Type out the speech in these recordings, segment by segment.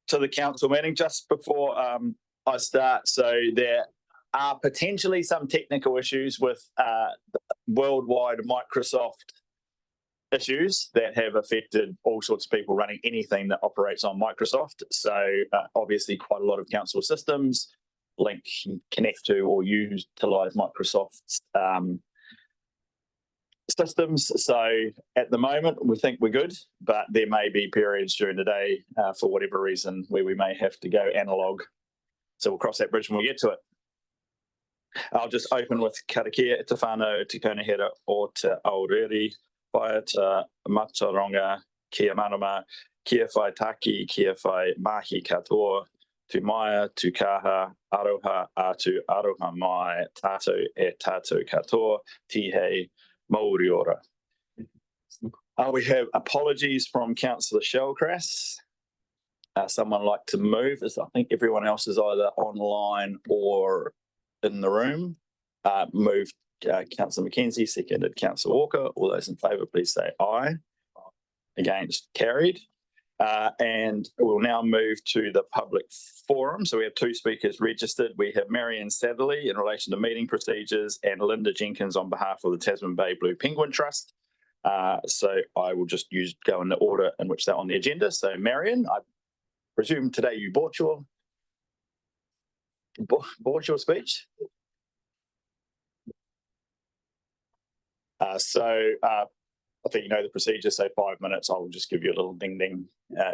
to the council meeting. Just before I start, so there are potentially some technical issues with worldwide Microsoft issues that have affected all sorts of people running anything that operates on Microsoft. So obviously quite a lot of council systems link, connect to or utilize Microsoft's systems. So at the moment we think we're good, but there may be periods during the day for whatever reason where we may have to go analog. So we'll cross that bridge when we get to it. I'll just open with karakia, te whānau, te kaunihera o te aorere, whaia te mataronga, kia marama, kia whai taki, kia whai mahi katoa, tu maia, tu kaha, aroha, atu, aroha mai, tātou e tātou katoa, tihei, Maori ora. We have apologies from Councillor Shellcrass. Someone like to move, as I think everyone else is either online or in the room. Moved Councillor McKenzie, seconded Councillor Walker. All those in favour, please say aye. Against, carried. And we'll now move to the public forum. So we have two speakers registered. We have Marianne Satherley in relation to meeting procedures and Linda Jenkins on behalf of the Tasman Bay Blue Penguin Trust. So I will just go in the order in which they're on the agenda. So Marianne, I presume today you bought your speech. I think you know the procedure, so 5 minutes. I'll just give you a little ding ding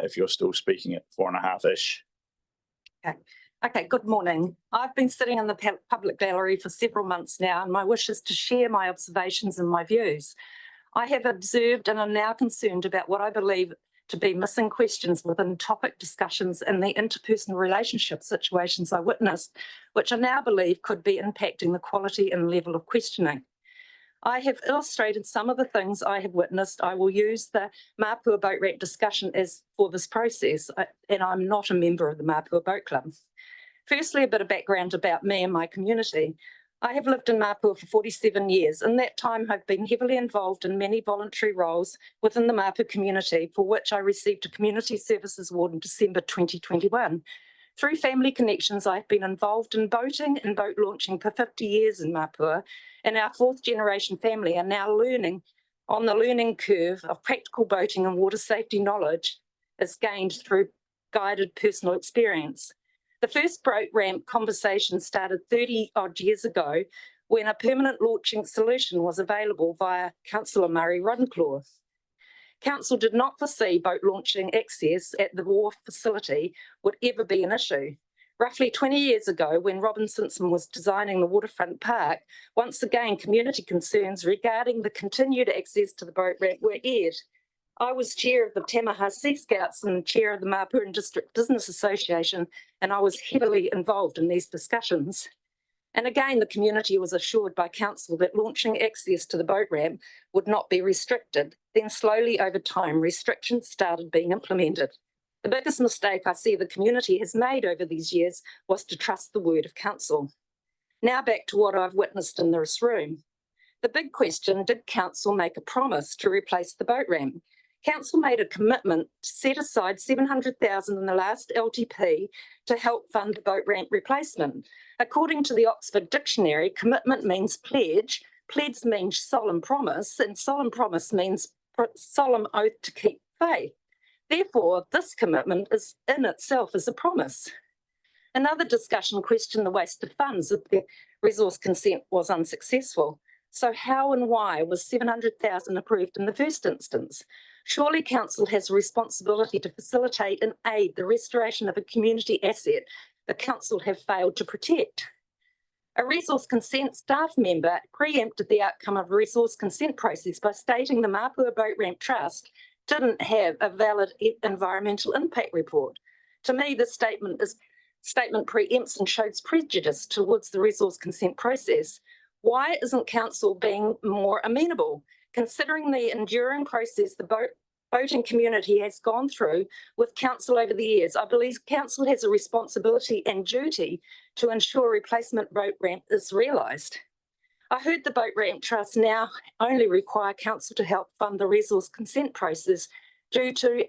if you're still speaking at 4.5-ish. Okay, good morning. I've been sitting in the public gallery for several months now, and my wish is to share my observations and my views. I have observed and am now concerned about what I believe to be missing questions within topic discussions and the interpersonal relationship situations I witnessed, which I now believe could be impacting the quality and level of questioning. I have illustrated some of the things I have witnessed. I will use the Mapua Boat Ramp discussion as for this process, and I'm not a member of the Mapua Boat Club. Firstly, a bit of background about me and my community. I have lived in Mapua for 47 years. In that time, I've been heavily involved in many voluntary roles within the Mapua community, for which I received a Community Services Award in December 2021. Through family connections, I've been involved in boating and boat launching for 50 years in Mapua, and our fourth generation family are now learning on the learning curve of practical boating and water safety knowledge is gained through guided personal experience. The first boat ramp conversation started 30 odd years ago when a permanent launching solution was available via Councillor Murray Runcorn. Council did not foresee boat launching access at the wharf facility would ever be an issue. Roughly 20 years ago, when Robin Simpson was designing the waterfront park, once again community concerns regarding the continued access to the boat ramp were aired. I was chair of the Tamaha Sea Scouts and chair of the Mapuran District Business Association, and I was heavily involved in these discussions. And again, the community was assured by council that launching access to the boat ramp would not be restricted. Then slowly over time, restrictions started being implemented. The biggest mistake I see the community has made over these years was to trust the word of council. Now back to what I've witnessed in this room. The big question, did council make a promise to replace the boat ramp? Council made a commitment to set aside $700,000 in the last LTP to help fund the boat ramp replacement. According to the Oxford Dictionary, commitment means pledge, pledge means solemn promise, and solemn promise means solemn oath to keep faith. Therefore, this commitment is in itself as a promise. Another discussion questioned the waste of funds if the resource consent was unsuccessful. So how and why was $700,000 approved in the first instance? Surely council has a responsibility to facilitate and aid the restoration of a community asset the council have failed to protect. A resource consent staff member preempted the outcome of a resource consent process by stating the Mapua Boat Ramp Trust didn't have a valid environmental impact report. To me, this statement preempts and shows prejudice towards the resource consent process. Why isn't council being more amenable? Considering the enduring process the boating community has gone through with council over the years, I believe council has a responsibility and duty to ensure replacement boat ramp is realised. I heard the Boat Ramp Trust now only require council to help fund the resource consent process due to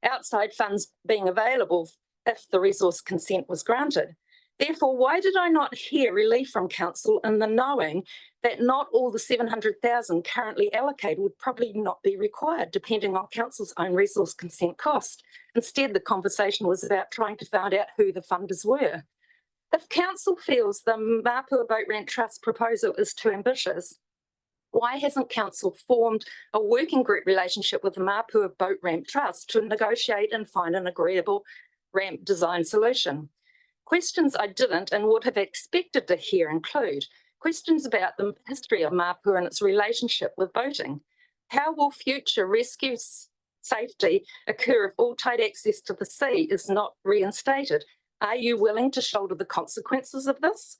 outside funds being available if the resource consent was granted. Therefore, why did I not hear relief from council in the knowing that not all the 700,000 currently allocated would probably not be required, depending on council's own resource consent cost? Instead, the conversation was about trying to find out who the funders were. If council feels the Mapua Boat Ramp Trust proposal is too ambitious, why hasn't council formed a working group relationship with the Mapua Boat Ramp Trust to negotiate and find an agreeable ramp design solution? Questions I didn't and would have expected to hear include questions about the history of Mapua and its relationship with boating. How will future rescue safety occur if all tide access to the sea is not reinstated? Are you willing to shoulder the consequences of this?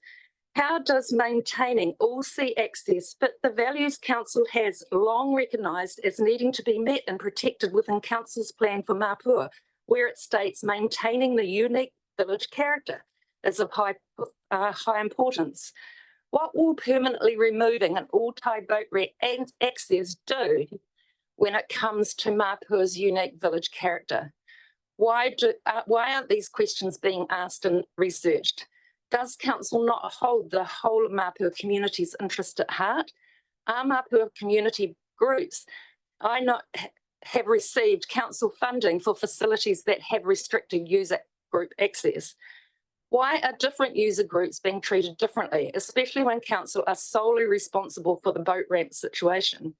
How does maintaining all sea access fit the values council has long recognised as needing to be met and protected within council's plan for Mapua, where it states maintaining the unique village character is of high importance? What will permanently removing an all-tide boat ramp and access do when it comes to Mapua's unique village character? Why aren't these questions being asked and researched? Does council not hold the whole of Mapua community's interest at heart? Are Mapua community groups have received council funding for facilities that have restricted user group access? Why are different user groups being treated differently, especially when council are solely responsible for the boat ramp situation?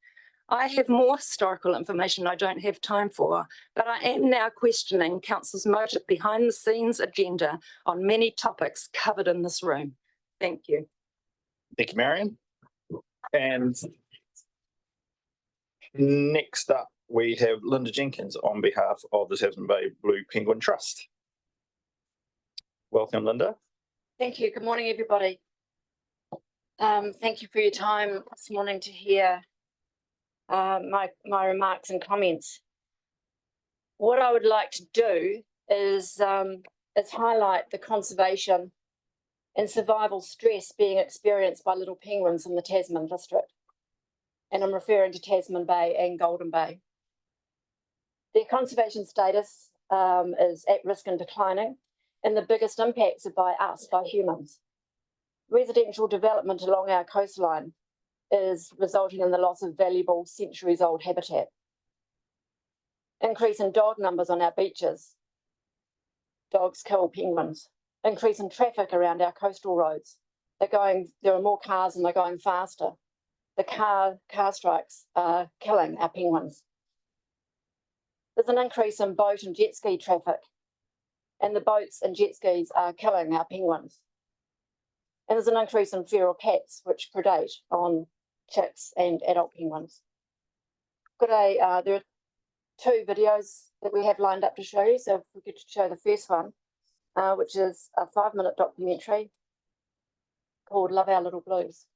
I have more historical information I don't have time for, but I am now questioning council's motive behind the scenes agenda on many topics covered in this room. Thank you. Thank you, Marion. And next up, we have Linda Jenkins on behalf of the Tasman Bay Blue Penguin Trust. Welcome, Linda. Thank you. Good morning, everybody. Thank you for your time this morning to hear my remarks and comments. What I would like to do is highlight the conservation and survival stress being experienced by little penguins in the Tasman district. And I'm referring to Tasman Bay and Golden Bay. Their conservation status is at risk and declining, and the biggest impacts are by us, by humans. Residential development along our coastline is resulting in the loss of valuable centuries-old habitat. Increase in dog numbers on our beaches. Dogs kill penguins. Increase in traffic around our coastal roads. There are more cars and they're going faster. The car strikes are killing our penguins. There's an increase in boat and jet ski traffic, and the boats and jet skis are killing our penguins. And there's an increase in feral cats, which predate on chicks and adult penguins. There are two videos that we have lined up to show you. So if we could show the first one, which is a 5-minute documentary called Love Our Little Blues.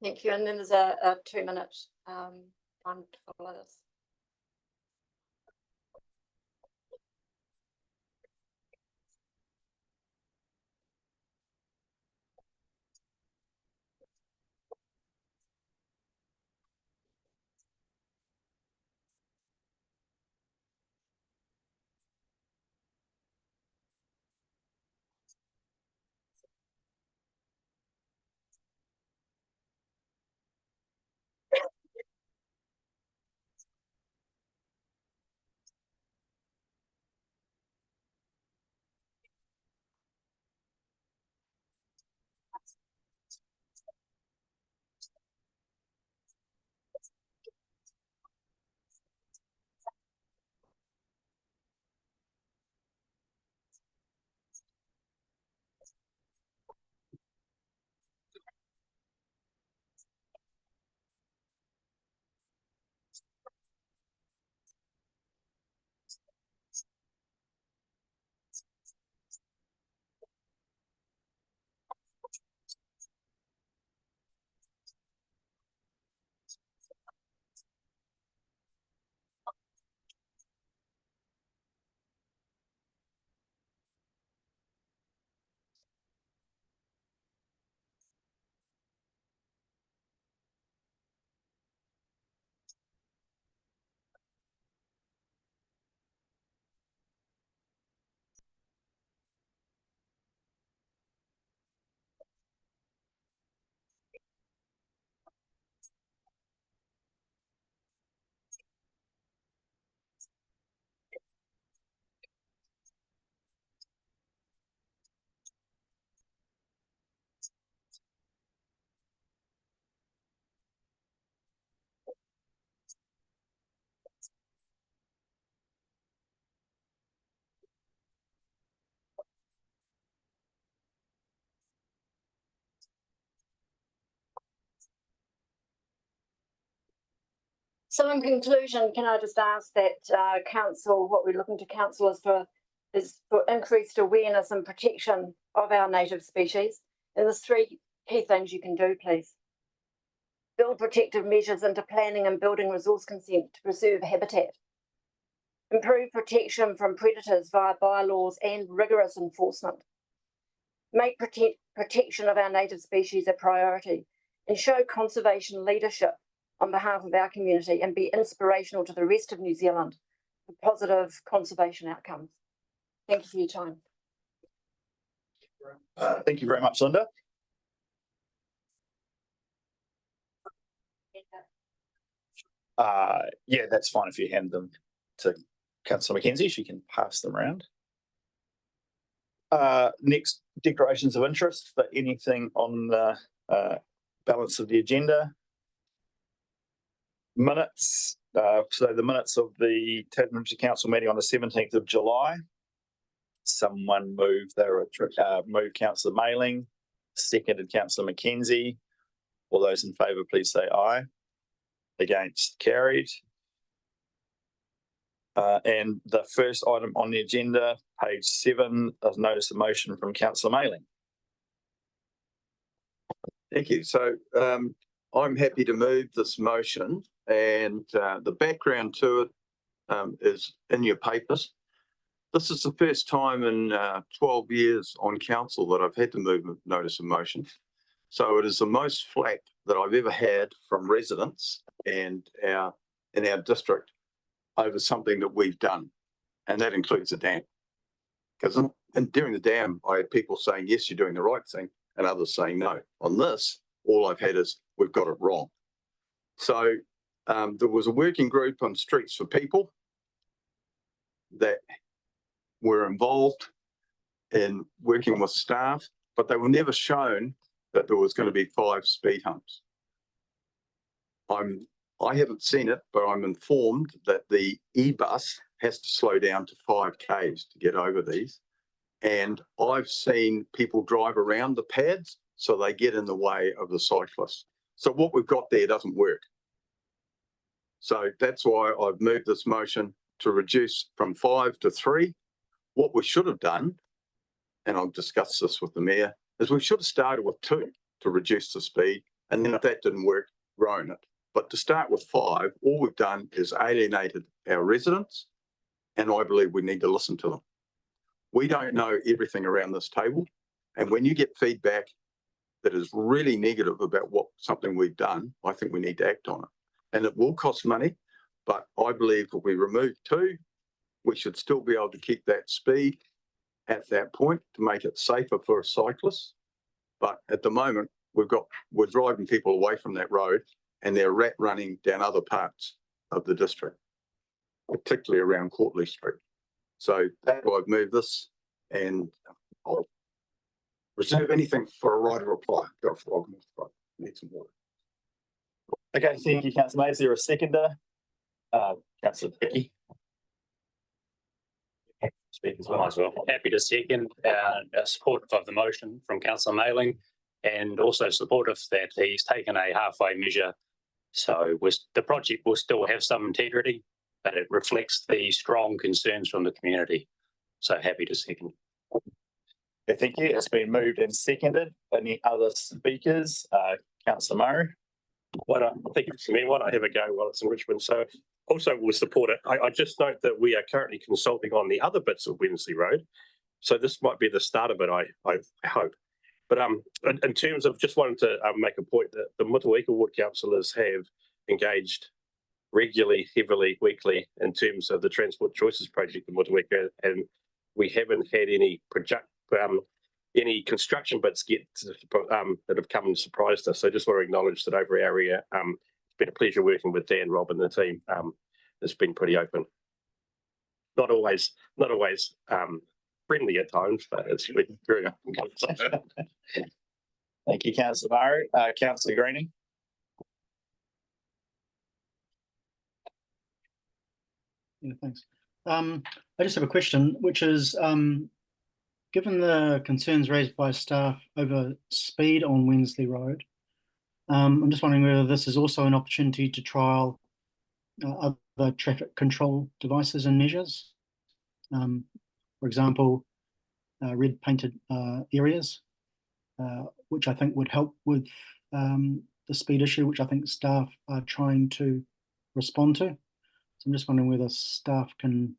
Thank you. And then there's a 2-minute time to follow this. So in conclusion, can I just ask that council, what we're looking to councillors for is for increased awareness and protection of our native species. And there's 3 key things you can do, please. Build protective measures into planning and building resource consent to preserve habitat. Improve protection from predators via bylaws and rigorous enforcement. Make protection of our native species a priority and show conservation leadership on behalf of our community and be inspirational to the rest of New Zealand for positive conservation outcomes. Thank you for your time. Thank you very much, Linda. Yeah, that's fine if you hand them to Councillor Mackenzie. She can pass them around. Next, declarations of interest for anything on the balance of the agenda. Minutes. So the minutes of the Tasman Council meeting on the 17th of July. Someone moved. Moved Councillor Mailing, seconded Councillor Mackenzie. All those in favour, please say aye. Against, carried. And the first item on the agenda, page 7, a notice of motion from Councillor Mayling. Thank you. So I'm happy to move this motion, and the background to it is in your papers. This is the first time in 12 years on council that I've had to move a notice of motion. So it is the most flack that I've ever had from residents and in our district over something that we've done, and that includes the dam. Because during the dam, I had people saying, yes, you're doing the right thing, and others saying no. On this, all I've had is, we've got it wrong. So there was a working group on Streets for People that were involved in working with staff, but they were never shown that there was going to be 5 speed humps. I haven't seen it, but I'm informed that the e-bus has to slow down to 5 k's to get over these. And I've seen people drive around the pads so they get in the way of the cyclists. So what we've got there doesn't work. So that's why I've moved this motion to reduce from 5 to 3. What we should have done, and I'll discuss this with the mayor, is we should have started with 2 to reduce the speed. And then if that didn't work, grown it. But to start with 5, all we've done is alienated our residents, and I believe we need to listen to them. We don't know everything around this table, and when you get feedback that is really negative about something we've done, I think we need to act on it. And it will cost money, but I believe if we remove 2, we should still be able to keep that speed at that point to make it safer for a cyclist. But at the moment, we're driving people away from that road, and they're rat running down other parts of the district, particularly around Courtley Street. So that's why I've moved this, and I'll reserve anything for a right of reply. Need some water. Okay, thank you, Councillor May. Is there a seconder? Councillor Dickey. Speak as well. Happy to second supportive of the motion from Councillor Mayling, and also supportive that he's taken a halfway measure. So the project will still have some integrity, but it reflects the strong concerns from the community. So happy to second. Okay, thank you. It's been moved and seconded. Any other speakers? Councillor Murray. Thank you, Mr. Mayor. Why don't I have a go while it's in Richmond? So also we'll support it. I just note that we are currently consulting on the other bits of Wensley Road. So this might be the start of it, I hope. But in terms of, just wanted to make a point that the Motueka ward councillors have engaged regularly, heavily, weekly in terms of the Transport Choices project in Motueka, and we haven't had any construction bits yet that have come and surprised us. So just want to acknowledge that over our area, it's been a pleasure working with Dan, Rob, and the team. It's been pretty open. Not always friendly at times, but it's been very open. Thank you, Councillor Murray. Councillor Greening. Yeah, thanks. I just have a question, which is, given the concerns raised by staff over speed on Wensley Road, I'm just wondering whether this is also an opportunity to trial other traffic control devices and measures. For example, red painted areas, which I think would help with the speed issue, which I think staff are trying to respond to. So I'm just wondering whether staff can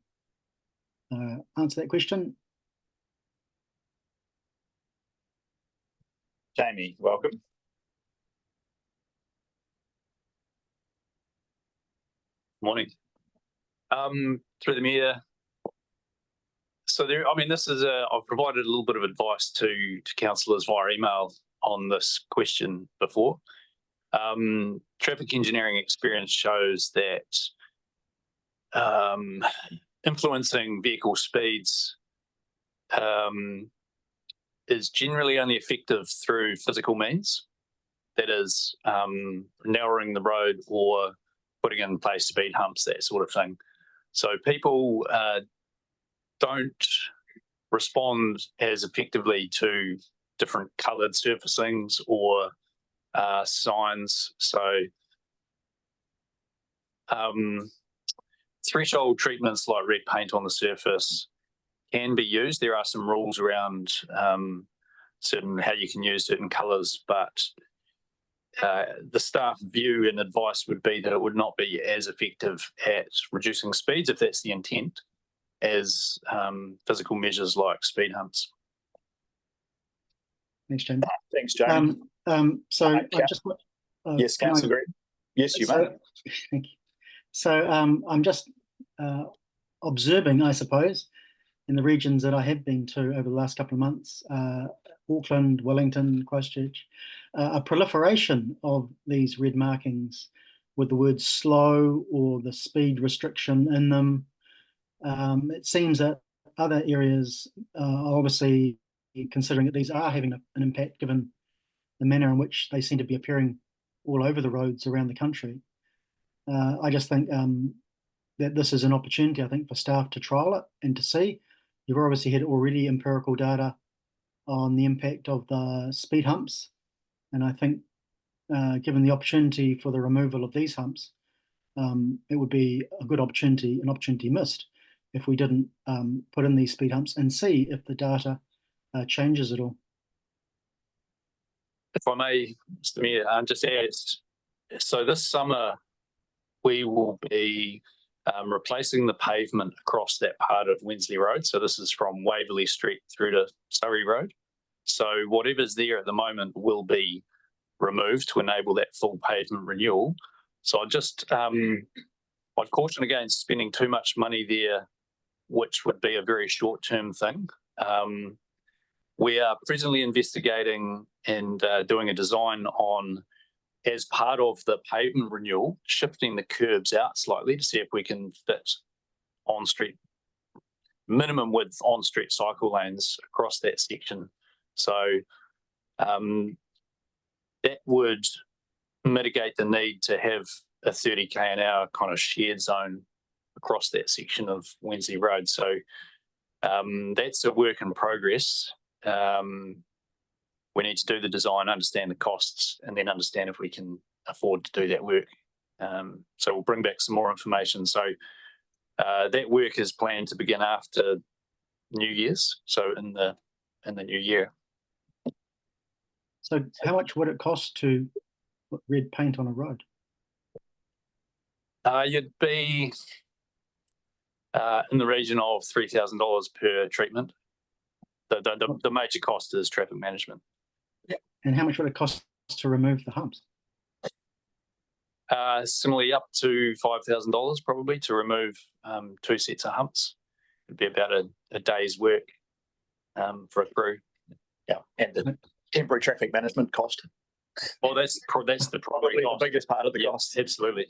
answer that question. Jamie, welcome. Morning. Through the mayor. So this is I've provided a little bit of advice to councillors via email on this question before. Traffic engineering experience shows that influencing vehicle speeds is generally only effective through physical means, that is narrowing the road or putting in place speed humps, that sort of thing. So people don't respond as effectively to different coloured surfacings or signs. So threshold treatments like red paint on the surface can be used. There are some rules around certain how you can use certain colours, but the staff view and advice would be that it would not be as effective at reducing speeds, if that's the intent, as physical measures like speed humps. Thanks, Jamie. Thanks, Jamie. So I just Yes, can I- Councillor Green. Yes, you may. Thank you. So I'm just observing, I suppose, in the regions that I have been to over the last couple of months, Auckland, Wellington, Christchurch, a proliferation of these red markings with the word slow or the speed restriction in them. It seems that other areas are obviously considering that these are having an impact given the manner in which they seem to be appearing all over the roads around the country. I just think that this is an opportunity, I think, for staff to trial it and to see. You've obviously had already empirical data on the impact of the speed humps. And I think given the opportunity for the removal of these humps, it would be a good opportunity, an opportunity missed, if we didn't put in these speed humps and see if the data changes at all. If I may, Mr. Mayor, just add, so this summer we will be replacing the pavement across that part of Wensley Road. So this is from Waverley Street through to Surrey Road. So whatever's there at the moment will be removed to enable that full pavement renewal. So I'd caution against spending too much money there, which would be a very short-term thing. We are presently investigating and doing a design on, as part of the pavement renewal, shifting the curbs out slightly to see if we can fit on-street, minimum width on-street cycle lanes across that section. So that would mitigate the need to have a 30 km/h kind of shared zone across that section of Wensley Road. So that's a work in progress. We need to do the design, understand the costs, and then understand if we can afford to do that work. So we'll bring back some more information. So that work is planned to begin after New Year's, so in the new year. So how much would it cost to put red paint on a road? You'd be in the region of $3,000 per treatment. The major cost is traffic management. And how much would it cost to remove the humps? Similarly, up to $5,000 probably to remove 2 sets of humps. It'd be about a day's work for a crew. Yeah, and the temporary traffic management cost. Well, that's the Probably the biggest part of the cost. Absolutely.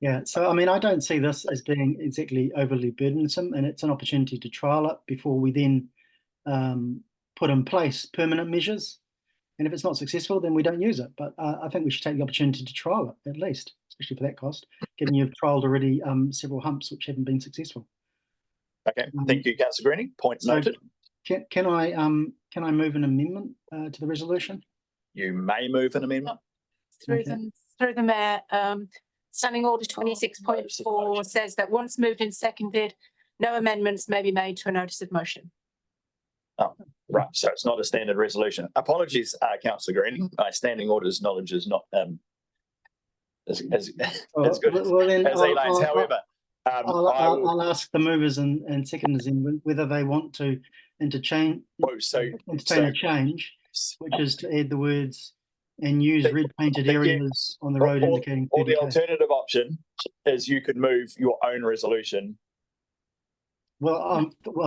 Yeah, so I mean, I don't see this as being exactly overly burdensome, and it's an opportunity to trial it before we then put in place permanent measures. And if it's not successful, then we don't use it. But I think we should take the opportunity to trial it, at least, especially for that cost, given you've trialled already several humps which haven't been successful. Okay, thank you, Councillor Greening. Point So noted. Can I move an amendment to the resolution? You may move an amendment. Through the Mayor, Standing Order 26.4 says that once moved and seconded, no amendments may be made to a notice of motion. Oh, right. So it's not a standard resolution. Apologies, Councillor Greening. My standing orders knowledge is not as good then as Elaine's. However, I'll ask the movers and seconders in whether they want to entertain a change, which is to add the words and use red painted areas on the road indicating 30 or the alternative option is you could move your own resolution. Well,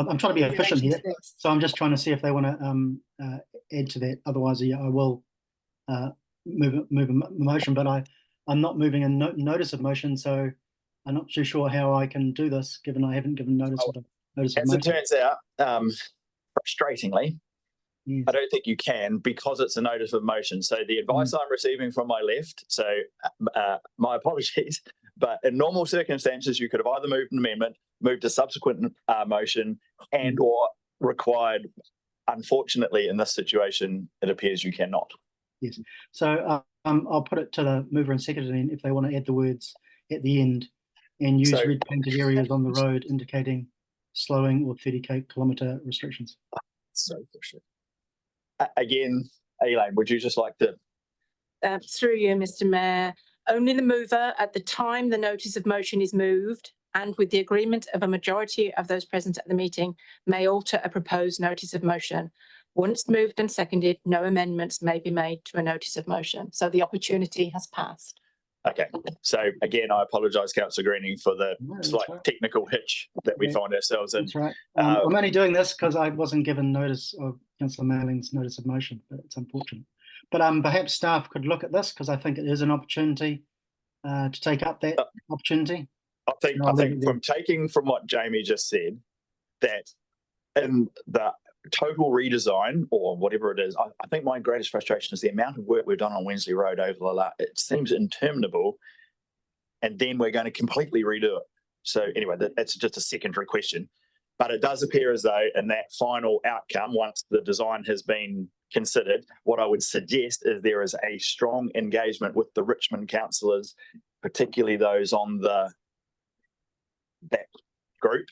I'm trying to be efficient here, so I'm just trying to see if they want to add to that. Otherwise, yeah, I will move a motion, but I'm not moving a notice of motion, so I'm not too sure how I can do this, given I haven't given notice of motion. As it turns out, frustratingly, yes. I don't think you can, because it's a notice of motion. So the advice I'm receiving from my left, so my apologies, but in normal circumstances, you could have either moved an amendment, moved a subsequent motion, and or required. Unfortunately, in this situation, it appears you cannot. Yes. So I'll put it to the mover and seconder, and if they want to add the words at the end and use So- red painted areas on the road indicating slowing or 30 km restrictions. So frustrating. Again, Elaine, would you just like to? Through you, Mr. Mayor, only the mover at the time the notice of motion is moved and with the agreement of a majority of those present at the meeting may alter a proposed notice of motion. Once moved and seconded, no amendments may be made to a notice of motion. So the opportunity has passed. Okay, so again, I apologise, Councillor Greening, for the No, that's slight right. technical hitch that we Yeah. find ourselves in. That's right. I'm only doing this because I wasn't given notice of Councillor Mayling's notice of motion, but it's unfortunate. But perhaps staff could look at this because I think it is an opportunity to take up that opportunity. I think from taking from what Jamie just said, that in the total redesign or whatever it is, I think my greatest frustration is the amount of work we've done on Wensley Road over the last, it seems interminable, and then we're going to completely redo it. So anyway, that's just a secondary question. But it does appear as though in that final outcome, once the design has been considered, what I would suggest is there is a strong engagement with the Richmond councillors, particularly those on that group,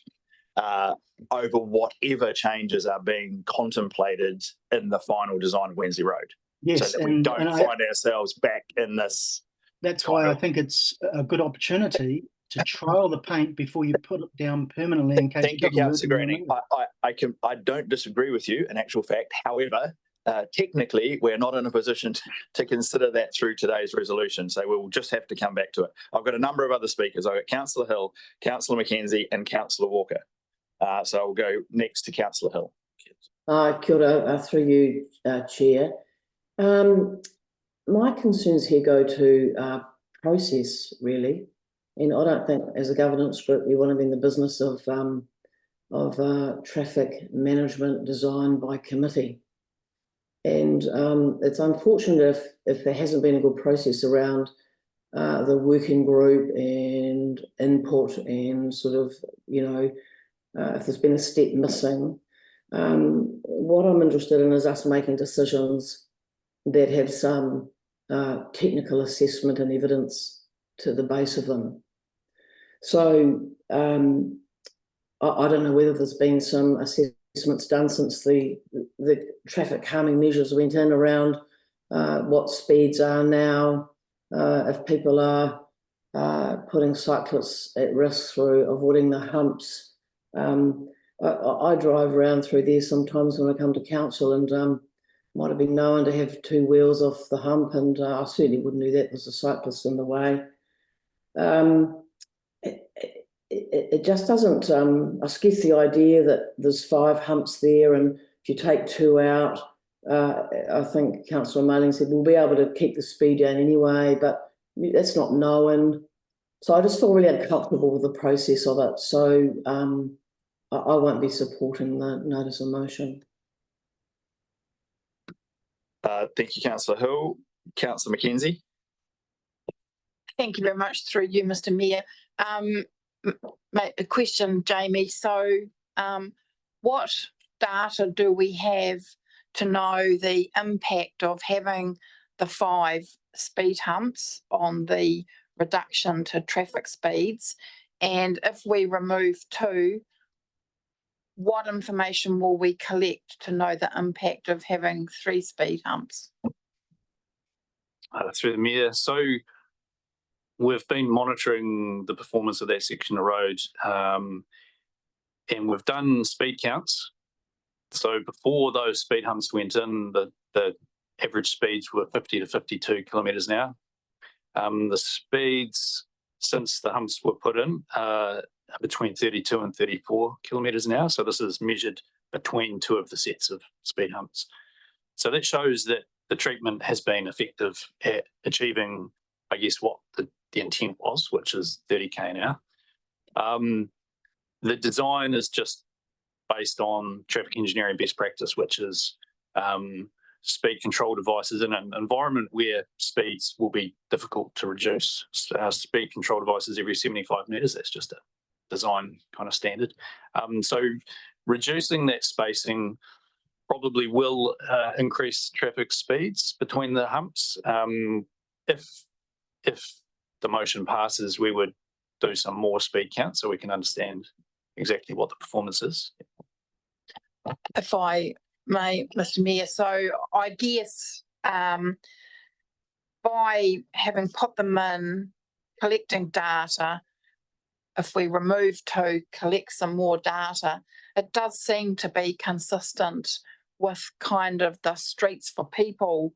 over whatever changes are being contemplated in the final design of Wensley Road. Yes, so that we don't find ourselves back in this. That's why I think it's a good opportunity to trial the paint before you put it down permanently in case. Thank you, Councillor Greening. I don't disagree with you in actual fact. However, technically, we're not in a position to consider that through today's resolution. So we'll just have to come back to it. I've got a number of other speakers. I've got Councillor Hill, Councillor McKenzie and Councillor Walker. So I'll go next to Councillor Hill. Kia ora, through you, Chair. My concerns here go to process, really. And I don't think as a governance group we want to be in the business of traffic management design by committee. And it's unfortunate if there hasn't been a good process around the working group and input and sort of, if there's been a step missing. What I'm interested in is us making decisions that have some technical assessment and evidence to the base of them. So I don't know whether there's been some assessments done since the traffic calming measures went in around what speeds are now, if people are putting cyclists at risk through avoiding the humps. I drive around through there sometimes when I come to council and might have been known to have two wheels off the hump, and I certainly wouldn't do that. There's a cyclist in the way. It just doesn't, I guess the idea that there's 5 humps there and if you take 2 out, I think Councillor Mayling said we'll be able to keep the speed down anyway, but that's not known. So I just feel really uncomfortable with the process of it. So I won't be supporting the notice of motion. Thank you, Councillor Hill. Councillor McKenzie. Thank you very much through you, Mr. Mayor. A question, Jamie. So what data do we have to know the impact of having the 5 speed humps on the reduction to traffic speeds? And if we remove 2, what information will we collect to know the impact of having 3 speed humps? Through the Mayor. So we've been monitoring the performance of that section of road, and we've done speed counts. So before those speed humps went in, the average speeds were 50 to 52 kilometres an hour. The speeds since the humps were put in are between 32 and 34 kilometres an hour. So this is measured between 2 of the sets of speed humps. So that shows that the treatment has been effective at achieving, I guess, what the intent was, which is 30k an hour. The design is just based on traffic engineering best practice, which is speed control devices in an environment where speeds will be difficult to reduce. Speed control devices every 75 metres, that's just a design kind of standard. So reducing that spacing probably will increase traffic speeds between the humps. If the motion passes, we would do some more speed count so we can understand exactly what the performance is. If I may, Mr. Mayor, so I guess by having put them in, collecting data, if we remove to collect some more data, it does seem to be consistent with kind of the Streets for People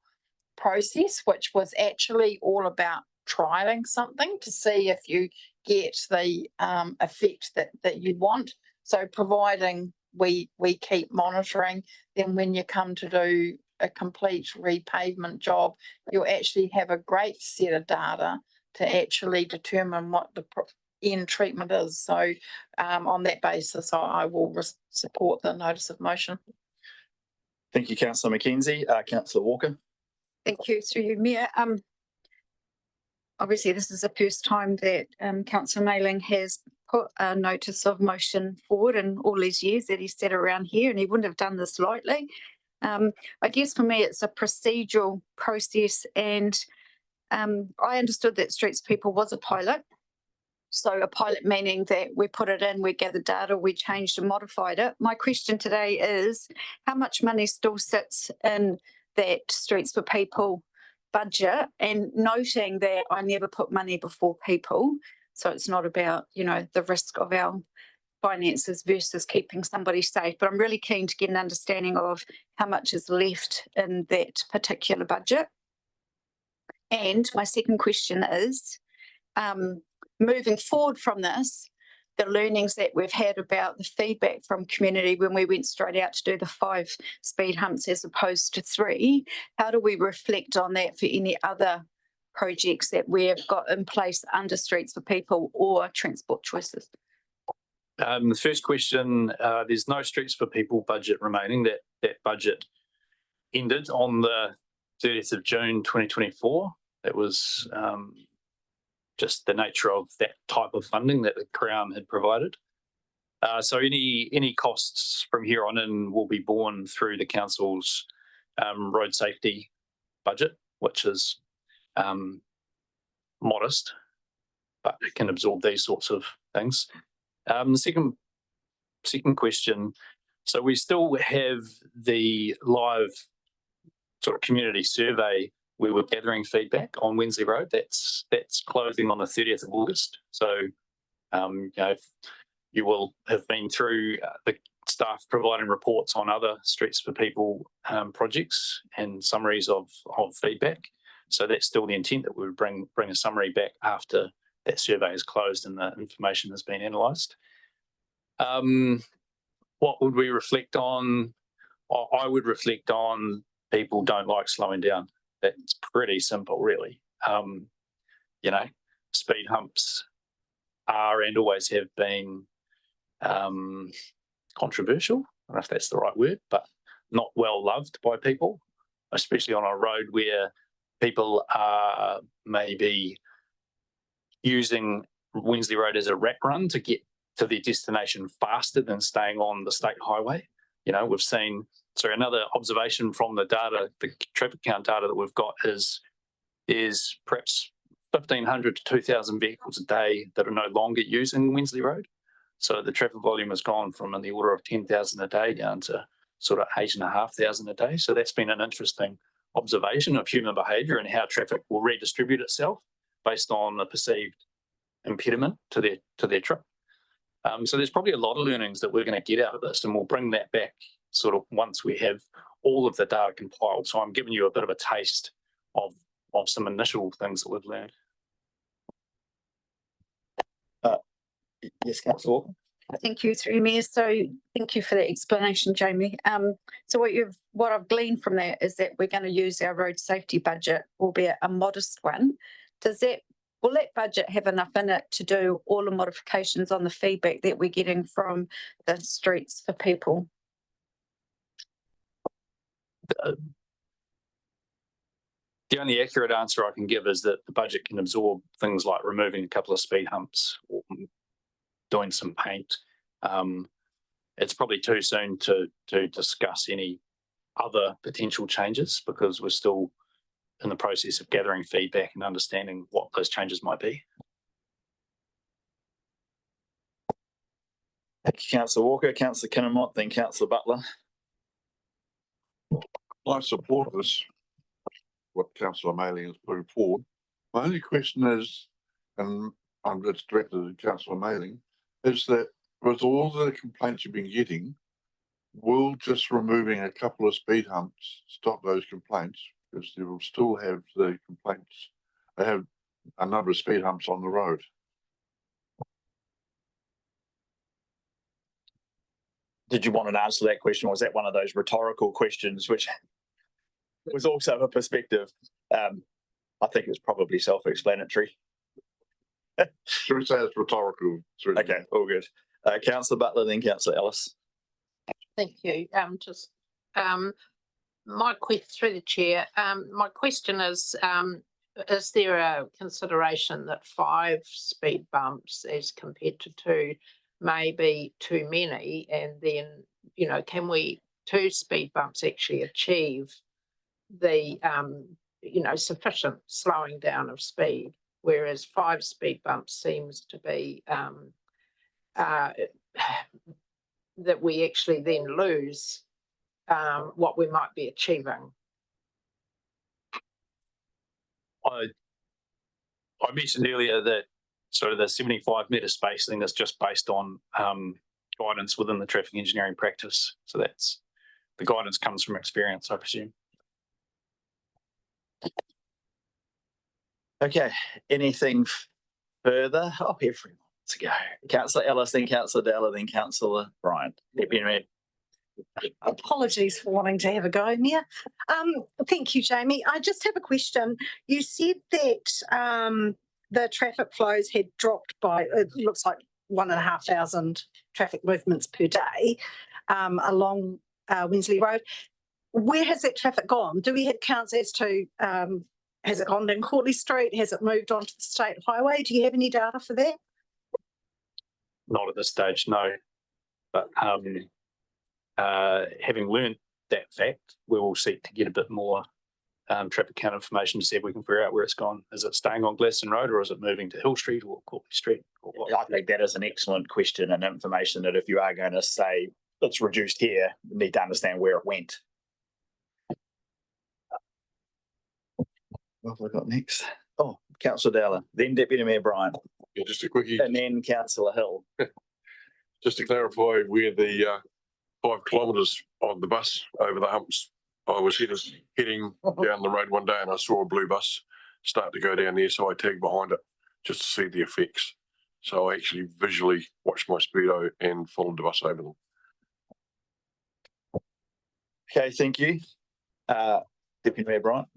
process, which was actually all about trialing something to see if you get the effect that you want. So providing we keep monitoring, then when you come to do a complete repavement job, you'll actually have a great set of data to actually determine what the end treatment is. So on that basis, I will support the notice of motion. Thank you, Councillor Mackenzie. Councillor Walker. Thank you, through you, Mayor. Obviously, this is the first time that Councillor Mayling has put a notice of motion forward in all these years that he's sat around here, and he wouldn't have done this lightly. I guess for me, it's a procedural process, and I understood that Streets People was a pilot. So a pilot meaning that we put it in, we gathered data, we changed and modified it. My question today is, how much money still sits in that Streets for People budget, and noting that I never put money before people. So it's not about, you know, the risk of our finances versus keeping somebody safe. But I'm really keen to get an understanding of how much is left in that particular budget. And my second question is, moving forward from this, the learnings that we've had about the feedback from community when we went straight out to do the 5 speed humps as opposed to 3, how do we reflect on that for any other projects that we have got in place under Streets for People or Transport Choices? The first question, there's no Streets for People budget remaining. That budget ended on the 30th of June 2024. That was just the nature of that type of funding that the Crown had provided. So any costs from here on in will be borne through the council's road safety budget, which is modest, but it can absorb these sorts of things. The second question, so we still have the live sort of community survey where we're gathering feedback on Wensley Road. That's closing on the 30th of August. So you know, you will have been through the staff providing reports on other Streets for People projects and summaries of feedback. So that's still the intent, that we would bring a summary back after that survey is closed and the information has been analysed. What would we reflect on? I would reflect on people don't like slowing down. That's pretty simple, really. You know, speed humps are and always have been controversial. I don't know if that's the right word, but not well loved by people, especially on a road where people are maybe using Wensley Road as a rat run to get to their destination faster than staying on the state highway. You know, we've seen, so another observation from the data, the traffic count data that we've got is perhaps 1,500 to 2,000 vehicles a day that are no longer using Wensley Road. So the traffic volume has gone from in the order of 10,000 a day down to sort of 8,500 a day. So that's been an interesting observation of human behaviour and how traffic will redistribute itself based on the perceived impediment to their trip. So there's probably a lot of learnings that we're going to get out of this, and we'll bring that back sort of once we have all of the data compiled. So I'm giving you a bit of a taste of some initial things that we've learned. Yes, Councillor Walker. Thank you, through Mayor. So thank you for the explanation, Jamie. So what I've gleaned from that is that we're going to use our road safety budget, albeit a modest one. Will that budget have enough in it to do all the modifications on the feedback that we're getting from the Streets for People? The only accurate answer I can give is that the budget can absorb things like removing a couple of speed humps or doing some paint. It's probably too soon to discuss any other potential changes because we're still in the process of gathering feedback and understanding what those changes might be. Thank you, Councillor Walker, Councillor Kinnermott, then Councillor Butler. I support this, what Councillor Mailing has put forward. My only question is, and it's directed to Councillor Mailing, is that with all the complaints you've been getting, will just removing a couple of speed humps stop those complaints? Because they will still have the complaints. They have a number of speed humps on the road. Did you want an answer to that question? Or was that one of those rhetorical questions, which was also a perspective? I think it's probably self-explanatory. Should we say it's rhetorical? Okay, all good. Councillor Butler, then Councillor Ellis. Thank you. My question through the chair. My question is there a consideration that 5 speed bumps as compared to 2 may be too many, and then can we 2 speed bumps actually achieve the sufficient slowing down of speed, whereas 5 speed bumps seems to be that we actually then lose what we might be achieving. I mentioned earlier that sort of the 75-metre spacing is just based on guidance within the traffic engineering practice. So that's the guidance comes from experience, I presume. Okay, anything further? Oh, everyone to go. Councillor Ellis, then Councillor Dowler, then Councillor Bryant. Deputy Mayor. Apologies for wanting to have a go, Mayor. Thank you, Jamie. I just have a question. You said that the traffic flows had dropped by, it looks like 1,500 traffic movements per day along Wensley Road. Where has that traffic gone? Do we have counts as to, has it gone down Courtly Street? Has it moved onto the state highway? Do you have any data for that? Not at this stage, no. But having learned that fact, we will seek to get a bit more traffic count information to see if we can figure out where it's gone. Is it staying on Gladstone Road, or is it moving to Hill Street or Courtly Street? Or what? I think that is an excellent question and information that if you are going to say it's reduced here, you need to understand where it went. What have I got next? Oh, Councillor Dowler, then Deputy Mayor Bryant. Yeah, just a quickie. And then Councillor Hill. Just to clarify where the 5 kilometres on the bus over the humps, I was heading down the road one day and I saw a blue bus start to go down there, so I tagged behind it just to see the effects. So I actually visually watched my speedo and followed the bus over them. Okay, thank you. Deputy Mayor Bryant.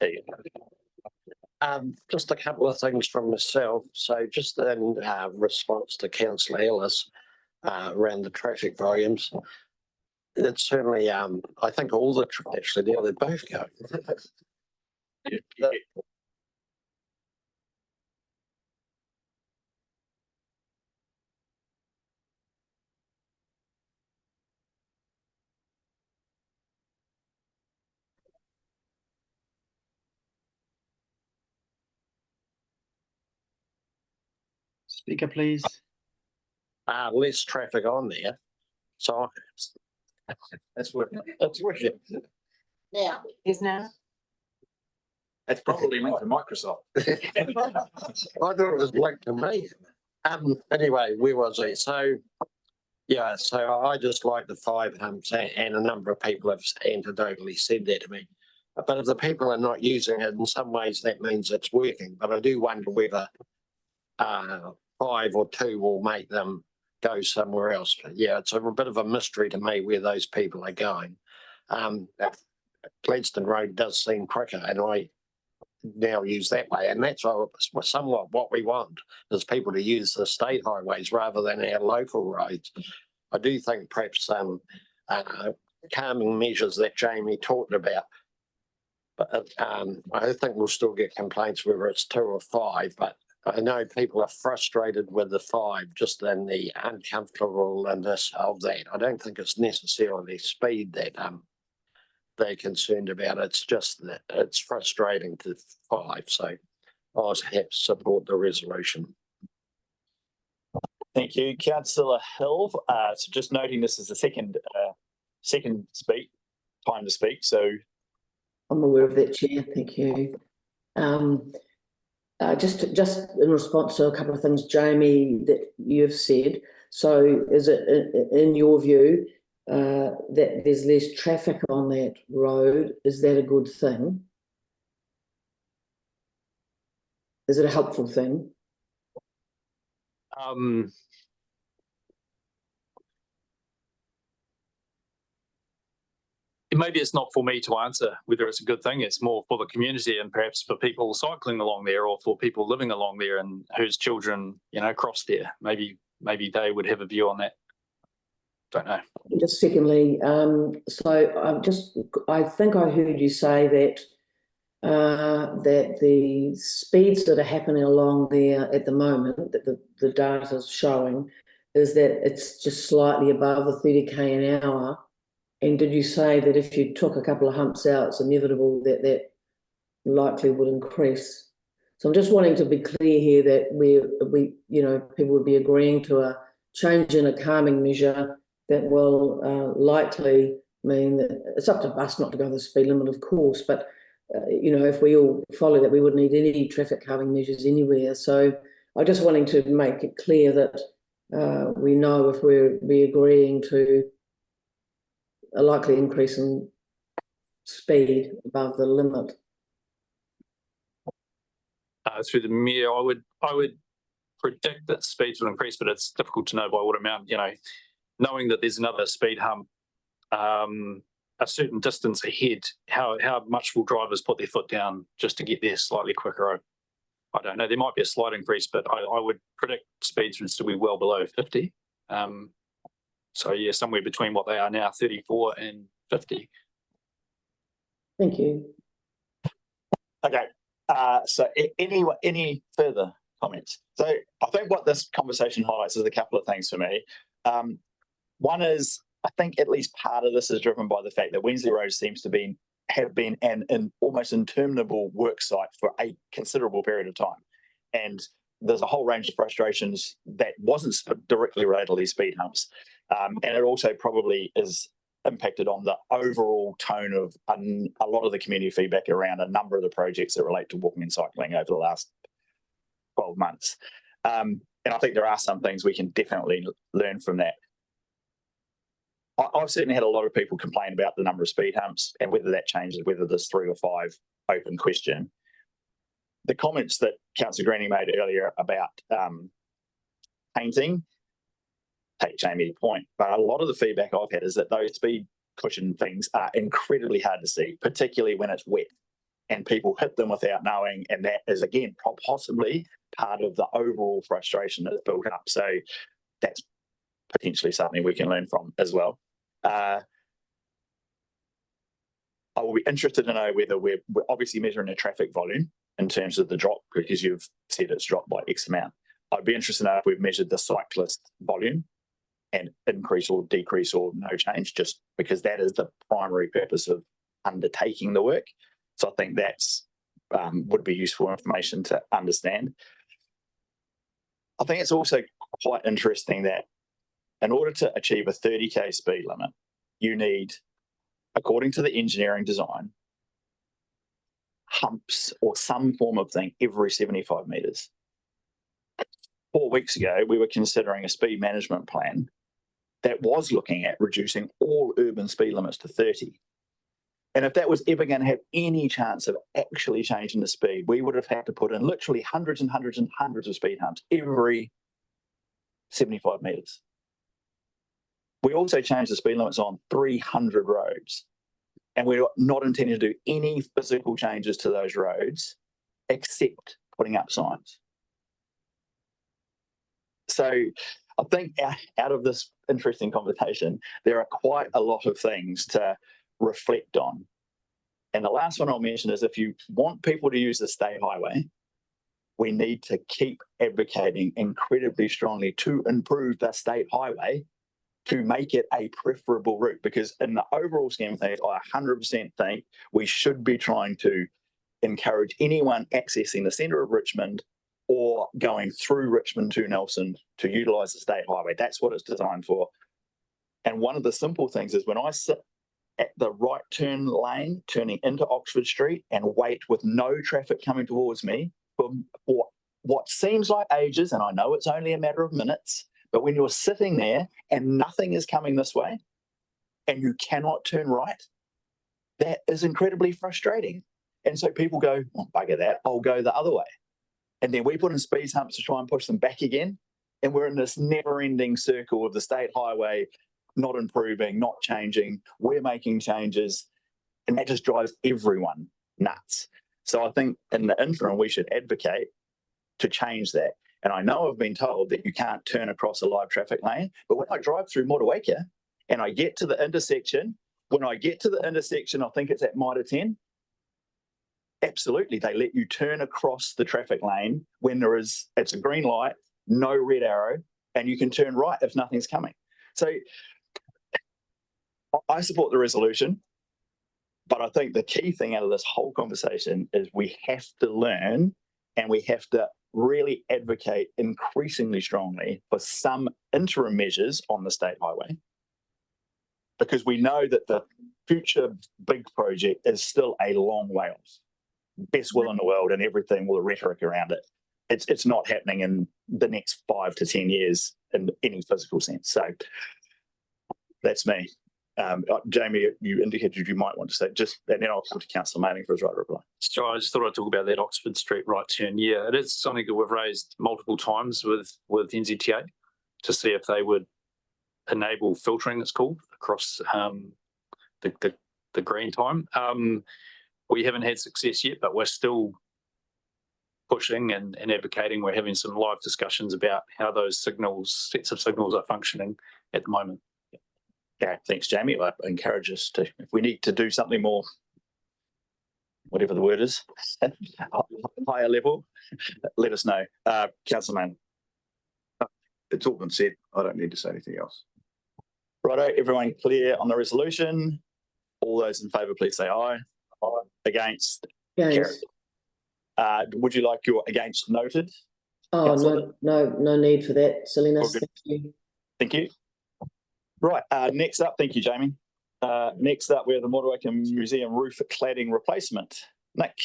There you go. Just a couple of things from myself. So just in response to Councillor Ellis around the traffic volumes, it's certainly, I think all the, actually, they both go. Speaker, please. Less traffic on there. So that's working. That's working. Now. Is now. That's probably linked to Microsoft. I thought it was linked to me. Anyway, where was I? So yeah, so I just like the 5 humps, and a number of people have anecdotally said that to me. But if the people are not using it, in some ways that means it's working. But I do wonder whether 5 or 2 will make them go somewhere else. But yeah, it's a bit of a mystery to me where those people are going. Gladstone Road does seem quicker, and I now use that way, and that's somewhat what we want, is people to use the state highways rather than our local roads. I do think perhaps calming measures that Jamie talked about, but I think we'll still get complaints whether it's 2 or 5, but I know people are frustrated with the 5, just in the uncomfortableness of that. I don't think it's necessarily speed that they're concerned about. It's just that it's frustrating to 5. So I was happy to support the resolution. Thank you, Councillor Hill. So just noting this is the second time to speak. So I'm aware of that, Chair. Thank you. Just in response to a couple of things, Jamie, that you've said. So is it in your view that there's less traffic on that road? Is that a good thing? Is it a helpful thing? Maybe it's not for me to answer whether it's a good thing. It's more for the community and perhaps for people cycling along there or for people living along there and whose children, cross there. Maybe they would have a view on that. Don't know. Just secondly, I think I heard you say that that the speeds that are happening along there at the moment, that the data is showing, is that it's just slightly above the 30k an hour. And did you say that if you took a couple of humps out, it's inevitable that that likely would increase? So I'm just wanting to be clear here that we people would be agreeing to a change in a calming measure that will likely mean that it's up to us not to go the speed limit, of course, but if we all follow that, we wouldn't need any traffic calming measures anywhere. So I'm just wanting to make it clear that we know if we're agreeing to a likely increase in speed above the limit. Through the Mayor, I would predict that speeds will increase, but it's difficult to know by what amount. Knowing that there's another speed hump a certain distance ahead, how much will drivers put their foot down just to get there slightly quicker? I don't know. There might be a slight increase, but I would predict speeds would still be well below 50. So yeah, somewhere between what they are now, 34 and 50. Thank you. Okay. So any further comments? So I think what this conversation highlights is a couple of things for me. One is, I think at least part of this is driven by the fact that Wensley Road seems to have been an almost interminable work site for a considerable period of time. And there's a whole range of frustrations that wasn't directly related to these speed humps. And it also probably is impacted on the overall tone of a lot of the community feedback around a number of the projects that relate to walking and cycling over the last 12 months. And I think there are some things we can definitely learn from that. I've certainly had a lot of people complain about the number of speed humps and whether that changes, whether there's 3 or 5, open question. The comments that Councillor Greening made earlier about painting, take Jamie's point, but a lot of the feedback I've had is that those speed cushion things are incredibly hard to see, particularly when it's wet and people hit them without knowing, and that is again possibly part of the overall frustration that's built up. So that's potentially something we can learn from as well. I will be interested to know whether we're obviously measuring a traffic volume in terms of the drop, because you've said it's dropped by X amount. I'd be interested to know if we've measured the cyclist volume and increase or decrease or no change, just because that is the primary purpose of undertaking the work. So I think that's would be useful information to understand. I think it's also quite interesting that in order to achieve a 30k speed limit, you need, according to the engineering design, humps or some form of thing every 75 metres. 4 weeks ago, we were considering a speed management plan that was looking at reducing all urban speed limits to 30. And if that was ever going to have any chance of actually changing the speed, we would have had to put in literally hundreds and hundreds and hundreds of speed humps every 75 metres. We also changed the speed limits on 300 roads, and we're not intending to do any physical changes to those roads except putting up signs. So I think out of this interesting conversation, there are quite a lot of things to reflect on. And the last one I'll mention is, if you want people to use the state highway, we need to keep advocating incredibly strongly to improve the state highway to make it a preferable route, because in the overall scheme of things, I 100% think we should be trying to encourage anyone accessing the centre of Richmond or going through Richmond to Nelson to utilise the state highway. That's what it's designed for. And one of the simple things is when I sit at the right turn lane, turning into Oxford Street, and wait with no traffic coming towards me for what seems like ages, and I know it's only a matter of minutes, but when you're sitting there and nothing is coming this way and you cannot turn right, that is incredibly frustrating. And so people go, well, bugger that, I'll go the other way. And then we put in speed humps to try and push them back again. And we're in this never-ending circle of the state highway not improving, not changing. We're making changes, and that just drives everyone nuts. So I think in the interim, we should advocate to change that. And I know I've been told that you can't turn across a live traffic lane, but when I drive through Motueka and I get to the intersection, I think it's at Mitre 10, absolutely, they let you turn across the traffic lane when it's a green light, no red arrow, and you can turn right if nothing's coming. So I support the resolution, but I think the key thing out of this whole conversation is we have to learn and we have to really advocate increasingly strongly for some interim measures on the state highway, because we know that the future big project is still a long way off. Best will in the world and everything with the rhetoric around it. It's not happening in the next 5 to 10 years in any physical sense. So that's me. Jamie, you indicated you might want to say just, and then I'll come to Councillor Manning for his right reply. So I just thought I'd talk about that Oxford Street right turn. Yeah, it is something that we've raised multiple times with NZTA to see if they would enable filtering, it's called, across the green time. We haven't had success yet, but we're still pushing and advocating. We're having some live discussions about how those sets of signals are functioning at the moment. Yeah, thanks, Jamie. I encourage us to, if we need to do something more, whatever the word is, higher level, let us know. Councillor Mann. It's all been said. I don't need to say anything else. Righto, everyone clear on the resolution? All those in favour, please say aye. Aye. Against? Yes. Would you like your against noted? Oh, no need for that silliness. Okay. Thank you. Thank you. Right, next up, thank you, Jamie. Next up, we have the Motueka Museum roof cladding replacement. Nick.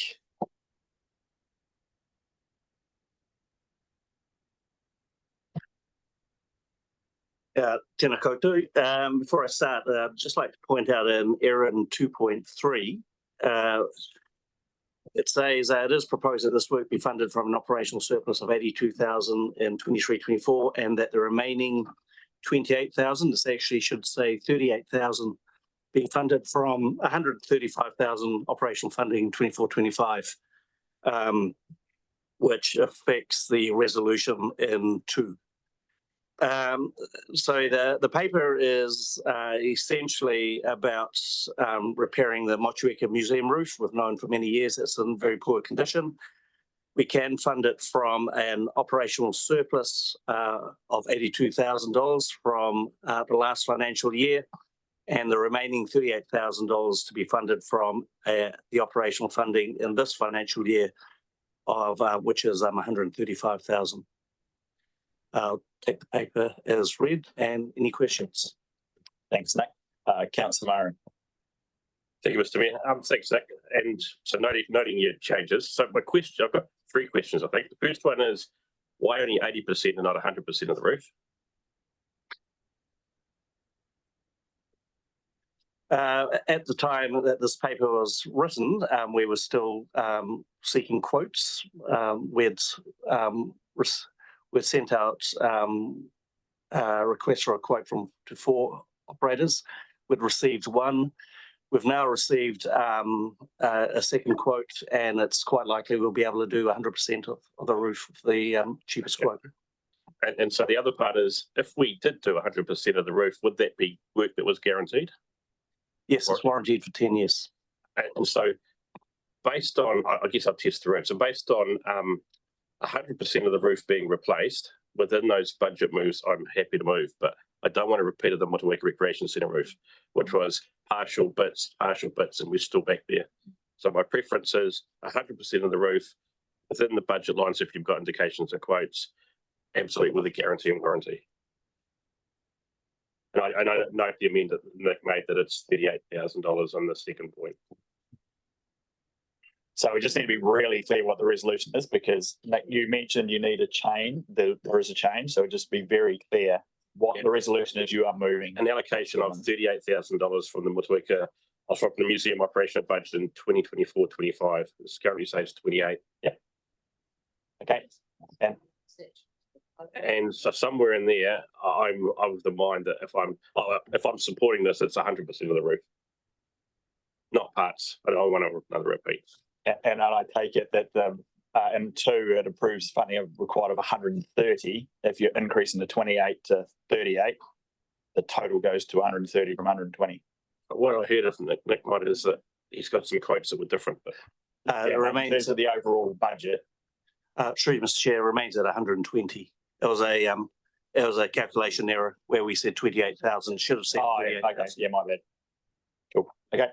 Tēnā koutou. Before I start, I'd just like to point out an error in 2.3. It says it is proposed that this work be funded from an operational surplus of 82,000 in 23-24, and that the remaining 28,000, this actually should say 38,000, be funded from 135,000 operational funding in 24-25, which affects the resolution in 2. So the paper is essentially about repairing the Motueka Museum roof. We've known for many years it's in very poor condition. We can fund it from an operational surplus of $82,000 from the last financial year, and the remaining $38,000 to be funded from the operational funding in this financial year, of which is $135,000. I'll take the paper as read. And any questions? Thanks, Nick. Councillor Murray. Thank you, Mr. Mayor. Thanks, Nick. And so noting your changes. So my question, I've got 3 questions, I think. The first one is, why only 80% and not 100% of the roof? At the time that this paper was written, we were still seeking quotes. We'd sent out a request for a quote to 4 operators. We'd received 1. We've now received a second quote, and it's quite likely we'll be able to do 100% of the roof for the cheapest quote. And so the other part is, if we did do 100% of the roof, would that be work that was guaranteed? Yes, it's warranted for 10 years. And so based on, I guess I'll test the room. So based on 100% of the roof being replaced within those budget moves, I'm happy to move, but I don't want to repeat the Motueka Recreation Centre roof, which was partial bits, and we're still back there. So my preference is 100% of the roof within the budget lines if you've got indications and quotes, absolutely with a guarantee and warranty. And I know the amendment Nick made that it's $38,000 on the second point. So we just need to be really clear what the resolution is, because Nick, you mentioned you need a chain. There is a change, so just be very clear what the resolution is you are moving. An allocation of $38,000 from the Motueka, from the museum operation budget in 2024-25. This currently says 28. Yeah. Okay. And so somewhere in there, I'm of the mind that if I'm supporting this, it's 100% of the roof, not parts. I don't want another repeat. And I take it that in 2 it approves funding required of 130. If you're increasing the 28 to 38, the total goes to 130 from 120. But what I heard of Nick might is that he's got some quotes that were different. But it remains of the overall budget. True, Mr. Chair, remains at 120. It was a calculation error where we said 28,000. Should have said. Oh, yeah, okay. Yeah, my bad. Cool. Okay.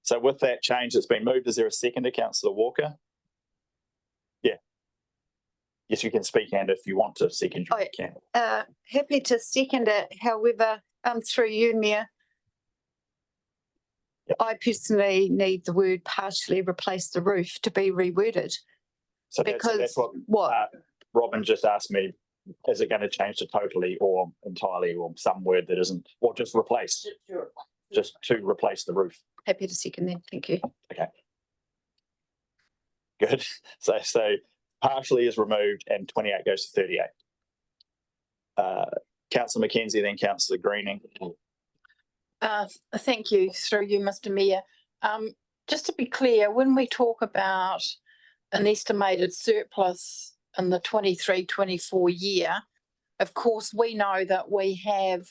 So with that change that's been moved, is there a seconder, Councillor Walker? Yeah. Yes, you can speak, and if you want to second, you can. Happy to second it. However, through you, Mayor, I personally need the word partially replace the roof to be reworded. So that's what Robin just asked me. Is it going to change to totally or entirely, or some word that isn't, or just replace? Just to replace the roof. Happy to second that. Thank you. Okay. Good. So partially is removed and 28 goes to 38. Councillor Mackenzie, then Councillor Greening. Thank you, through you, Mr. Mayor. Just to be clear, when we talk about an estimated surplus in the 23-24 year, of course, we know that we have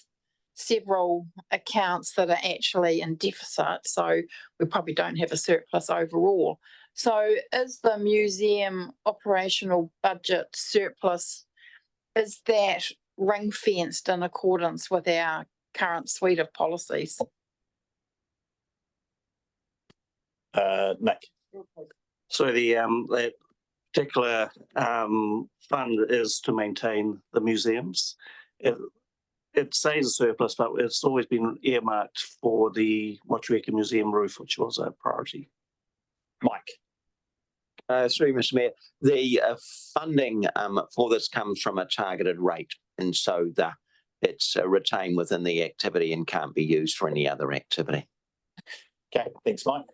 several accounts that are actually in deficit, so we probably don't have a surplus overall. So is the museum operational budget surplus, is that ring fenced in accordance with our current suite of policies? Nick. So that particular fund is to maintain the museums. It says a surplus, but it's always been earmarked for the Motueka Museum roof, which was a priority. Mike. Sorry, Mr. Mayor. The funding for this comes from a targeted rate, and so it's retained within the activity and can't be used for any other activity. Okay, thanks, Mike.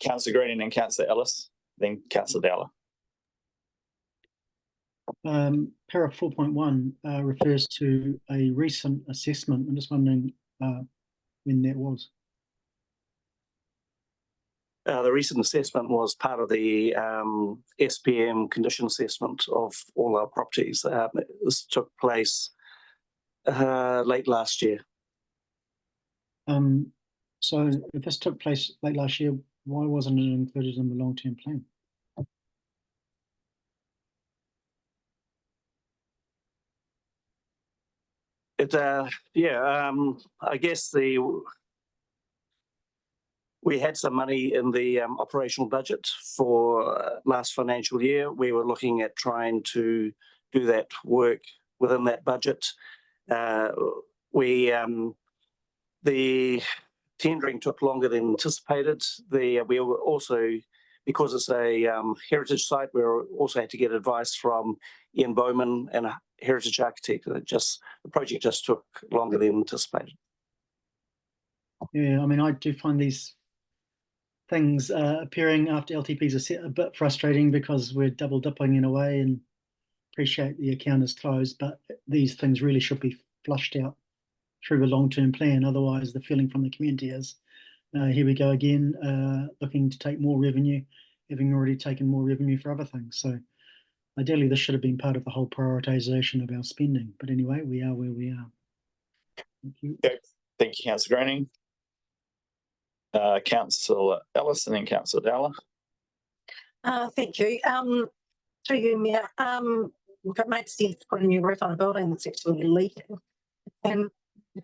Councillor Greening and Councillor Ellis, then Councillor Dowler. Para 4.1 refers to a recent assessment. I'm just wondering when that was. The recent assessment was part of the SPM condition assessment of all our properties. This took place late last year. So if this took place late last year, why wasn't it included in the long-term plan? I guess we had some money in the operational budget for last financial year. We were looking at trying to do that work within that budget. The tendering took longer than anticipated. We were also, because it's a heritage site, we also had to get advice from Ian Bowman and a heritage architect. The project just took longer than anticipated. Yeah, I mean, I do find these things appearing after LTPs are set a bit frustrating, because we're double dipping in a way, and appreciate the account is closed, but these things really should be flushed out through a long-term plan. Otherwise, the feeling from the community is, here we go again, looking to take more revenue, having already taken more revenue for other things. So ideally, this should have been part of the whole prioritisation of our spending. But anyway, we are where we are. Thank you. Okay. Thank you, Councillor Greening. Councillor Ellis and then Councillor Dowler. Thank you. Through you, Mayor, it makes sense to put a new roof on a building that's actually leaking. And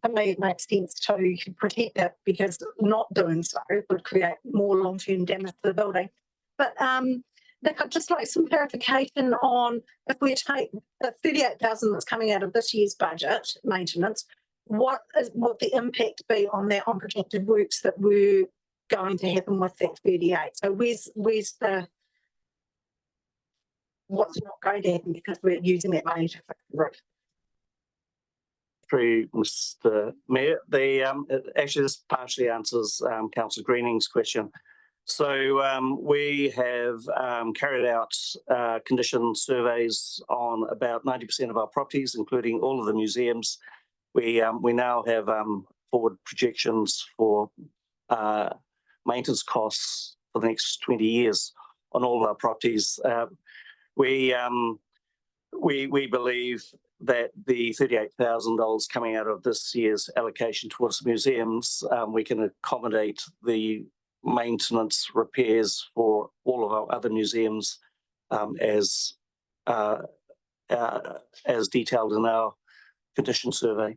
for me, it makes sense to protect it because not doing so would create more long-term damage to the building. But Nick, I'd just like some clarification on if we take the 38,000 that's coming out of this year's budget maintenance, what the impact be on that unprotected works that were going to happen with that 38? So where's the what's not going to happen because we're using that money to fix the roof? Through Mr. Mayor, actually this partially answers Councillor Greening's question. So we have carried out condition surveys on about 90% of our properties, including all of the museums. We now have forward projections for maintenance costs for the next 20 years on all of our properties. We believe that the $38,000 coming out of this year's allocation towards museums, we can accommodate the maintenance repairs for all of our other museums as detailed in our condition survey.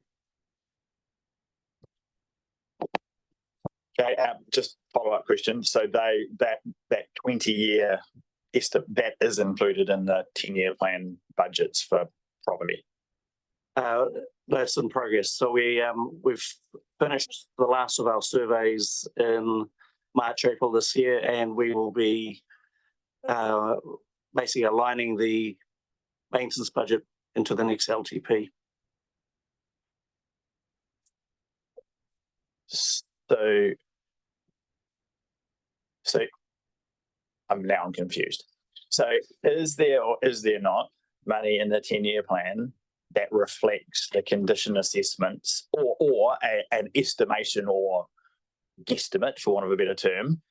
Okay, just follow-up question. So that 20-year estimate that is included in the 10-year plan budgets for property. That's in progress. So we've finished the last of our surveys in March, April this year, and we will be basically aligning the maintenance budget into the next LTP. So I'm confused. So is there or is there not money in the 10-year plan that reflects the condition assessments or an estimation or guesstimate, for want of a better term,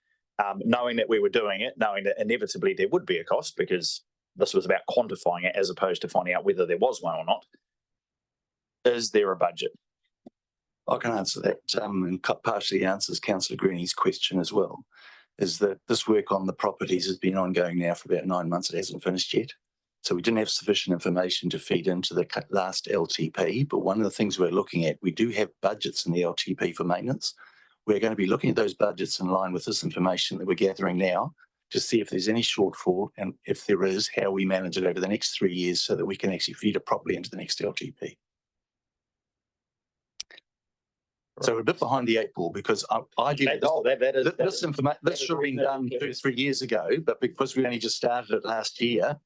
knowing that we were doing it, knowing that inevitably there would be a cost because this was about quantifying it as opposed to finding out whether there was one or not. Is there a budget? I can answer that and partially answers Councillor Greening's question as well, is that this work on the properties has been ongoing now for about 9 months. It hasn't finished yet. So we didn't have sufficient information to feed into the last LTP, but one of the things we're looking at, we do have budgets in the LTP for maintenance. We're going to be looking at those budgets in line with this information that we're gathering now to see if there's any shortfall, and if there is, how we manage it over the next 3 years so that we can actually feed it properly into the next LTP. So we're a bit behind the 8 ball because I did this should have been done 2 or 3 years ago, but because we only just started it last year,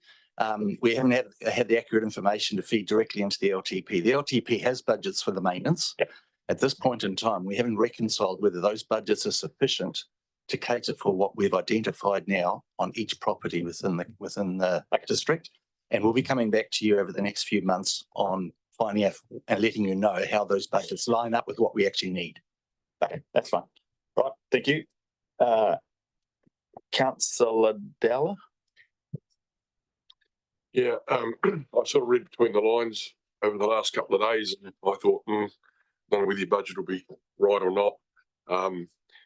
we haven't had the accurate information to feed directly into the LTP. The LTP has budgets for the maintenance. Yep. At this point in time, we haven't reconciled whether those budgets are sufficient to cater for what we've identified now on each property within the district. And we'll be coming back to you over the next few months on finding out and letting you know how those budgets line up with what we actually need. Okay, that's fine. Right, thank you. Councillor Dowler? Yeah, I sort of read between the lines over the last couple of days, and I thought, I don't know whether your budget will be right or not.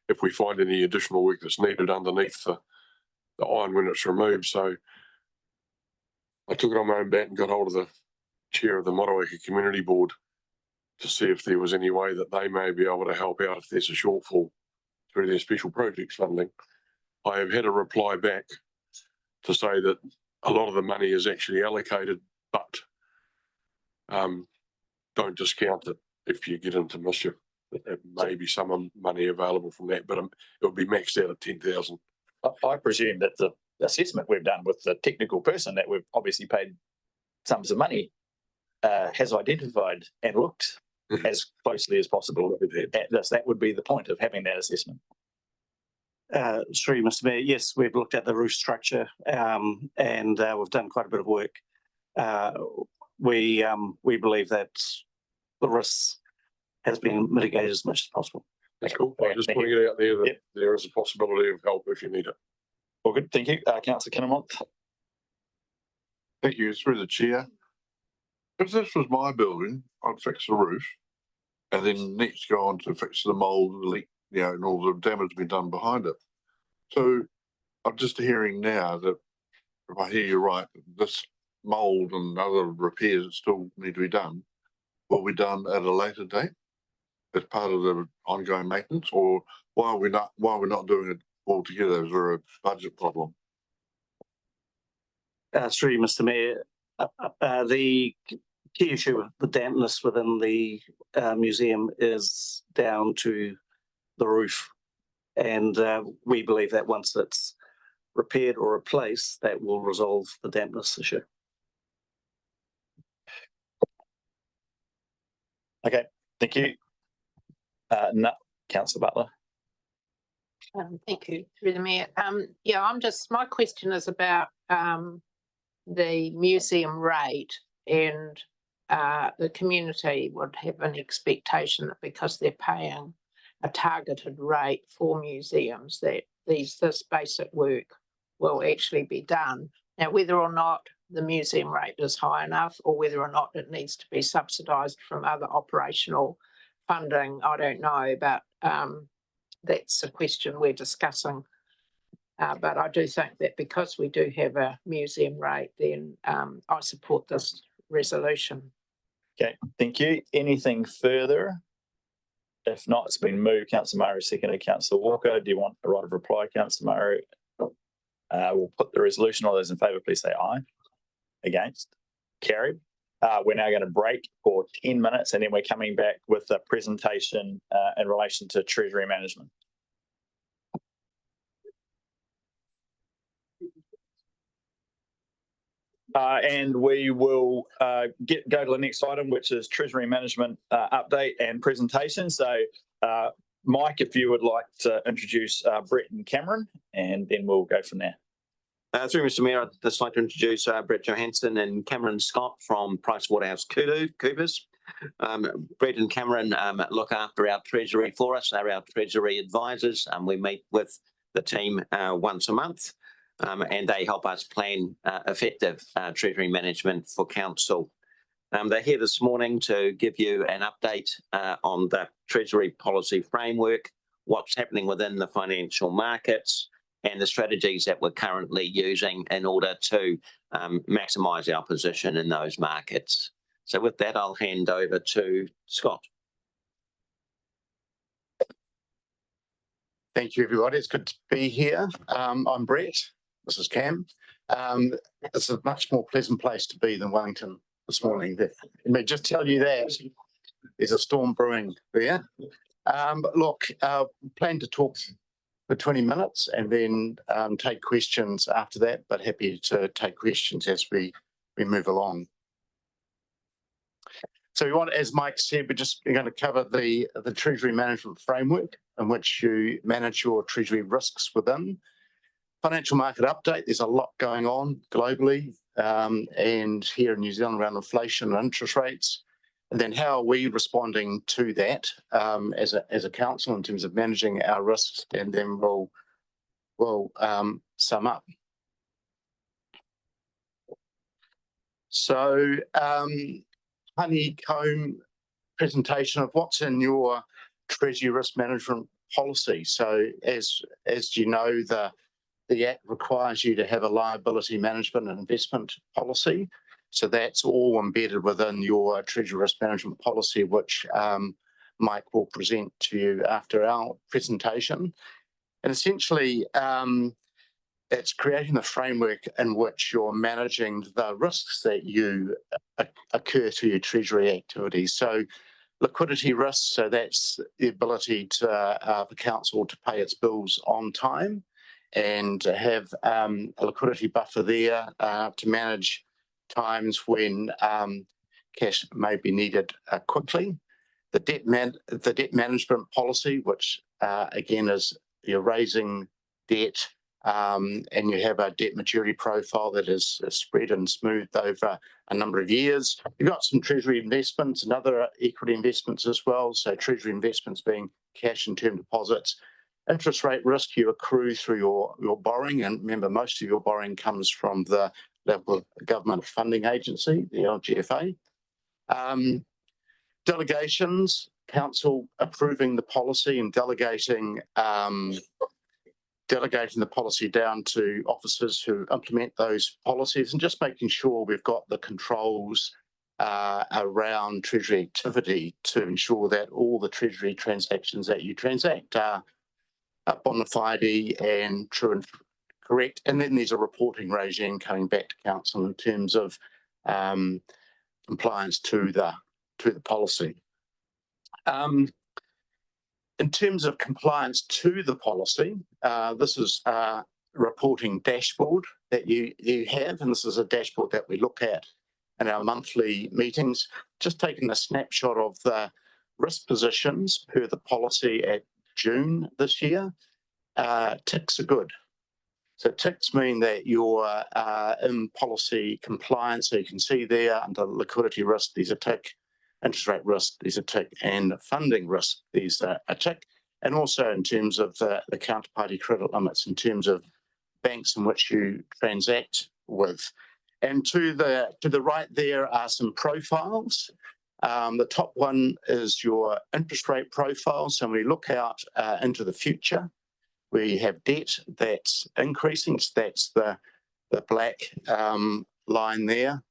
If we find any additional work that's needed underneath the iron when it's removed. So I took it on my own bat and got hold of the chair of the Motueka Community Board to see if there was any way that they may be able to help out if there's a shortfall through their special projects funding. I have had a reply back to say that a lot of the money is actually allocated, but don't discount it if you get into mischief. There may be some money available from that, but it will be maxed out at 10,000. I presume that the assessment we've done with the technical person that we've obviously paid sums of money has identified and looked as closely as possible at this. That would be the point of having that assessment. Sorry, Mr. Mayor. Yes, we've looked at the roof structure and we've done quite a bit of work. We believe that the risk has been mitigated as much as possible. That's cool. I'm just putting it out there that there is a possibility of help if you need it. All good. Thank you. Councillor Kinnemont. Thank you. Through the chair. If this was my building, I'd fix the roof and then next go on to fix the mould, the leak, and all the damage been done behind it. So I'm just hearing now that, if I hear you right, this mould and other repairs that still need to be done will be done at a later date as part of the ongoing maintenance, or why are we not doing it all together? Is there a budget problem? Through you, Mr. Mayor, the key issue with the dampness within the museum is down to the roof. And we believe that once it's repaired or replaced, that will resolve the dampness issue. Okay, thank you. No, Councillor Butler. Thank you, through the Mayor. Yeah, my question is about the museum rate, and the community would have an expectation that because they're paying a targeted rate for museums, that this basic work will actually be done. Now, whether or not the museum rate is high enough, or whether or not it needs to be subsidised from other operational funding, I don't know, but that's a question we're discussing. But I do think that because we do have a museum rate, then I support this resolution. Okay, thank you. Anything further? If not, it's been moved. Councillor Murray, seconded. Councillor Walker, do you want a right of reply, Councillor Murray? We'll put the resolution. All those in favour, please say aye. Against? Carried. We're now going to break for 10 minutes, and then we're coming back with a presentation in relation to Treasury management. And we will go to the next item, which is Treasury management update and presentation. So, Mike, if you would like to introduce Brett and Cameron, and then we'll go from there. Through Mr. Mayor, I'd just like to introduce Brett Johansson and Cameron Scott from PricewaterhouseCoopers. Brett and Cameron look after our Treasury for us. They're our Treasury advisors, and we meet with the team once a month. And they help us plan effective Treasury management for Council. They're here this morning to give you an update on the Treasury policy framework, what's happening within the financial markets, and the strategies that we're currently using in order to maximise our position in those markets. So with that, I'll hand over to Scott. Thank you, everybody. It's good to be here. I'm Brett. This is Cam. It's a much more pleasant place to be than Wellington this morning. Let me just tell you that there's a storm brewing there. Look, plan to talk for 20 minutes and then take questions after that, but happy to take questions as we move along. So we want, as Mike said, we're going to cover the Treasury management framework in which you manage your Treasury risks within. Financial market update, there's a lot going on globally and here in New Zealand around inflation and interest rates. And then how are we responding to that as a council in terms of managing our risks, and then we'll sum up. So honeycomb presentation of what's in your Treasury risk management policy. So as you know, the Act requires you to have a liability management and investment policy. So that's all embedded within your Treasury risk management policy, which Mike will present to you after our presentation. And essentially, it's creating the framework in which you're managing the risks that you occur to your Treasury activities. So liquidity risks, so that's the ability to the council to pay its bills on time and to have a liquidity buffer there to manage times when cash may be needed quickly. The debt management policy, which again is you're raising debt and you have a debt maturity profile that is spread and smoothed over a number of years. You've got some Treasury investments and other equity investments as well. So Treasury investments being cash and term deposits. Interest rate risk you accrue through your borrowing, and remember most of your borrowing comes from the local government funding agency, the LGFA. Delegations, council approving the policy and delegating delegating the policy down to officers who implement those policies and just making sure we've got the controls around Treasury activity to ensure that all the Treasury transactions that you transact are bona fide and true and correct. And then there's a reporting regime coming back to council in terms of compliance to the policy. In terms of compliance to the policy, this is a reporting dashboard that you have, and this is a dashboard that we look at in our monthly meetings, just taking a snapshot of the risk positions per the policy at June this year. Ticks are good. So ticks mean that you're in policy compliance. So you can see there under liquidity risk, there's a tick, interest rate risk, there's a tick, and funding risk, there's a tick. And also in terms of the counterparty credit limits, in terms of banks in which you transact with. And to the right there are some profiles. The top one is your interest rate profile. So when we look out into the future, we have debt that's increasing. So that's the black line there.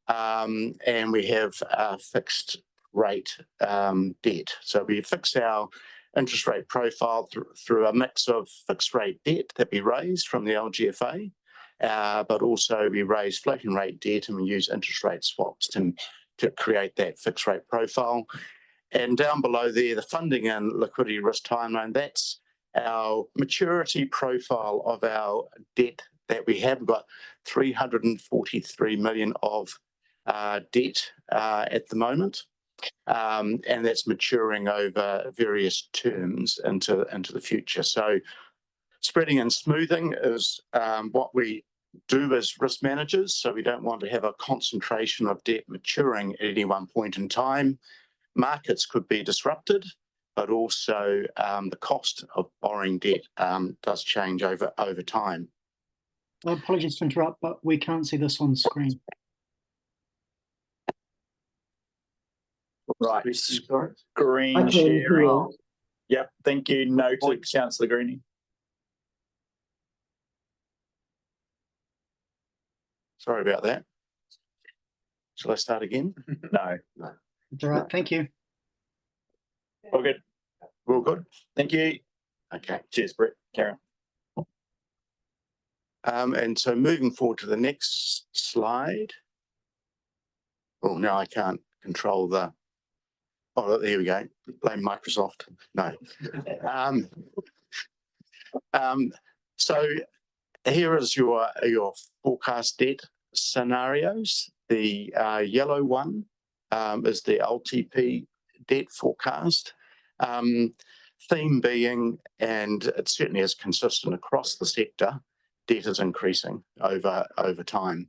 And we have fixed rate debt. So we fix our interest rate profile through a mix of fixed rate debt that we raise from the LGFA, but also we raise floating rate debt and we use interest rate swaps to create that fixed rate profile. And down below there, the funding and liquidity risk timeline, that's our maturity profile of our debt that we have. We've got 343 million of debt at the moment, and that's maturing over various terms into the future. So spreading and smoothing is what we do as risk managers. So we don't want to have a concentration of debt maturing at any one point in time. Markets could be disrupted, but also the cost of borrowing debt does change over time. Apologies to interrupt, but we can't see this on screen. Right. Green sharing. Yep. Thank you. Noted, Councillor Greenie. Sorry about that. Shall I start again? No. All right. Thank you. All good. We're all good. Thank you. Okay. Cheers, Brett. Karen. And so moving forward to the next slide. Oh, no, I can't control the. Oh, there we go. Blame Microsoft. No. So here is your forecast debt scenarios. The yellow one is the LTP debt forecast. Theme being, and it certainly is consistent across the sector, debt is increasing over time.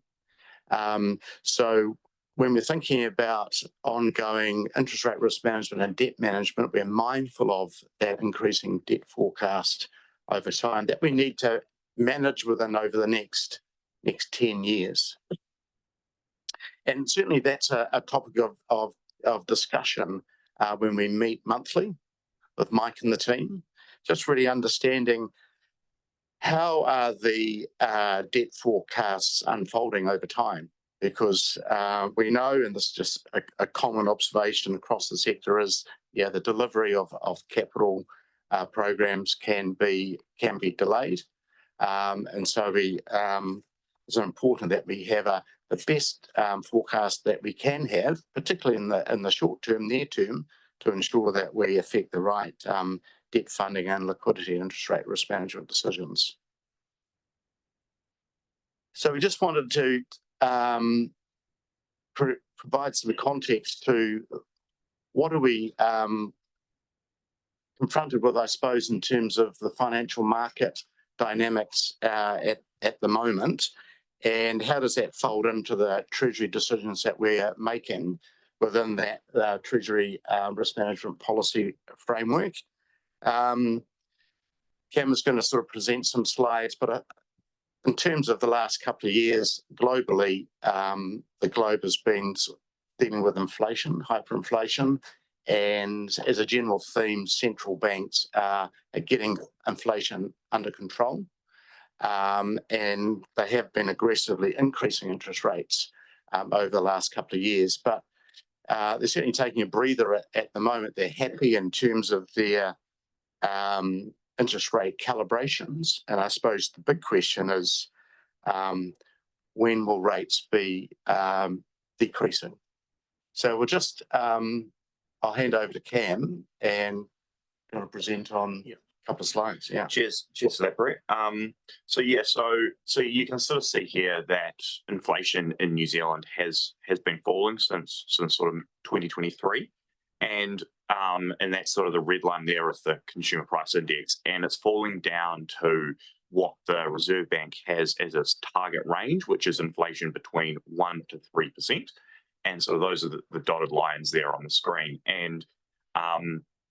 So when we're thinking about ongoing interest rate risk management and debt management, we're mindful of that increasing debt forecast over time that we need to manage within over the next 10 years. And certainly that's a topic of discussion when we meet monthly with Mike and the team, just really understanding how are the debt forecasts unfolding over time. Because we know, and this is just a common observation across the sector, is the delivery of capital programs can be delayed, and so it's important that we have the best forecast that we can have, particularly in the short term, near term, to ensure that we effect the right debt funding and liquidity and interest rate risk management decisions. So we just wanted to provide some context to what are we confronted with, I suppose, in terms of the financial market dynamics at the moment, and how does that fold into the Treasury decisions that we're making within that Treasury risk management policy framework. Cam is going to sort of present some slides, but in terms of the last couple of years, globally, the globe has been dealing with inflation, hyperinflation, And as a general theme, central banks are getting inflation under control. And they have been aggressively increasing interest rates over the last couple of years. But they're certainly taking a breather at the moment. They're happy in terms of their interest rate calibrations. And I suppose the big question is, when will rates be decreasing? So we'll just, I'll hand over to Cam and going to present on a couple of slides. Yeah. Cheers for that, Brett. So you can sort of see here that inflation in New Zealand has been falling since sort of 2023, and that's sort of the red line there with the consumer price index, and it's falling down to what the Reserve Bank has as its target range, which is inflation between 1% to 3%. And so those are the dotted lines there on the screen. And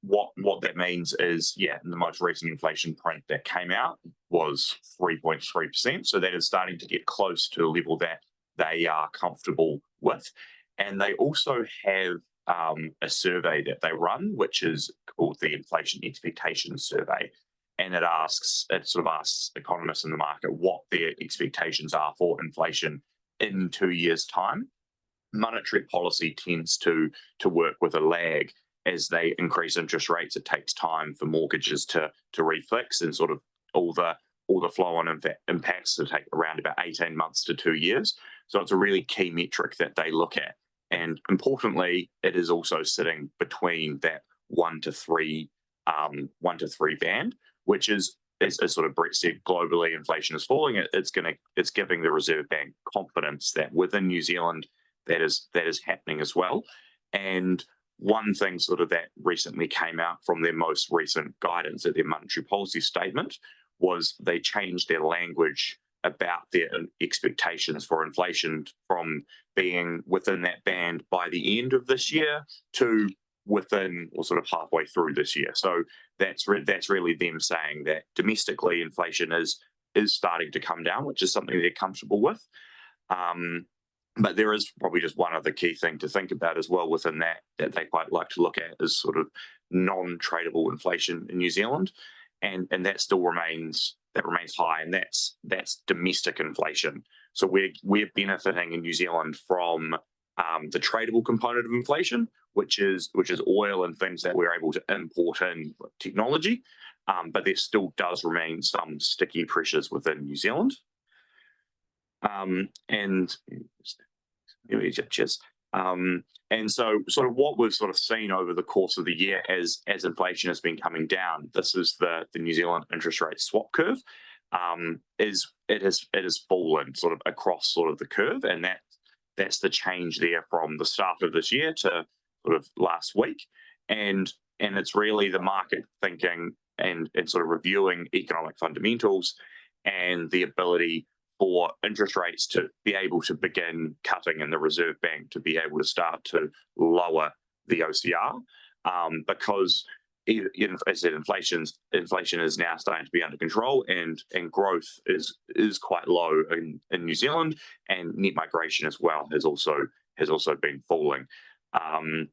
what that means is, the most recent inflation print that came out was 3.3%. So that is starting to get close to a level that they are comfortable with. And they also have a survey that they run, which is called the Inflation Expectations Survey. And it sort of asks economists in the market what their expectations are for inflation in 2 years' time. Monetary policy tends to work with a lag. As they increase interest rates, it takes time for mortgages to refix, and sort of all the flow-on impacts to take around about 18 months to 2 years. So it's a really key metric that they look at. And importantly, it is also sitting between that 1 to 3 band, which is, as sort of Brett said, globally inflation is falling. It's giving the Reserve Bank confidence that within New Zealand that is happening as well. And one thing sort of that recently came out from their most recent guidance at their monetary policy statement was they changed their language about their expectations for inflation from being within that band by the end of this year to within, or sort of halfway through this year. So that's really them saying that domestically inflation is starting to come down, which is something they're comfortable with. But there is probably just one other key thing to think about as well within that they quite like to look at is sort of non-tradable inflation in New Zealand, and that still remains high, and that's domestic inflation. So we're benefiting in New Zealand from the tradable component of inflation, which is oil and things that we're able to import in technology, but there still does remain some sticky pressures within New Zealand. And so sort of what we've sort of seen over the course of the year as inflation has been coming down, this is the New Zealand interest rate swap curve, it has fallen sort of across sort of the curve, and that's the change there from the start of this year to sort of last week. And it's really the market thinking and sort of reviewing economic fundamentals and the ability for interest rates to be able to begin cutting and the Reserve Bank to be able to start to lower the OCR, because as I said, inflation is now starting to be under control, and growth is quite low in New Zealand, and net migration as well has also been falling. And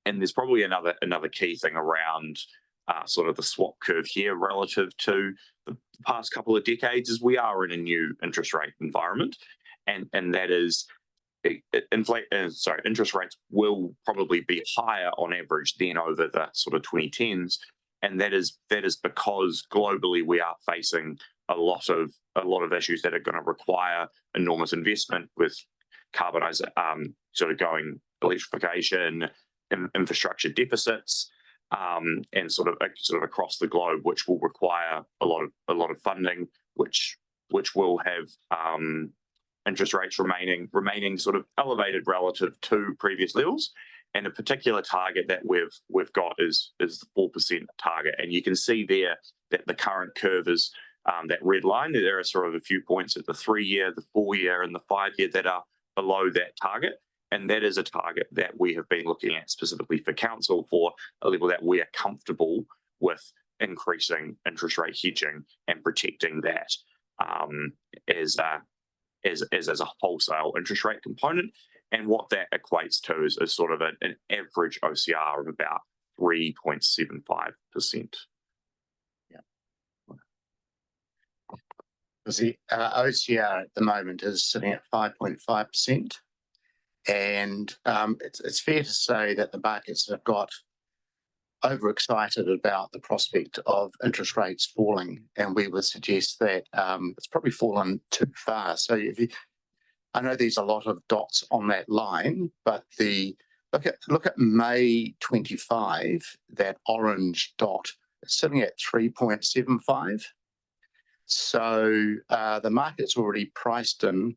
there's probably another key thing around sort of the swap curve here relative to the past couple of decades is we are in a new interest rate environment, and that is interest rates will probably be higher on average than over the sort of 2010s, and that is because globally we are facing a lot of issues that are going to require enormous investment with sort of going electrification, infrastructure deficits, and sort of across the globe, which will require a lot of funding, which will have interest rates remaining sort of elevated relative to previous levels. And a particular target that we've got is the 4% target, and you can see there that the current curve is that red line. There are sort of a few points at the 3-year, the 4-year, and the 5-year that are below that target. And that is a target that we have been looking at specifically for council for a level that we are comfortable with increasing interest rate hedging and protecting that as a wholesale interest rate component. And what that equates to is sort of an average OCR of about 3.75%. Because the OCR at the moment is sitting at 5.5%. And it's fair to say that the markets have got overexcited about the prospect of interest rates falling. And we would suggest that it's probably fallen too far. So I know there's a lot of dots on that line, but look at May 25, that orange dot is sitting at 3.75. So the market's already priced in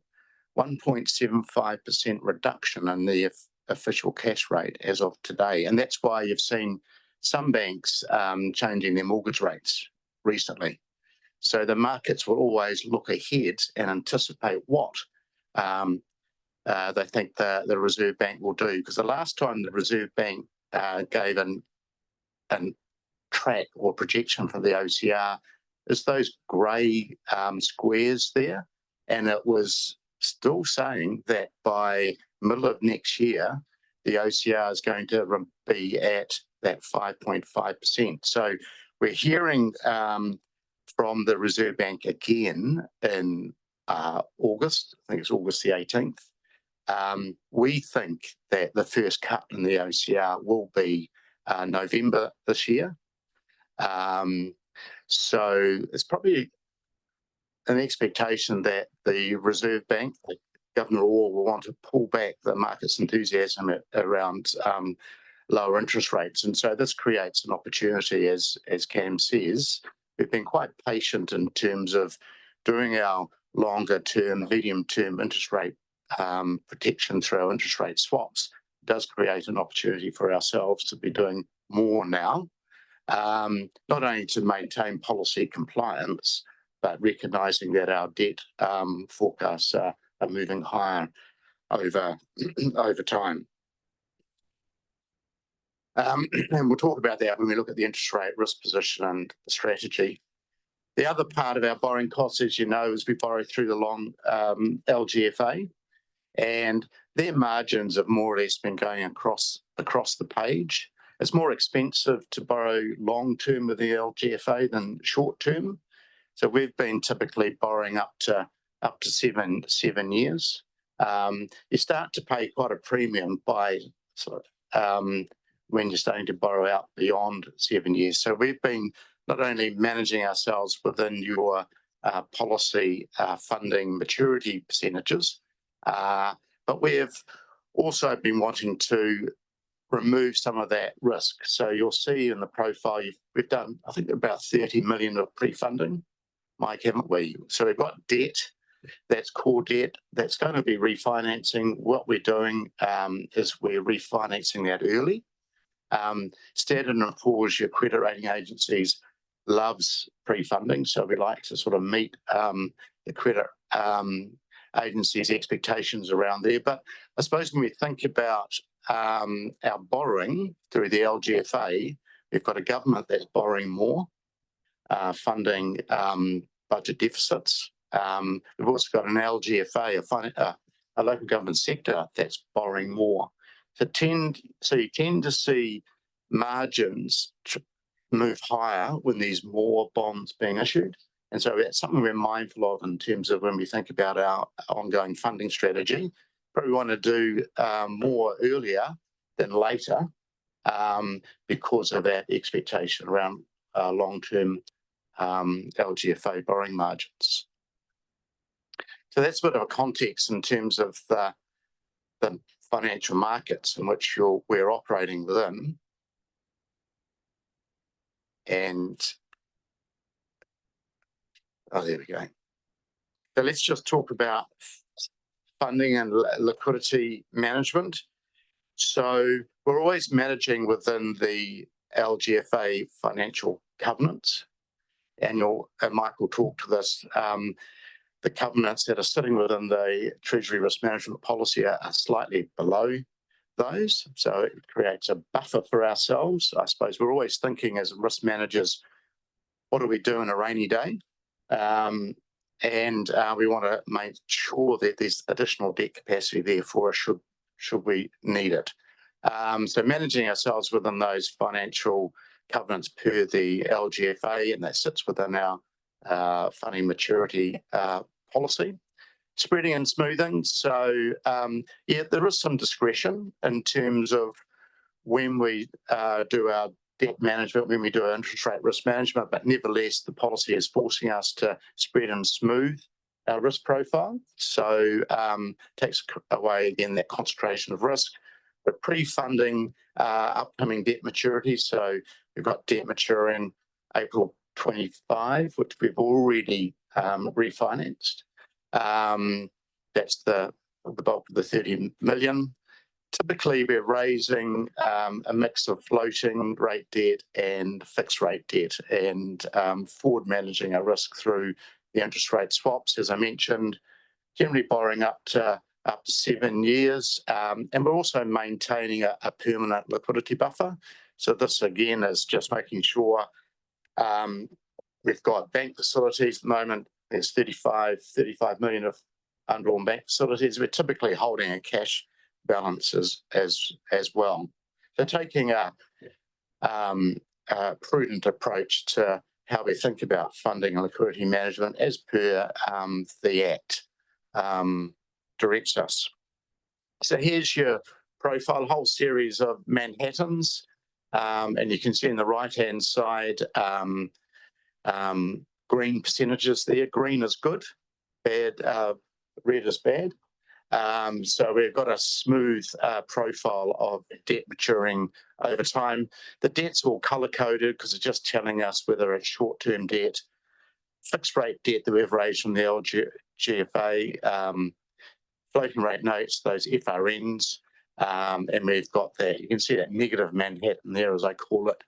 1.75% reduction in the official cash rate as of today. And that's why you've seen some banks changing their mortgage rates recently. So the markets will always look ahead and anticipate what they think the Reserve Bank will do. Because the last time the Reserve Bank gave a track or projection for the OCR is those grey squares there. And it was still saying that by middle of next year, the OCR is going to be at that 5.5%. So we're hearing from the Reserve Bank again in August, I think it's August the 18th. We think that the first cut in the OCR will be November this year. So it's probably an expectation that the Reserve Bank, Governor Orr, will want to pull back the market's enthusiasm around lower interest rates. And so this creates an opportunity, as Cam says. We've been quite patient in terms of doing our longer term, medium term interest rate protection through our interest rate swaps. It does create an opportunity for ourselves to be doing more now, not only to maintain policy compliance, but recognising that our debt forecasts are moving higher over time. And we'll talk about that when we look at the interest rate risk position and the strategy. The other part of our borrowing costs, as you know, is we borrow through the long LGFA, and their margins have more or less been going across the page. It's more expensive to borrow long term with the LGFA than short term. So we've been typically borrowing up to 7 years. You start to pay quite a premium by when you're starting to borrow out beyond 7 years. So we've been not only managing ourselves within your policy funding maturity percentages, but we've also been wanting to remove some of that risk. So you'll see in the profile, we've done, I think, about 30 million of pre-funding, Mike, haven't we? So we've got debt, that's core debt, that's going to be refinancing. What we're doing is we're refinancing that early. Standard & Poor's, your credit rating agencies, loves pre-funding. So we like to sort of meet the credit agencies' expectations around there. But I suppose when we think about our borrowing through the LGFA, we've got a government that's borrowing more, funding budget deficits. We've also got an LGFA, a local government sector that's borrowing more. So you tend to see margins move higher when there's more bonds being issued. And so that's something we're mindful of in terms of when we think about our ongoing funding strategy. But we want to do more earlier than later because of that expectation around long-term LGFA borrowing margins. So that's a bit of a context in terms of the financial markets in which we're operating within. And there we go. So let's just talk about funding and liquidity management. So we're always managing within the LGFA financial covenants. And Mike will talk to this. The covenants that are sitting within the Treasury risk management policy are slightly below those. So it creates a buffer for ourselves. I suppose we're always thinking as risk managers, what do we do in a rainy day? And we want to make sure that there's additional debt capacity there for us should we need it. So managing ourselves within those financial covenants per the LGFA, and that sits within our funding maturity policy. Spreading and smoothing. So yeah, there is some discretion in terms of when we do our debt management, when we do our interest rate risk management, but nevertheless, the policy is forcing us to spread and smooth our risk profile. So takes away again that concentration of risk. We're pre-funding upcoming debt maturities. So we've got debt maturing April 25, which we've already refinanced. That's the bulk of the 30 million. Typically, we're raising a mix of floating rate debt and fixed rate debt, and forward managing our risk through the interest rate swaps, as I mentioned, generally borrowing up to 7 years. And we're also maintaining a permanent liquidity buffer. So this again is just making sure we've got bank facilities at the moment. There's 35 million of undrawn bank facilities. We're typically holding a cash balances as well. So taking a prudent approach to how we think about funding and liquidity management as per the Act directs us. So here's your profile, a whole series of Manhattans, and you can see on the right-hand side green percentages there. Green is good, bad, red is bad. So we've got a smooth profile of debt maturing over time. The debt's all color-coded because it's just telling us whether it's short-term debt, fixed rate debt that we've raised from the LGFA, floating rate notes, those FRNs, and we've got that. You can see that negative Manhattan there, as I call it,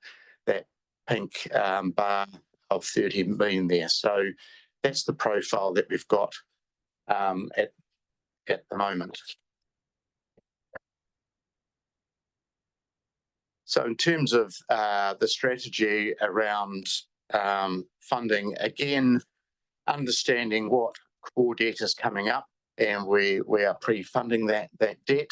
that pink bar of 30 million there. So that's the profile that we've got at the moment. So in terms of the strategy around funding, again, understanding what core debt is coming up, and we are pre-funding that debt.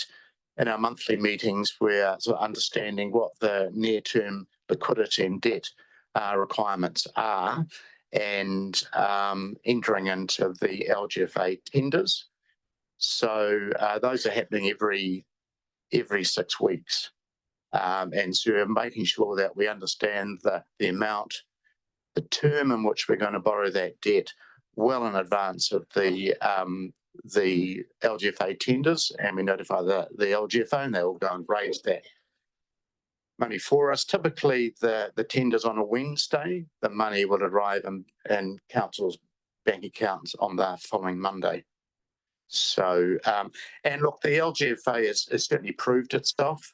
In our monthly meetings, we're sort of understanding what the near-term liquidity and debt requirements are, and entering into the LGFA tenders. So those are happening every 6 weeks. And so we're making sure that we understand the amount, the term in which we're going to borrow that debt well in advance of the LGFA tenders, and we notify the LGFA, and they will go and raise that money for us. Typically, the tenders on a Wednesday, the money will arrive in council's bank accounts on the following Monday. So, and look, the LGFA has certainly proved itself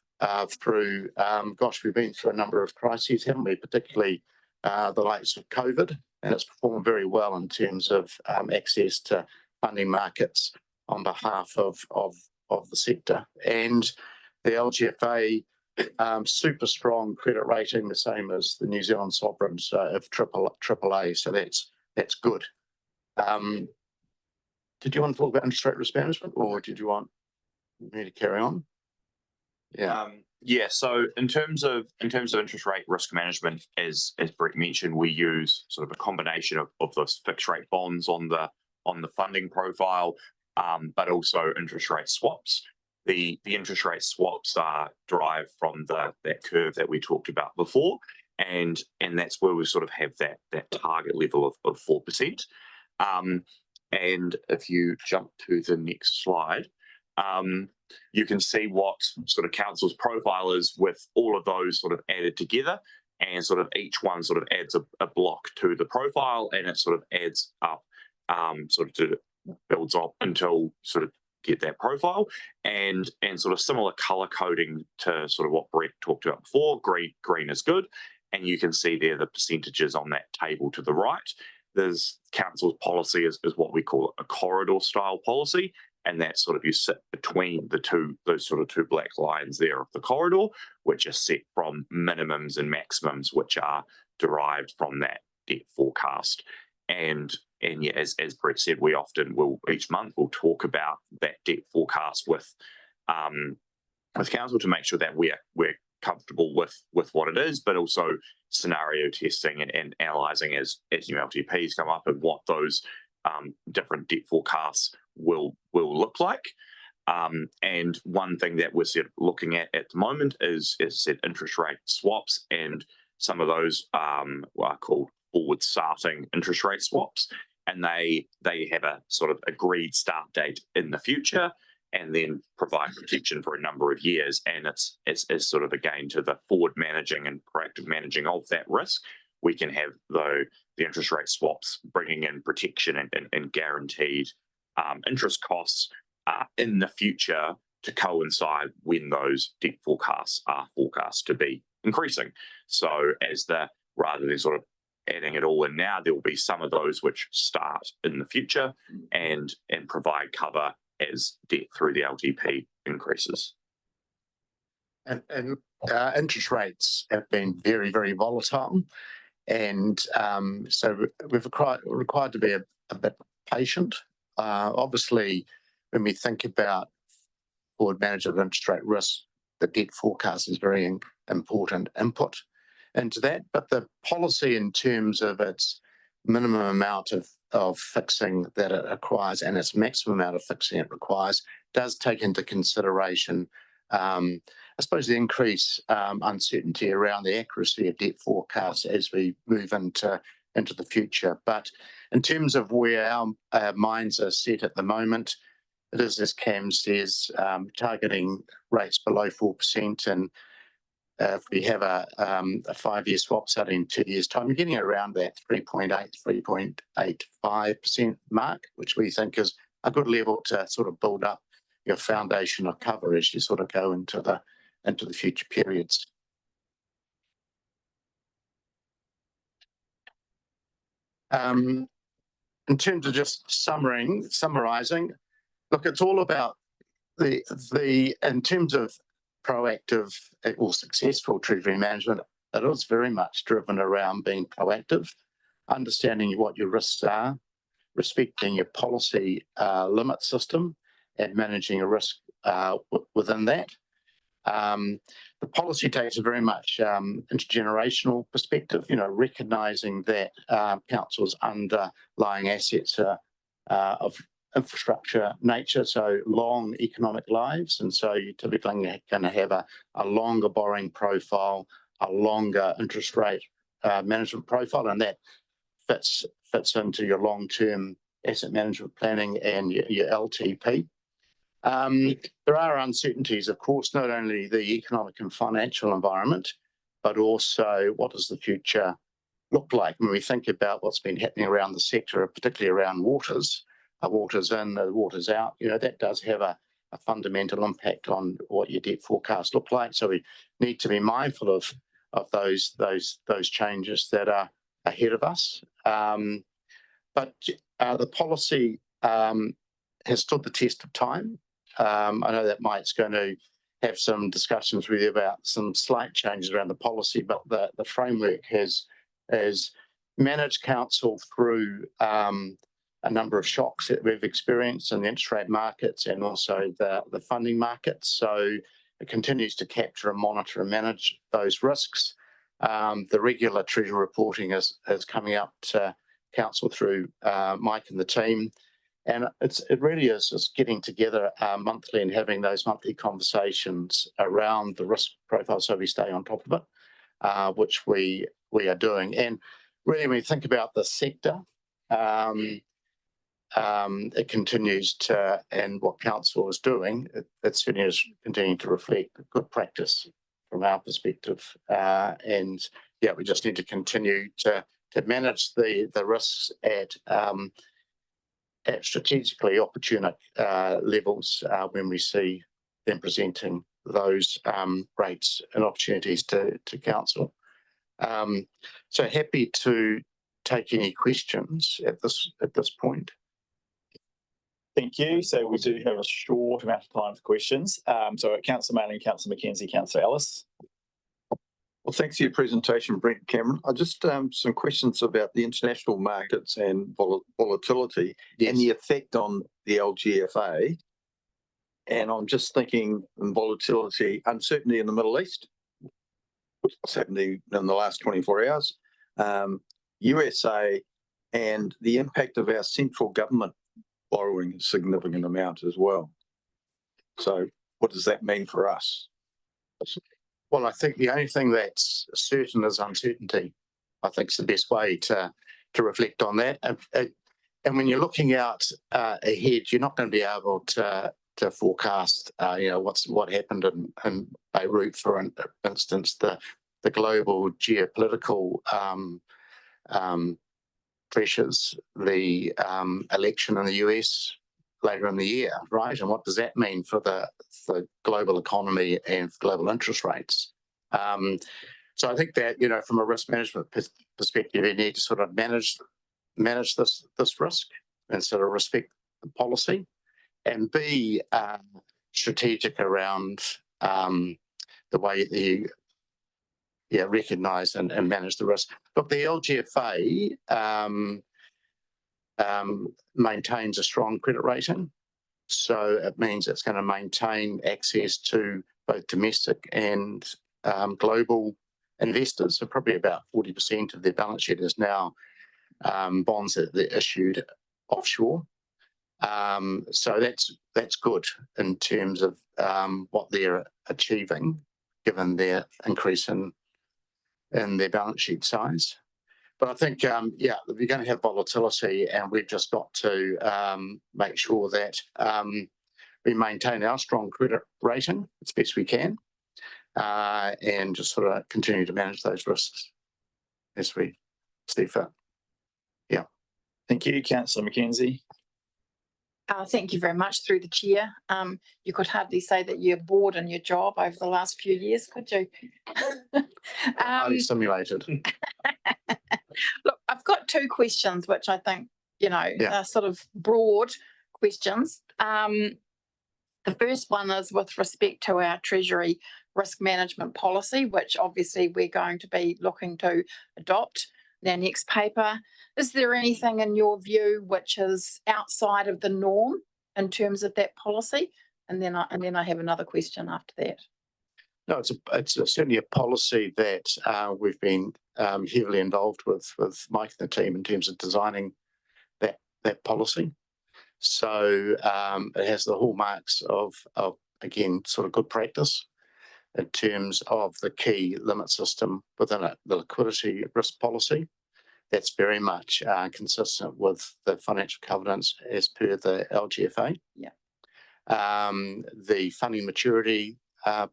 through, gosh, we've been through a number of crises, haven't we? Particularly the likes of COVID, and it's performed very well in terms of access to funding markets on behalf of the sector. And the LGFA, super strong credit rating, the same as the New Zealand sovereigns of AAA, so that's good. Did you want to talk about interest rate risk management, or did you want me to carry on? Yeah. Yeah. So in terms of interest rate risk management, as Brett mentioned, we use sort of a combination of those fixed rate bonds on the funding profile, but also interest rate swaps. The interest rate swaps are derived from that curve that we talked about before, and that's where we sort of have that target level of 4%. And if you jump to the next slide, you can see what sort of council's profile is with all of those sort of added together, and sort of each one sort of adds a block to the profile, and it sort of adds up, builds up until sort of get that profile, and sort of similar color coding to sort of what Brett talked about before. Green is good, and you can see there the percentages on that table to the right. There's council's policy is what we call a corridor style policy, and that's sort of you sit between those sort of two black lines there of the corridor, which are set from minimums and maximums, which are derived from that debt forecast. And yeah, as Brett said, we often will each month we'll talk about that debt forecast with with council to make sure that we're comfortable with what it is, but also scenario testing and analysing as new LTPs come up and what those different debt forecasts will look like. And one thing that we're sort of looking at the moment is interest rate swaps, and some of those are called forward starting interest rate swaps, and they have a sort of agreed start date in the future and then provide protection for a number of years. And it's sort of again to the forward managing and proactive managing of that risk. We can have the interest rate swaps bringing in protection and guaranteed interest costs in the future to coincide when those debt forecasts are forecast to be increasing. So rather than sort of adding it all in now, there will be some of those which start in the future and provide cover as debt through the LTP increases. And interest rates have been very, very volatile. And so we've required to be a bit patient. Obviously, when we think about forward management of interest rate risk, the debt forecast is very important input into that. But the policy in terms of its minimum amount of fixing that it requires and its maximum amount of fixing it requires does take into consideration, I suppose, the increase uncertainty around the accuracy of debt forecasts as we move into the future. But in terms of where our minds are set at the moment, it is, as Cam says, targeting rates below 4%. And if we have a 5-year swap starting in 2 years' time, you're getting around that 3.85% mark, which we think is a good level to sort of build up your foundation of cover as you sort of go into the future periods. In terms of just summarising, look, it's all about in terms of proactive or successful treasury management, it is very much driven around being proactive, understanding what your risks are, respecting your policy limit system, and managing a risk within that. The policy takes a very much intergenerational perspective, recognising that council's underlying assets are of infrastructure nature, so long economic lives, and so you're typically going to have a longer borrowing profile, a longer interest rate management profile, and that fits into your long-term asset management planning and your LTP. There are uncertainties, of course, not only the economic and financial environment, but also what does the future look like when we think about what's been happening around the sector, particularly around waters. Waters in, waters out, that does have a fundamental impact on what your debt forecasts look like. So we need to be mindful of those changes that are ahead of us. But the policy has stood the test of time. I know that Mike's going to have some discussions with you about some slight changes around the policy, but the framework has managed council through a number of shocks that we've experienced in the interest rate markets and also the funding markets. So it continues to capture and monitor and manage those risks. The regular treasury reporting is coming up to council through Mike and the team. And it really is just getting together monthly and having those monthly conversations around the risk profile so we stay on top of it, which we are doing. And really, when we think about the sector, it continues to, and what council is doing, it certainly is continuing to reflect good practice from our perspective. And yeah, we just need to continue to manage the risks at strategically opportune levels when we see them presenting those rates and opportunities to council. So happy to take any questions at this point. Thank you. So we do have a short amount of time for questions. So Councillor Manning, Councillor Mackenzie, Councillor Ellis. Well, thanks for your presentation, Brent Cameron. I just some questions about the international markets and volatility and the effect on the LGFA And I'm just thinking volatility, uncertainty in the Middle East. What's happening in the last 24 hours? USA and the impact of our central government borrowing a significant amount as well. So what does that mean for us? Well, I think the only thing that's certain is uncertainty. I think it's the best way to reflect on that. And when you're looking out ahead, you're not going to be able to forecast, what happened in Beirut, for instance, the global geopolitical pressures, the election in the US later in the year, right? And what does that mean for the global economy and global interest rates? So I think that, from a risk management perspective, you need to sort of manage this risk and sort of respect the policy and be strategic around the way that you recognise and manage the risk. Look, the LGFA maintains a strong credit rating, so it means it's going to maintain access to both domestic and global investors. So probably about 40% of their balance sheet is now bonds that they're issued offshore. So that's good in terms of what they're achieving, given their increase in their balance sheet size. But I think, we're going to have volatility, and we've just got to make sure that we maintain our strong credit rating as best we can, and just sort of continue to manage those risks as we see fit. Yeah. Thank you, Councillor McKenzie. Thank you very much, through the chair. You could hardly say that you're bored in your job over the last few years, could you? Highly simulated. Look, I've got two questions, which I think, are sort of broad questions. The first one is with respect to our Treasury risk management policy, which obviously we're going to be looking to adopt in our next paper. Is there anything in your view which is outside of the norm in terms of that policy? And then I have another question after that. No, it's certainly a policy that we've been heavily involved with Mike and the team in terms of designing that policy. So it has the hallmarks of again, sort of good practice in terms of the key limit system within it, the liquidity risk policy. That's very much consistent with the financial covenants as per the LGFA. Yeah. The funding maturity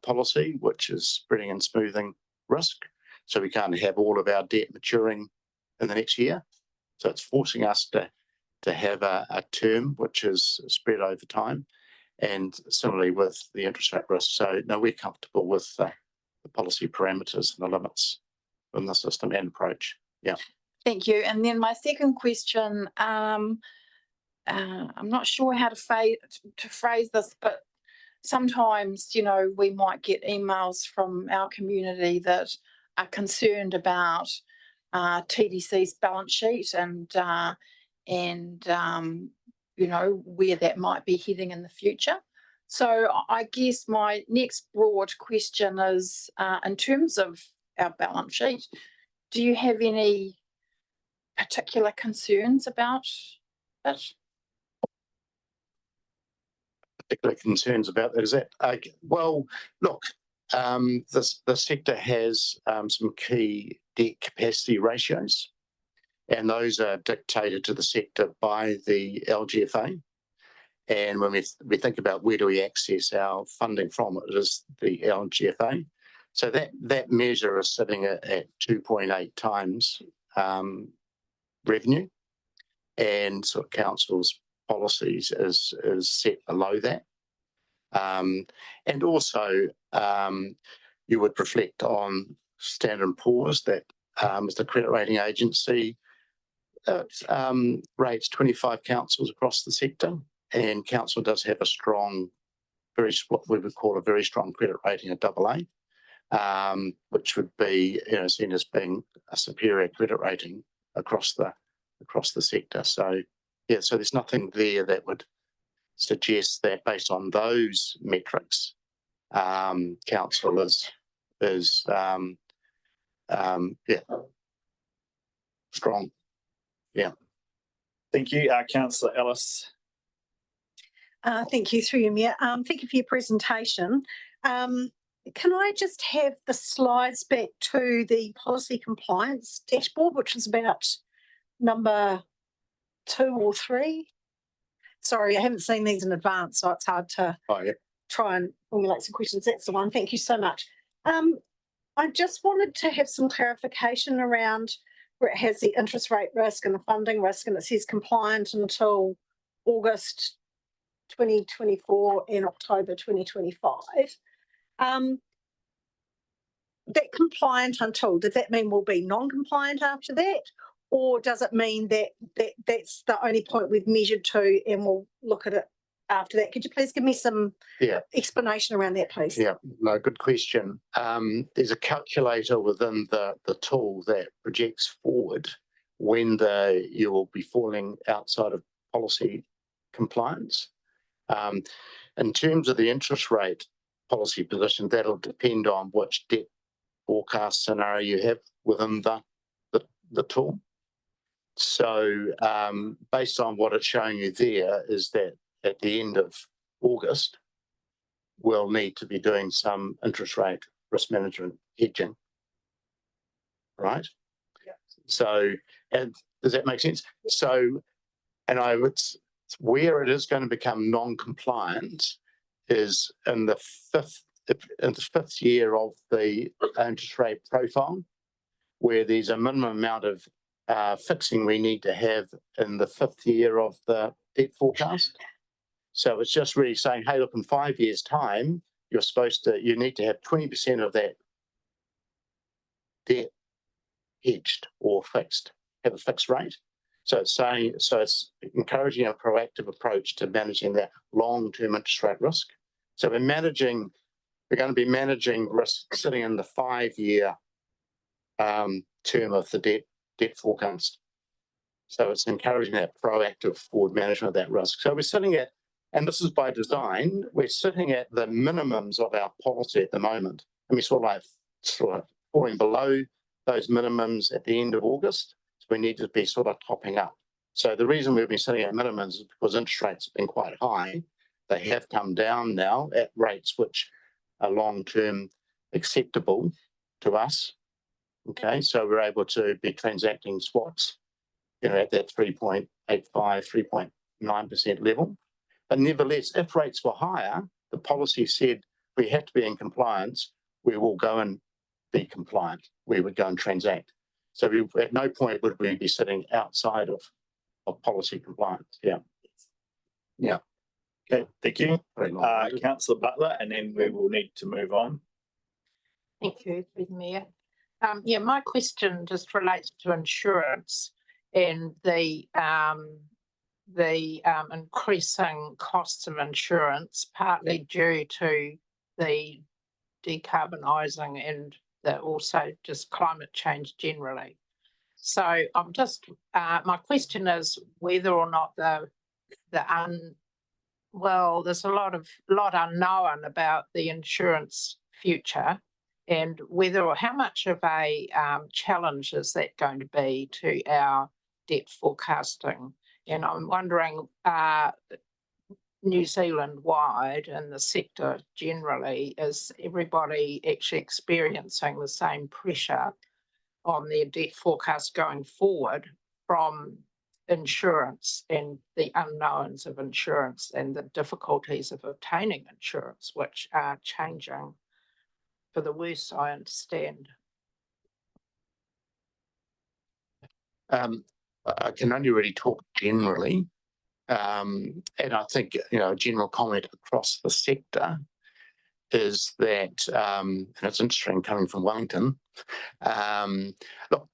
policy, which is spreading and smoothing risk. So we can't have all of our debt maturing in the next year. So it's forcing us to have a term which is spread over time. And similarly with the interest rate risk. So no, we're comfortable with the policy parameters and the limits in the system and approach. Yeah. Thank you. And then my second question, I'm not sure how to phrase this, but sometimes, we might get emails from our community that are concerned about TDC's balance sheet and where that might be heading in the future. So I guess my next broad question is, in terms of our balance sheet, do you have any particular concerns about it? Particular concerns about that, is that well, look, the sector has some key debt capacity ratios, and those are dictated to the sector by the LGFA. And when we think about where do we access our funding from, it is the LGFA. So that measure is sitting at 2.8 times revenue, and sort of council's policies is set below that. And also you would reflect on Standard & Poor's that is the credit rating agency, rates 25 councils across the sector, and council does have a strong, what we would call a very strong credit rating of AA, which would be seen as being a superior credit rating across the sector. So yeah, so there's nothing there that would suggest that based on those metrics, council is yeah, strong. Yeah. Thank you, Councillor Ellis. Thank you, through you, Mayor. Thank you for your presentation. Can I just have the slides back to the policy compliance dashboard, which is about number 2 or 3? Sorry, I haven't seen these in advance, so it's hard to try and formulate some questions. That's the one. Thank you so much. I just wanted to have some clarification around where it has the interest rate risk and the funding risk, and it says compliant until August 2024 and October 2025. That compliant until, does that mean we'll be non-compliant after that? Or does it mean that that's the only point we've measured to and we'll look at it after that? Could you please give me some explanation around that, please? Yeah, no, good question. There's a calculator within the tool that projects forward when you will be falling outside of policy compliance. In terms of the interest rate policy position, that'll depend on which debt forecast scenario you have within the tool. So based on what it's showing you there is that at the end of August, we'll need to be doing some interest rate risk management hedging, right? Yeah. So, and does that make sense? So, and where it is going to become non-compliant is in the fifth year of the interest rate profile, where there's a minimum amount of fixing we need to have in the 5th year of the debt forecast. So it's just really saying, hey, look, in 5 years' time, you need to have 20% of that debt hedged or fixed, have a fixed rate. So it's encouraging a proactive approach to managing that long-term interest rate risk. So we're going to be managing risk sitting in the 5-year term of the debt forecast. So it's encouraging that proactive forward management of that risk. So we're sitting at, and this is by design, we're sitting at the minimums of our policy at the moment. And we're sort of falling below those minimums at the end of August. So we need to be sort of topping up. So the reason we've been sitting at minimums is because interest rates have been quite high. They have come down now at rates which are long-term acceptable to us. Okay, so we're able to be transacting swaps, at that 3.85, 3.9% level. But nevertheless, if rates were higher, the policy said we have to be in compliance, we will go and be compliant. We would go and transact. So at no point would we be sitting outside of policy compliance. Yeah. Yeah. Okay, thank you. Councillor Butler, and then we will need to move on. Thank you, Mayor. My question just relates to insurance and the increasing costs of insurance, partly due to the decarbonising and also just climate change generally. So I'm just my question is whether or not there's a lot unknown about the insurance future, and how much of a challenge is that going to be to our debt forecasting? And I'm wondering, New Zealand wide and the sector generally, is everybody actually experiencing the same pressure on their debt forecast going forward from insurance and the unknowns of insurance and the difficulties of obtaining insurance, which are changing for the worse, I understand? I can only really talk generally. And I think, a general comment across the sector is that, and it's interesting coming from Wellington, look,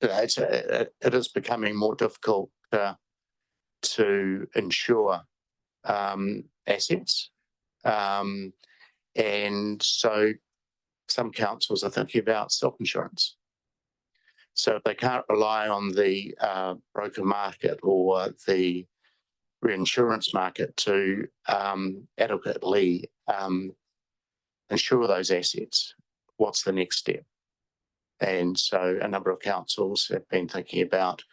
it is becoming more difficult to insure assets. And so some councils are thinking about self-insurance. So if they can't rely on the broker market or the reinsurance market to adequately insure those assets. What's the next step? And so a number of councils have been thinking about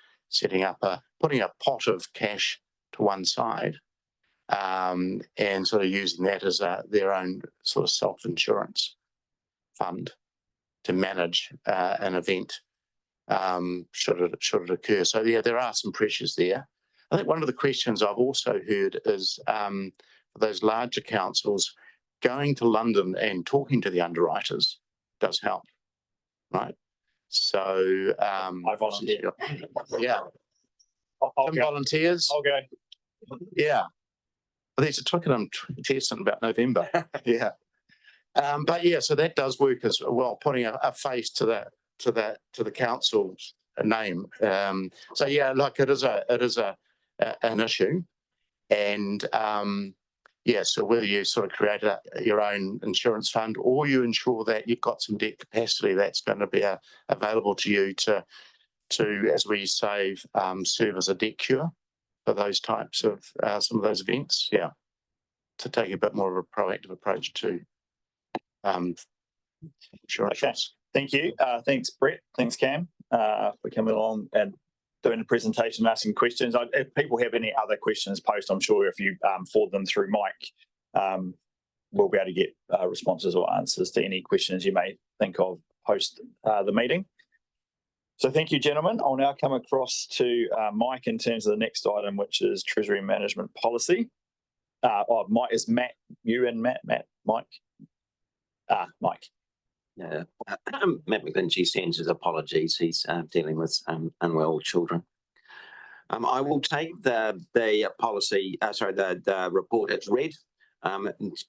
putting a pot of cash to one side and sort of using that as their own sort of self-insurance fund to manage an event should it occur. So yeah, there are some pressures there. I think one of the questions I've also heard is for those larger councils, going to London and talking to the underwriters does help, right? So I volunteer. Yeah. Some volunteers. I'll go. Yeah. There's a Twickenham test in about November. Yeah. But yeah, so that does work as well, putting a face to the council's name. So yeah, like it is an issue, and yeah, so whether you sort of create your own insurance fund or you ensure that you've got some debt capacity that's going to be available to you to, as we say, serve as a debt cure for those types of some of those events. Yeah, to take a bit more of a proactive approach to insurance. Okay. Thank you. Thanks, Brett. Thanks, Cam, for coming along and doing the presentation, asking questions. If people have any other questions post, I'm sure if you forward them through Mike, we'll be able to get responses or answers to any questions you may think of post the meeting. So thank you, gentlemen. I'll now come across to Mike in terms of the next item, which is Treasury Management Policy. Mike, is Matt, you and Mike? Mike. Yeah, Matt McGlinchey sends his apologies. He's dealing with unwell children. I will take the policy, the report as read.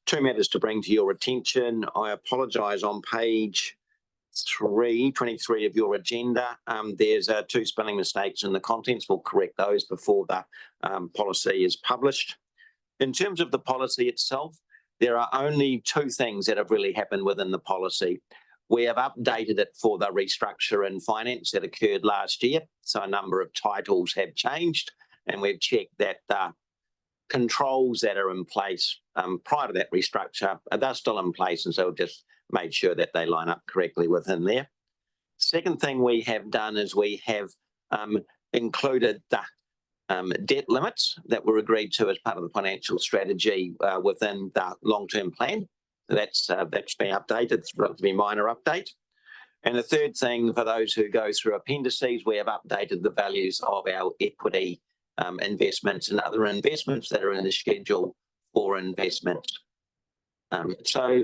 Two matters to bring to your attention. I apologise on page 23 of your agenda. There's two spelling mistakes in the contents. We'll correct those before the policy is published. In terms of the policy itself, there are only two things that have really happened within the policy. We have updated it for the restructure and finance that occurred last year. So a number of titles have changed, and we've checked that the controls that are in place prior to that restructure, they're still in place, and so we've just made sure that they line up correctly within there. Second thing we have done is we have included the debt limits that were agreed to as part of the financial strategy within the long-term plan. So that's been updated. It's a relatively minor update. And the third thing, for those who go through appendices, we have updated the values of our equity investments and other investments that are in the schedule for investment. So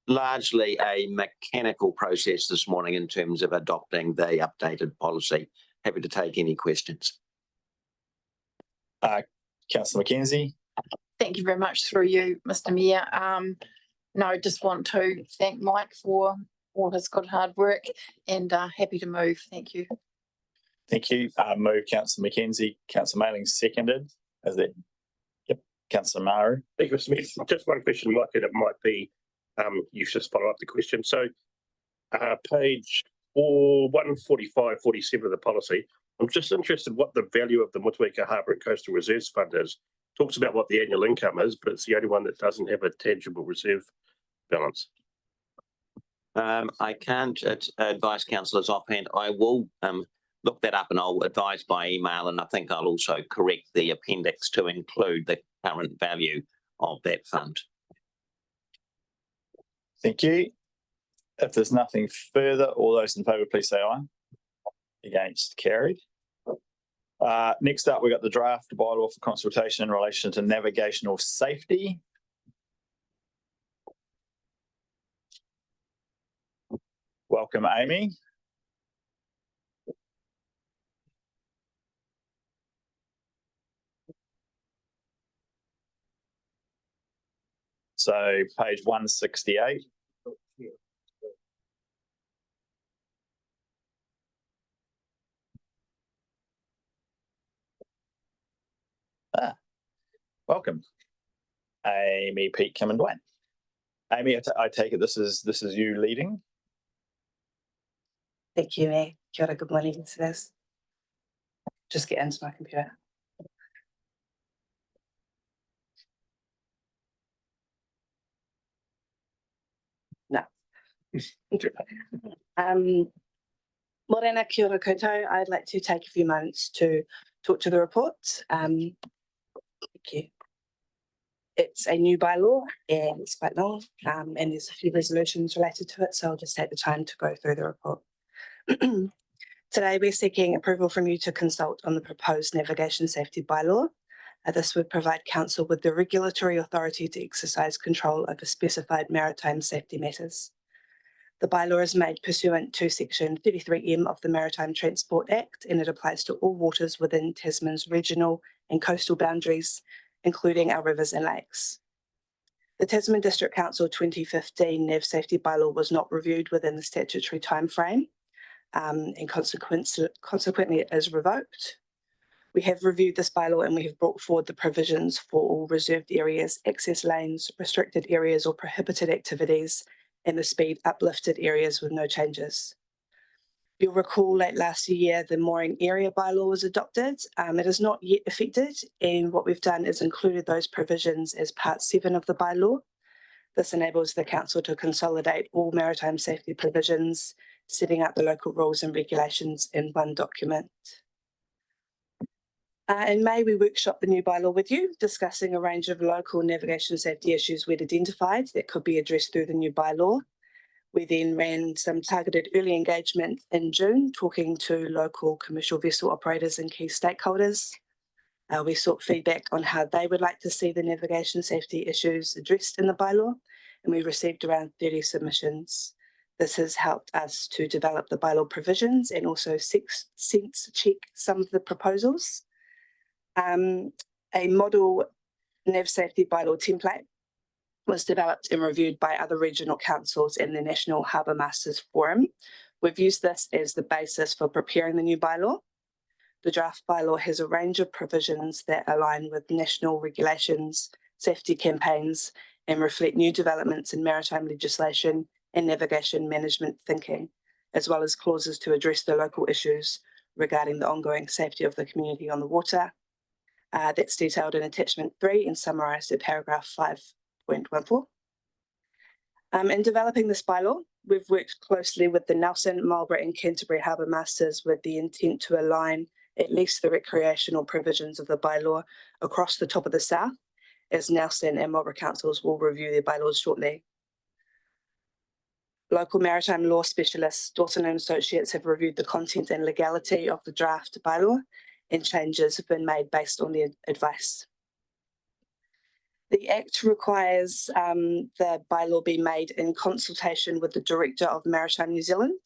largely a mechanical process this morning in terms of adopting the updated policy. Happy to take any questions. Councillor McKenzie. Thank you very much through you, Mr. Mayor. No, just want to thank Mike for all his good hard work and happy to move. Thank you. Thank you. Move Councillor McKenzie. Councillor Mailing seconded. Is that? Yep. Councillor Maru. Thank you, Mr. Mayor. Just one question, Mike, and it might be you should just follow up the question. So page 145, 47 of the policy, I'm just interested what the value of the Motueka Harbour and Coastal Reserves Fund is. Talks about what the annual income is, but it's the only one that doesn't have a tangible reserve balance. I can't advise councillors offhand. I will look that up and I'll advise by email, and I think I'll also correct the appendix to include the current value of that fund. Thank you. If there's nothing further, all those in favour, please say aye. Against, carried. Next up, we've got the draft bylaw for consultation in relation to navigational safety. Welcome, Amy. So page 168. Welcome, Amy, Pete, Kim, and Dwayne. Amy, I take it this is you leading. Thank you, Mayor. Kia ora, good morning, listeners. Just get into my computer. Morena kia ora koutou. I'd like to take a few moments to talk to the report. Thank you. It's a new bylaw and it's quite long, and there's a few resolutions related to it, so I'll just take the time to go through the report. Today, we're seeking approval from you to consult on the proposed navigation safety bylaw. This would provide council with the regulatory authority to exercise control over specified maritime safety matters. The bylaw is made pursuant to section 33M of the Maritime Transport Act, and it applies to all waters within Tasman's regional and coastal boundaries, including our rivers and lakes. The Tasman District Council 2015 NAV safety bylaw was not reviewed within the statutory timeframe, and consequently it is revoked. We have reviewed this bylaw and we have brought forward the provisions for all reserved areas, access lanes, restricted areas or prohibited activities, and the speed uplifted areas with no changes. You'll recall late last year the mooring area bylaw was adopted. It is not yet effected, and what we've done is included those provisions as part 7 of the bylaw. This enables the council to consolidate all maritime safety provisions, setting out the local rules and regulations in one document. In May, we workshopped the new bylaw with you, discussing a range of local navigation safety issues we'd identified that could be addressed through the new bylaw. We then ran some targeted early engagement in June, talking to local commercial vessel operators and key stakeholders. We sought feedback on how they would like to see the navigation safety issues addressed in the bylaw, and we received around 30 submissions. This has helped us to develop the bylaw provisions and also sense check some of the proposals. A model NAV safety bylaw template was developed and reviewed by other regional councils and the National Harbour Masters Forum. We've used this as the basis for preparing the new bylaw. The draft bylaw has a range of provisions that align with national regulations, safety campaigns, and reflect new developments in maritime legislation and navigation management thinking, as well as clauses to address the local issues regarding the ongoing safety of the community on the water. That's detailed in attachment 3 and summarised at paragraph 5.14. In developing this bylaw, we've worked closely with the Nelson, Marlborough and Canterbury Harbour Masters with the intent to align at least the recreational provisions of the bylaw across the top of the south, as Nelson and Marlborough councils will review their bylaws shortly. Local maritime law specialists, Dawson and Associates, have reviewed the content and legality of the draft bylaw, and changes have been made based on their advice. The Act requires the bylaw be made in consultation with the Director of Maritime New Zealand.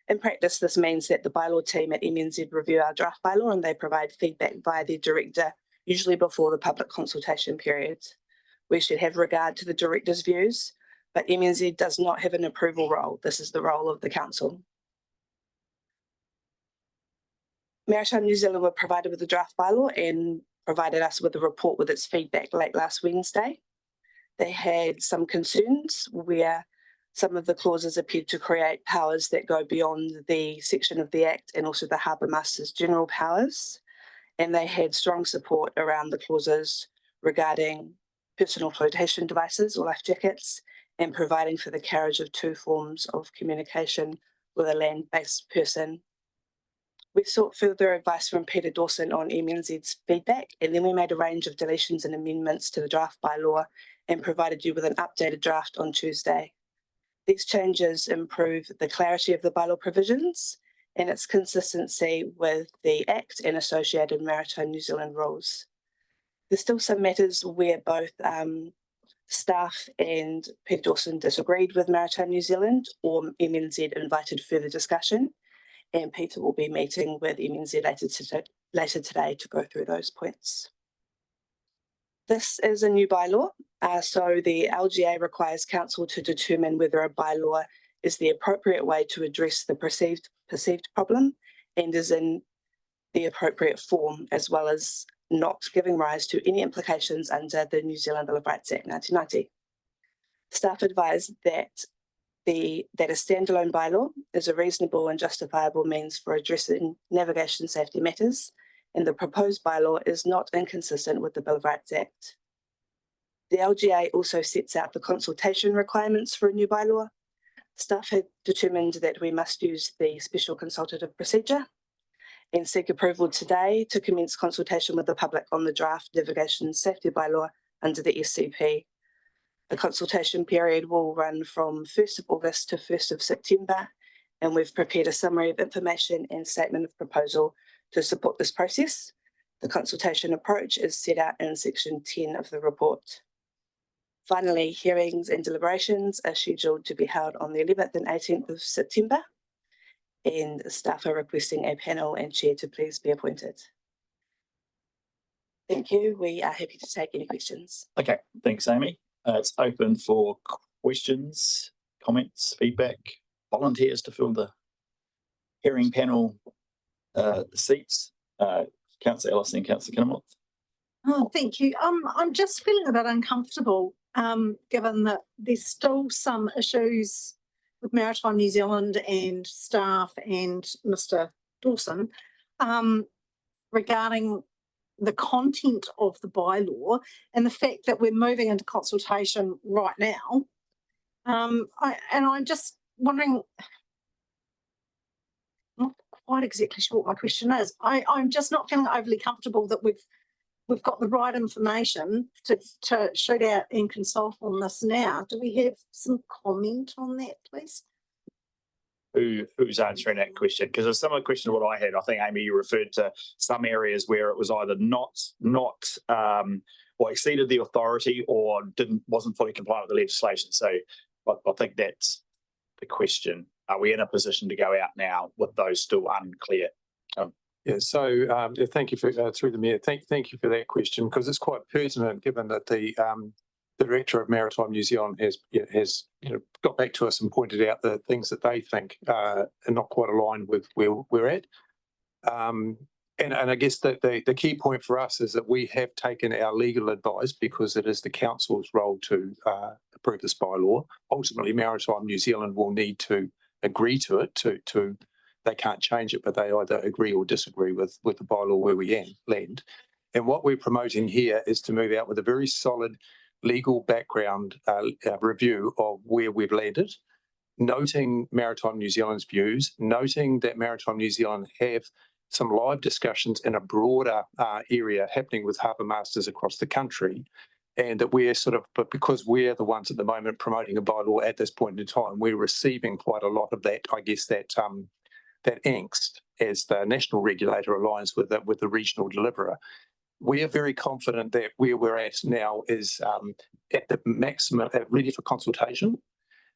In practice, this means that the bylaw team at MNZ review our draft bylaw and they provide feedback via their Director, usually before the public consultation period. We should have regard to the Director's views, but MNZ does not have an approval role. This is the role of the Council. Maritime New Zealand were provided with the draft bylaw and provided us with a report with its feedback late last Wednesday. They had some concerns where some of the clauses appeared to create powers that go beyond the section of the Act and also the Harbour Master's general powers. And they had strong support around the clauses regarding personal flotation devices or life jackets and providing for the carriage of 2 forms of communication with a land-based person. We sought further advice from Peter Dawson on MNZ's feedback, and then we made a range of deletions and amendments to the draft bylaw and provided you with an updated draft on Tuesday. These changes improve the clarity of the bylaw provisions and its consistency with the Act and associated Maritime New Zealand rules. There's still some matters where both staff and Peter Dawson disagreed with Maritime New Zealand, or MNZ invited further discussion. And Peter will be meeting with MNZ later today to go through those points. This is a new bylaw, so the LGA requires Council to determine whether a bylaw is the appropriate way to address the perceived problem and is in the appropriate form, as well as not giving rise to any implications under the New Zealand Bill of Rights Act 1990. Staff advise that a standalone bylaw is a reasonable and justifiable means for addressing navigation safety matters, and the proposed bylaw is not inconsistent with the Bill of Rights Act. The LGA also sets out the consultation requirements for a new bylaw. Staff had determined that we must use the special consultative procedure and seek approval today to commence consultation with the public on the draft navigation safety bylaw under the SCP. The consultation period will run from 1st of August to 1st of September, and we've prepared a summary of information and statement of proposal to support this process. The consultation approach is set out in section 10 of the report. Finally, hearings and deliberations are scheduled to be held on the 11th and 18th of September, and staff are requesting a panel and chair to please be appointed. Thank you. We are happy to take any questions. Okay, thanks, Amy. It's open for questions, comments, feedback, volunteers to fill the hearing panel seats. Councillor Ellison and Councillor Kinnermont. Oh, thank you. I'm just feeling a bit uncomfortable, given that there's still some issues with Maritime New Zealand and staff and Mr. Dawson regarding the content of the bylaw and the fact that we're moving into consultation right now. I'm just wondering, not quite exactly sure what my question is. I'm just not feeling overly comfortable that we've got the right information to shoot out and consult on this now. Do we have some comment on that, please? Who's answering that question? Because a similar question to what I had. I think, Amy, you referred to some areas where it was either not exceeded the authority or wasn't fully compliant with the legislation. So I think that's the question. Are we in a position to go out now with those still unclear? Yeah, so thank you for through the Mayor. Thank you for that question, because it's quite pertinent given that the Director of Maritime New Zealand has got back to us and pointed out the things that they think are not quite aligned with where we're at. And I guess that the key point for us is that we have taken our legal advice, because it is the council's role to approve this bylaw. Ultimately, Maritime New Zealand will need to agree to it. They can't change it, but they either agree or disagree with the bylaw where we land. And what we're promoting here is to move out with a very solid legal background review of where we've landed, noting Maritime New Zealand's views, noting that Maritime New Zealand have some live discussions in a broader area happening with harbour masters across the country, and that we're but because we're the ones at the moment promoting a bylaw at this point in time, we're receiving quite a lot of that, I guess, that angst as the national regulator aligns with the regional deliverer. We are very confident that where we're at now is at the maximum, ready for consultation,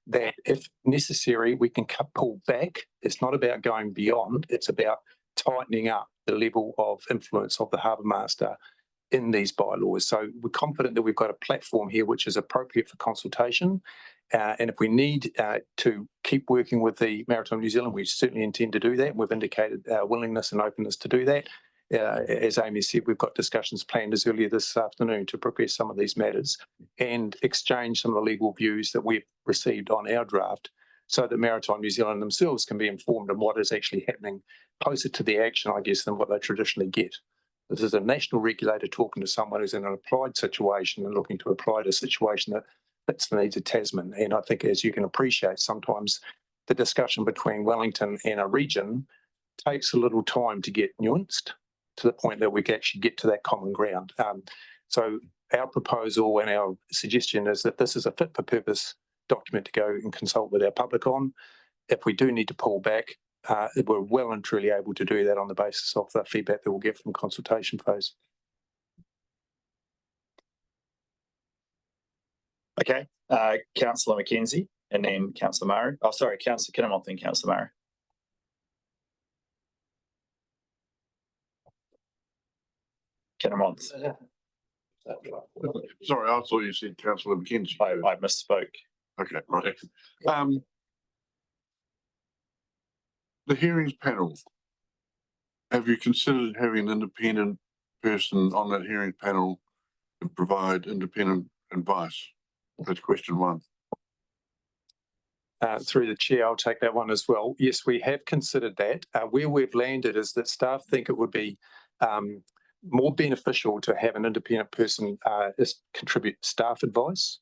that if necessary, we can pull back. It's not about going beyond, it's about tightening up the level of influence of the harbour master in these bylaws. So we're confident that we've got a platform here which is appropriate for consultation. And if we need to keep working with the Maritime New Zealand, we certainly intend to do that. We've indicated our willingness and openness to do that. As Amy said, we've got discussions planned as earlier this afternoon to progress some of these matters and exchange some of the legal views that we've received on our draft, so that Maritime New Zealand themselves can be informed on what is actually happening closer to the action, I guess, than what they traditionally get. This is a national regulator talking to someone who's in an applied situation and looking to apply to a situation that fits the needs of Tasman. And I think, as you can appreciate, sometimes the discussion between Wellington and a region takes a little time to get nuanced to the point that we can actually get to that common ground. So our proposal and our suggestion is that this is a fit for purpose document to go and consult with our public on. If we do need to pull back, we're well and truly able to do that on the basis of the feedback that we'll get from consultation phase. Okay, Councillor Mackenzie and then Councillor Murray. Oh, sorry, Councillor Kinnermont and Councillor Murray. Kinnermont. Sorry, I thought you said Councillor Mackenzie. I misspoke. Okay, right. The hearings panel. Have you considered having an independent person on that hearings panel to provide independent advice? That's question one. Through the chair, I'll take that one as well. Yes, we have considered that. Where we've landed is that staff think it would be more beneficial to have an independent person contribute staff advice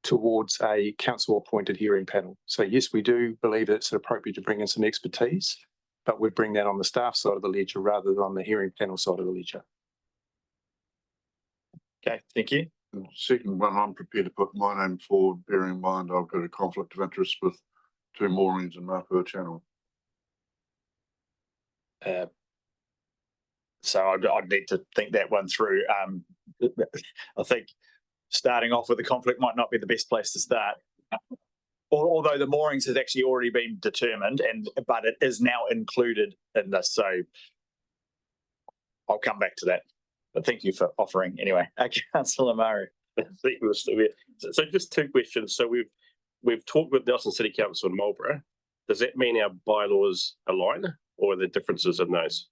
towards a council appointed hearing panel. So yes, we do believe it's appropriate to bring in some expertise, but we bring that on the staff side of the ledger rather than on the hearing panel side of the ledger. Okay, thank you. And second one, I'm prepared to put my name forward, bearing in mind I've got a conflict of interest with 2 moorings in Mapua Channel. So I'd need to think that one through. I think starting off with the conflict might not be the best place to start. Although the moorings has actually already been determined, but it is now included in this. So I'll come back to that. But thank you for offering anyway. Councillor Murray. So just 2 questions. So we've talked with Nelson City Council in Marlborough. Does that mean our bylaws align, or are there differences in those?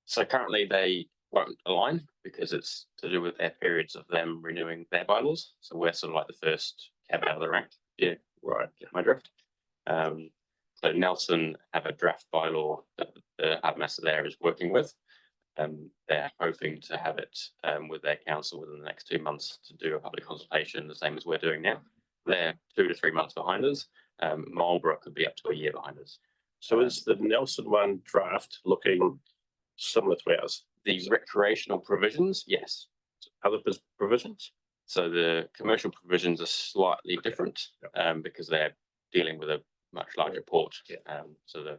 So currently they won't align because it's to do with their periods of them renewing their bylaws. So we're sort of like the first cab out of the rank. Yeah, right. Get my drift. So Nelson have a draft bylaw that the Harbour Master there is working with. They're hoping to have it with their council within the next 2 months to do a public consultation, the same as we're doing now. They're 2 to 3 months behind us. Marlborough could be up to a year behind us. So is the Nelson one draft looking similar to ours? The recreational provisions, yes. Other provisions? So the commercial provisions are slightly different because they're dealing with a much larger port. So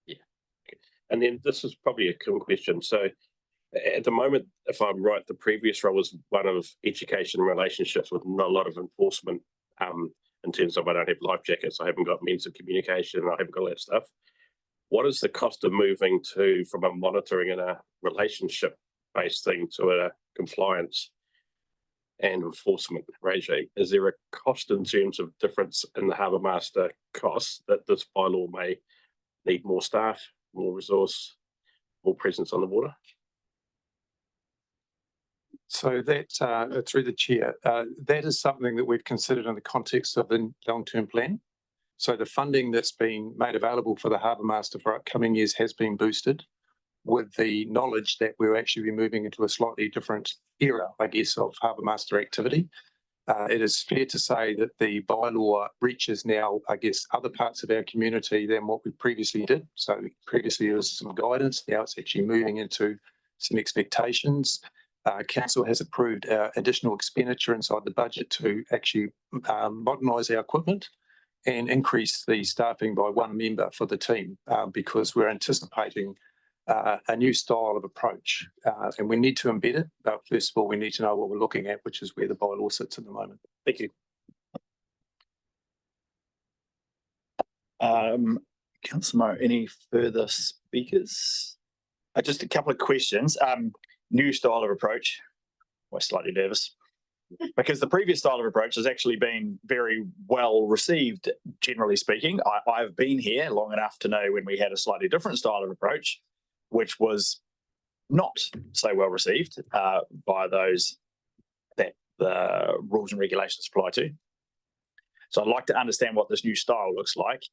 yeah. And then this is probably a cool question. So at the moment, if I'm right, the previous role was one of education and relationships with not a lot of enforcement in terms of I don't have life jackets, I haven't got means of communication, I haven't got all that stuff. What is the cost of moving from a monitoring and a relationship-based thing to a compliance and enforcement regime? Is there a cost in terms of difference in the Harbour Master costs that this bylaw may need more staff, more resource, more presence on the water? So that, through the chair, that is something that we've considered in the context of the long-term plan. So the funding that's been made available for the Harbour Master for upcoming years has been boosted with the knowledge that we'll actually be moving into a slightly different era, I guess, of Harbour Master activity. It is fair to say that the bylaw reaches now, I guess, other parts of our community than what we previously did. So previously there was some guidance, now it's actually moving into some expectations. Council has approved additional expenditure inside the budget to actually modernise our equipment and increase the staffing by 1 member for the team because we're anticipating a new style of approach and we need to embed it. But first of all, we need to know what we're looking at, which is where the bylaw sits at the moment. Thank you. Councillor Mo, any further speakers? Just a couple of questions. New style of approach. We're slightly nervous because the previous style of approach has actually been very well received, generally speaking. I've been here long enough to know when we had a slightly different style of approach, which was not so well received by those that the rules and regulations apply to. So I'd like to understand what this new style looks like.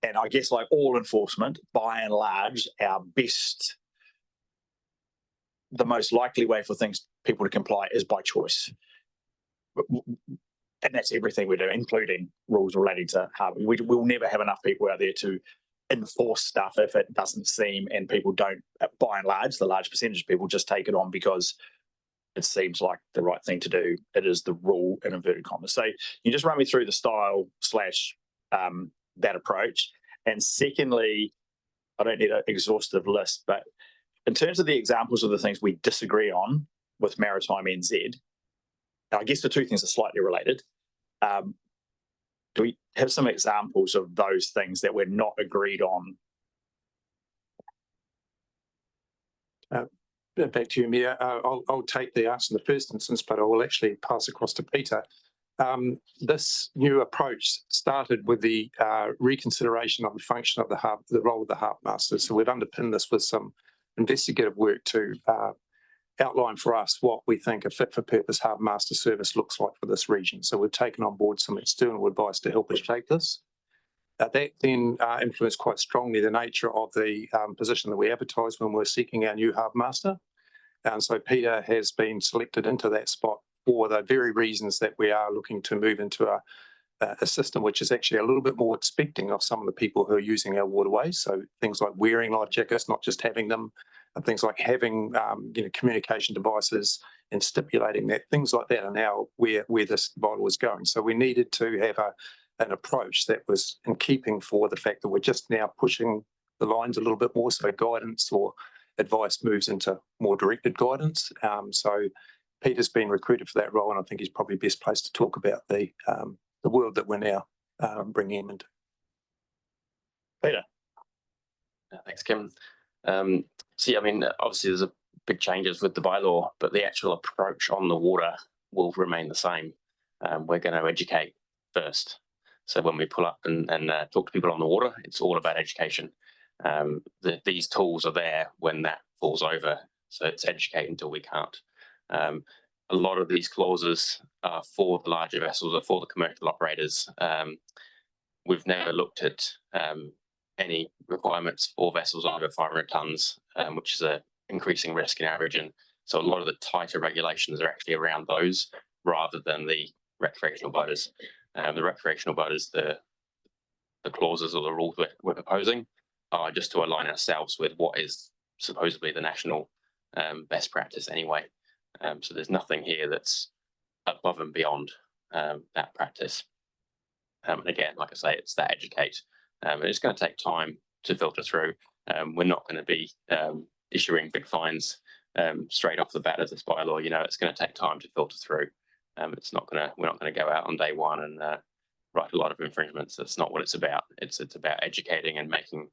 And I guess like all enforcement, by and large, the most likely way for people to comply is by choice. And that's everything we do, including rules relating to harbour. We'll never have enough people out there to enforce stuff if it doesn't seem, and people don't, by and large, the large percentage of people just take it on because it seems like the right thing to do. It is the rule in inverted commas. So you just run me through the style / that approach. And secondly, I don't need an exhaustive list, but in terms of the examples of the things we disagree on with Maritime NZ, I guess the two things are slightly related. Do we have some examples of those things that we're not agreed on? Back to you, Mayor. I'll take the answer in the first instance, but I will actually pass across to Peter. This new approach started with the reconsideration of the function of the role of the Harbour Master. So we've underpinned this with some investigative work to outline for us what we think a fit-for-purpose Harbour Master service looks like for this region. So we've taken on board some external advice to help us shape this. That then influenced quite strongly the nature of the position that we advertised when we were seeking our new Harbour Master. So Peter has been selected into that spot for the very reasons that we are looking to move into a system which is actually a little bit more expecting of some of the people who are using our waterways. So things like wearing life jackets, not just having them, and things like having communication devices and stipulating that, things like that are now where this bylaw is going. So we needed to have an approach that was in keeping for the fact that we're just now pushing the lines a little bit more, so guidance or advice moves into more directed guidance. So Peter's been recruited for that role, and I think he's probably best placed to talk about the world that we're now bringing him into. Peter. Thanks, Kim. I mean, obviously there's a big changes with the bylaw, but the actual approach on the water will remain the same. We're going to educate first. So when we pull up and talk to people on the water, it's all about education. These tools are there when that falls over. So it's educate until we can't. A lot of these clauses are for the larger vessels or for the commercial operators. We've never looked at any requirements for vessels over 500 tonnes, which is an increasing risk in our region. So a lot of the tighter regulations are actually around those rather than the recreational boaters. The recreational boaters, the clauses or the rules we're proposing are just to align ourselves with what is supposedly the national best practice anyway. So there's nothing here that's above and beyond that practice. And again, like I say, it's that educate. And it's going to take time to filter through. We're not going to be issuing big fines straight off the bat of this bylaw. You know, it's going to take time to filter through. We're not going to go out on day one and write a lot of infringements. That's not what it's about. It's about educating and making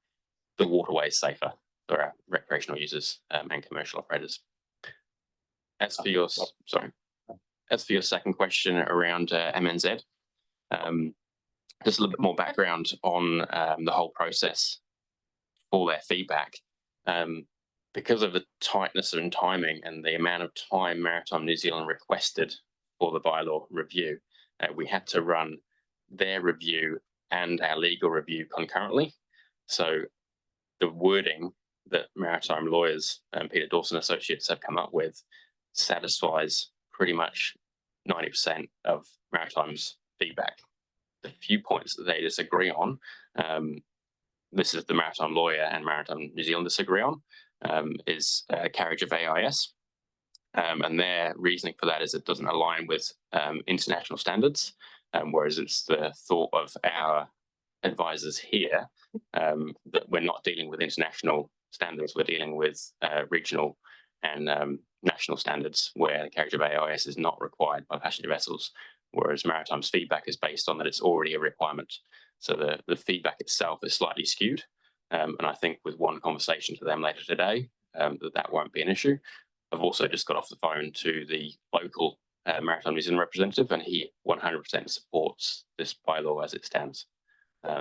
the waterways safer for our recreational users and commercial operators. As for your second question around MNZ, just a little bit more background on the whole process for their feedback. Because of the tightness and timing and the amount of time Maritime New Zealand requested for the bylaw review, we had to run their review and our legal review concurrently. So the wording that maritime lawyers and Peter Dawson Associates have come up with satisfies pretty much 90% of Maritime's feedback. The few points that they disagree on, this is the maritime lawyer and Maritime New Zealand disagree on, is carriage of AIS. And their reasoning for that is it doesn't align with international standards, whereas it's the thought of our advisors here that we're not dealing with international standards, we're dealing with regional and national standards where the carriage of AIS is not required by passenger vessels, whereas Maritime's feedback is based on that it's already a requirement. So the feedback itself is slightly skewed. And I think with one conversation to them later today, that won't be an issue. I've also just got off the phone to the local Maritime New Zealand representative, and he 100% supports this bylaw as it stands.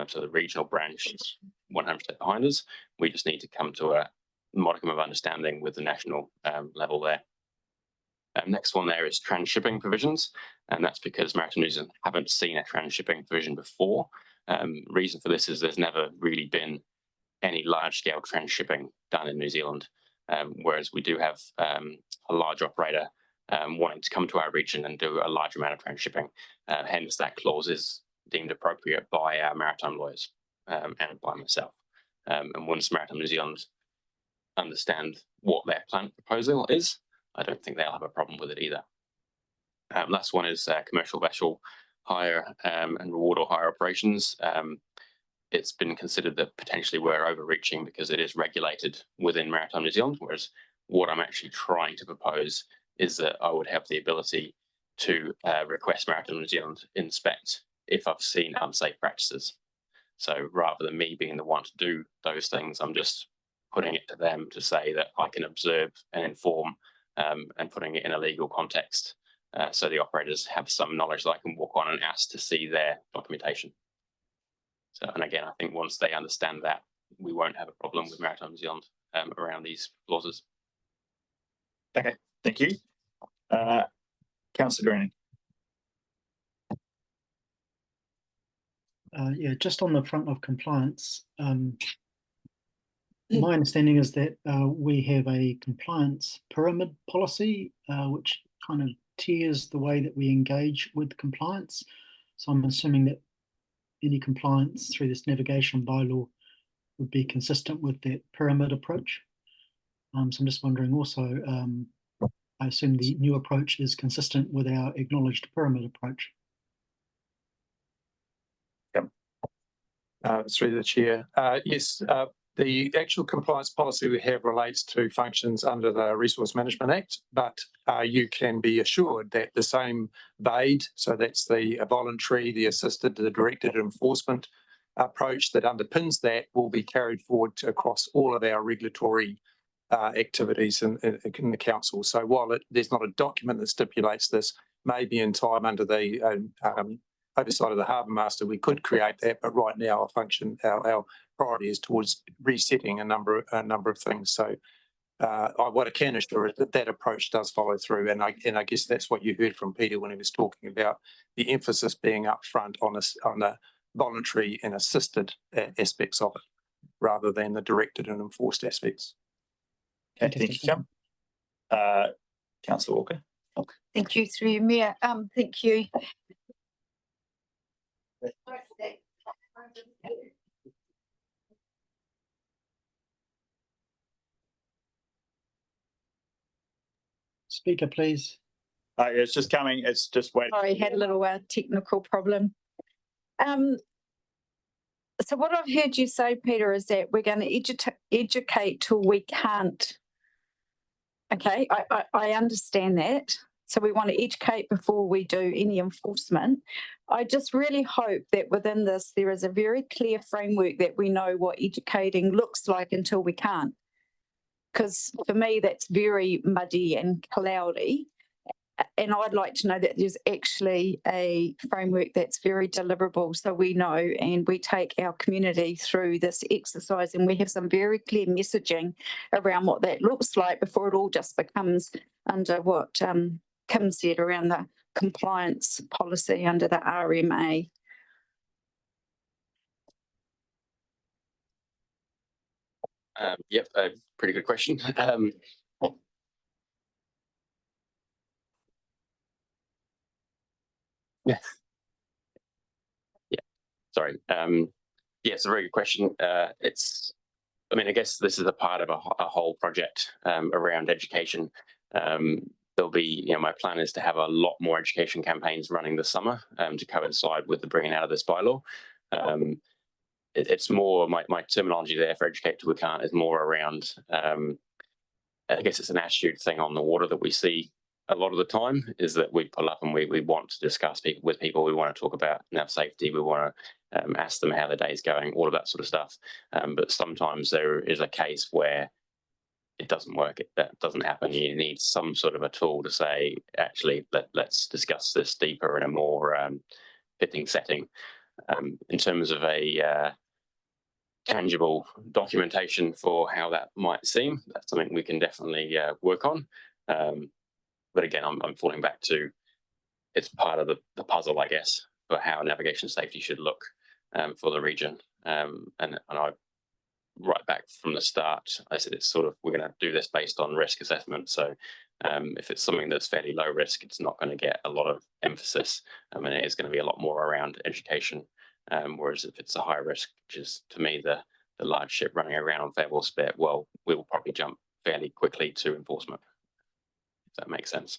So the regional branch is 100% behind us. We just need to come to a modicum of understanding with the national level there. Next one there is transshipping provisions, and that's because Maritime New Zealand haven't seen a transshipping provision before. Reason for this is there's never really been any large-scale transshipping done in New Zealand, whereas we do have a large operator wanting to come to our region and do a large amount of transshipping. Hence, that clause is deemed appropriate by our maritime lawyers and by myself. And once Maritime New Zealand understand what their plan proposal is, I don't think they'll have a problem with it either. Last one is commercial vessel hire and reward or hire operations. It's been considered that potentially we're overreaching because it is regulated within Maritime New Zealand, whereas what I'm actually trying to propose is that I would have the ability to request Maritime New Zealand inspect if I've seen unsafe practices. So rather than me being the one to do those things, I'm just putting it to them to say that I can observe and inform and putting it in a legal context so the operators have some knowledge that I can walk on and ask to see their documentation. So, and again, I think once they understand that, we won't have a problem with Maritime New Zealand around these clauses. Okay, thank you. Councillor Greening. Yeah, just on the front of compliance, My understanding is that we have a compliance pyramid policy, which kind of tiers the way that we engage with compliance. So I'm assuming that any compliance through this navigation bylaw would be consistent with that pyramid approach. So I'm just wondering also, I assume the new approach is consistent with our acknowledged pyramid approach. Through the chair. Yes, the actual compliance policy we have relates to functions under the Resource Management Act, but you can be assured that the same VAID, so that's the voluntary, the assisted, the directed enforcement approach that underpins that, will be carried forward across all of our regulatory activities in the council. So while there's not a document that stipulates this, maybe in time under the oversight of the Harbour Master, we could create that, but right now our priority is towards resetting a number of things. So what I can assure is that that approach does follow through, and I guess that's what you heard from Peter when he was talking about the emphasis being upfront on the voluntary and assisted aspects of it, rather than the directed and enforced aspects. Okay, thank you, Kim. Councillor Walker. Thank you, through you, Mayor. Thank you. Speaker, please. It's just coming. It's just waiting. Sorry, had a little technical problem. So what I've heard you say, Peter, is that we're going to educate till we can't. Okay, I understand that. So we want to educate before we do any enforcement. I just really hope that within this, there is a very clear framework that we know what educating looks like until we can't. Because for me, that's very muddy and cloudy. And I'd like to know that there's actually a framework that's very deliverable, so we know and we take our community through this exercise and we have some very clear messaging around what that looks like before it all just becomes under what Kim said around the compliance policy under the RMA. Yep, a pretty good question. Yeah. Yeah. Sorry. Yeah, it's a very good question. I mean, I guess this is a part of a whole project around education. There'll be, my plan is to have a lot more education campaigns running this summer to coincide with the bringing out of this bylaw. It's more, my terminology there for educate till we can't is more around, I guess it's an attitude thing on the water that we see a lot of the time, is that we pull up and we want to discuss with people. We want to talk about nav safety. We want to ask them how the day's going, all of that sort of stuff. But sometimes there is a case where it doesn't work. That doesn't happen. You need some sort of a tool to say, actually, let's discuss this deeper in a more fitting setting. In terms of a tangible documentation for how that might seem, that's something we can definitely work on. But again, I'm falling back to, it's part of the puzzle, I guess, for how navigation safety should look for the region. And I, right back from the start, I said it's sort of, we're going to do this based on risk assessment. So if it's something that's fairly low risk, it's not going to get a lot of emphasis. And it is going to be a lot more around education. Whereas if it's a high risk, which is to me the large ship running around on fair well spare, well, we will probably jump fairly quickly to enforcement. If that makes sense.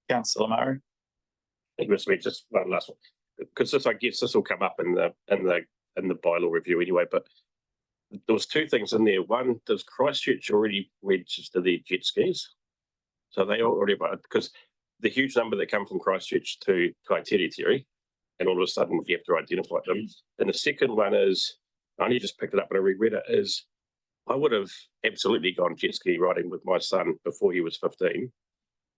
Councillor Murray. Thank you, Mr. Mayor. Just one last one, because I guess this will come up in the bylaw review anyway. But there was two things in there. One, does Christchurch already register their jet skis? So they already, because the huge number that come from Christchurch to Kaiteritieri, and all of a sudden you have to identify them. And the second one is, I only just picked it up when I reread it, is I would have absolutely gone jet ski riding with my son before he was 15.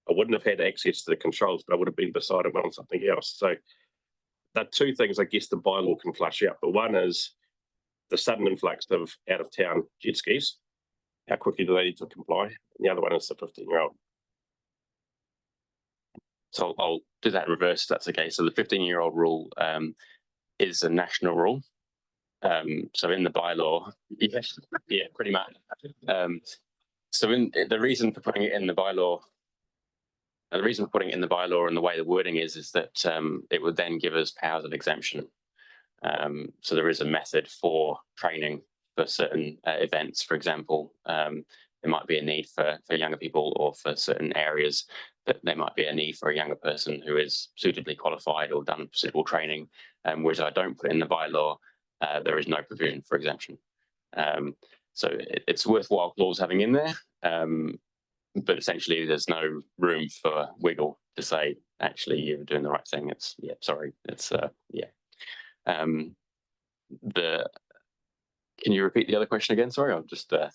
I wouldn't have had access to the controls, but I would have been beside him on something else. So there are two things I guess the bylaw can flush out. But one is the sudden influx of out-of-town jet skis. How quickly do they need to comply? And the other one is the 15-year-old. So I'll do that in reverse if that's okay. So the 15-year-old rule is a national rule. So in the bylaw, yes, yeah, pretty much. So in the reason for putting it in the bylaw, and the way the wording is that it would then give us powers of exemption. So there is a method for training for certain events. For example, there might be a need for younger people, or for certain areas that there might be a need for a younger person who is suitably qualified or done suitable training, whereas I don't put in the bylaw, there is no provision for exemption. So it's a worthwhile clause having in there, but essentially there's no room for wiggle to say, actually, you're doing the right thing. It's, yeah, sorry, it's, yeah. Can you repeat the other question again? Sorry, I'm just the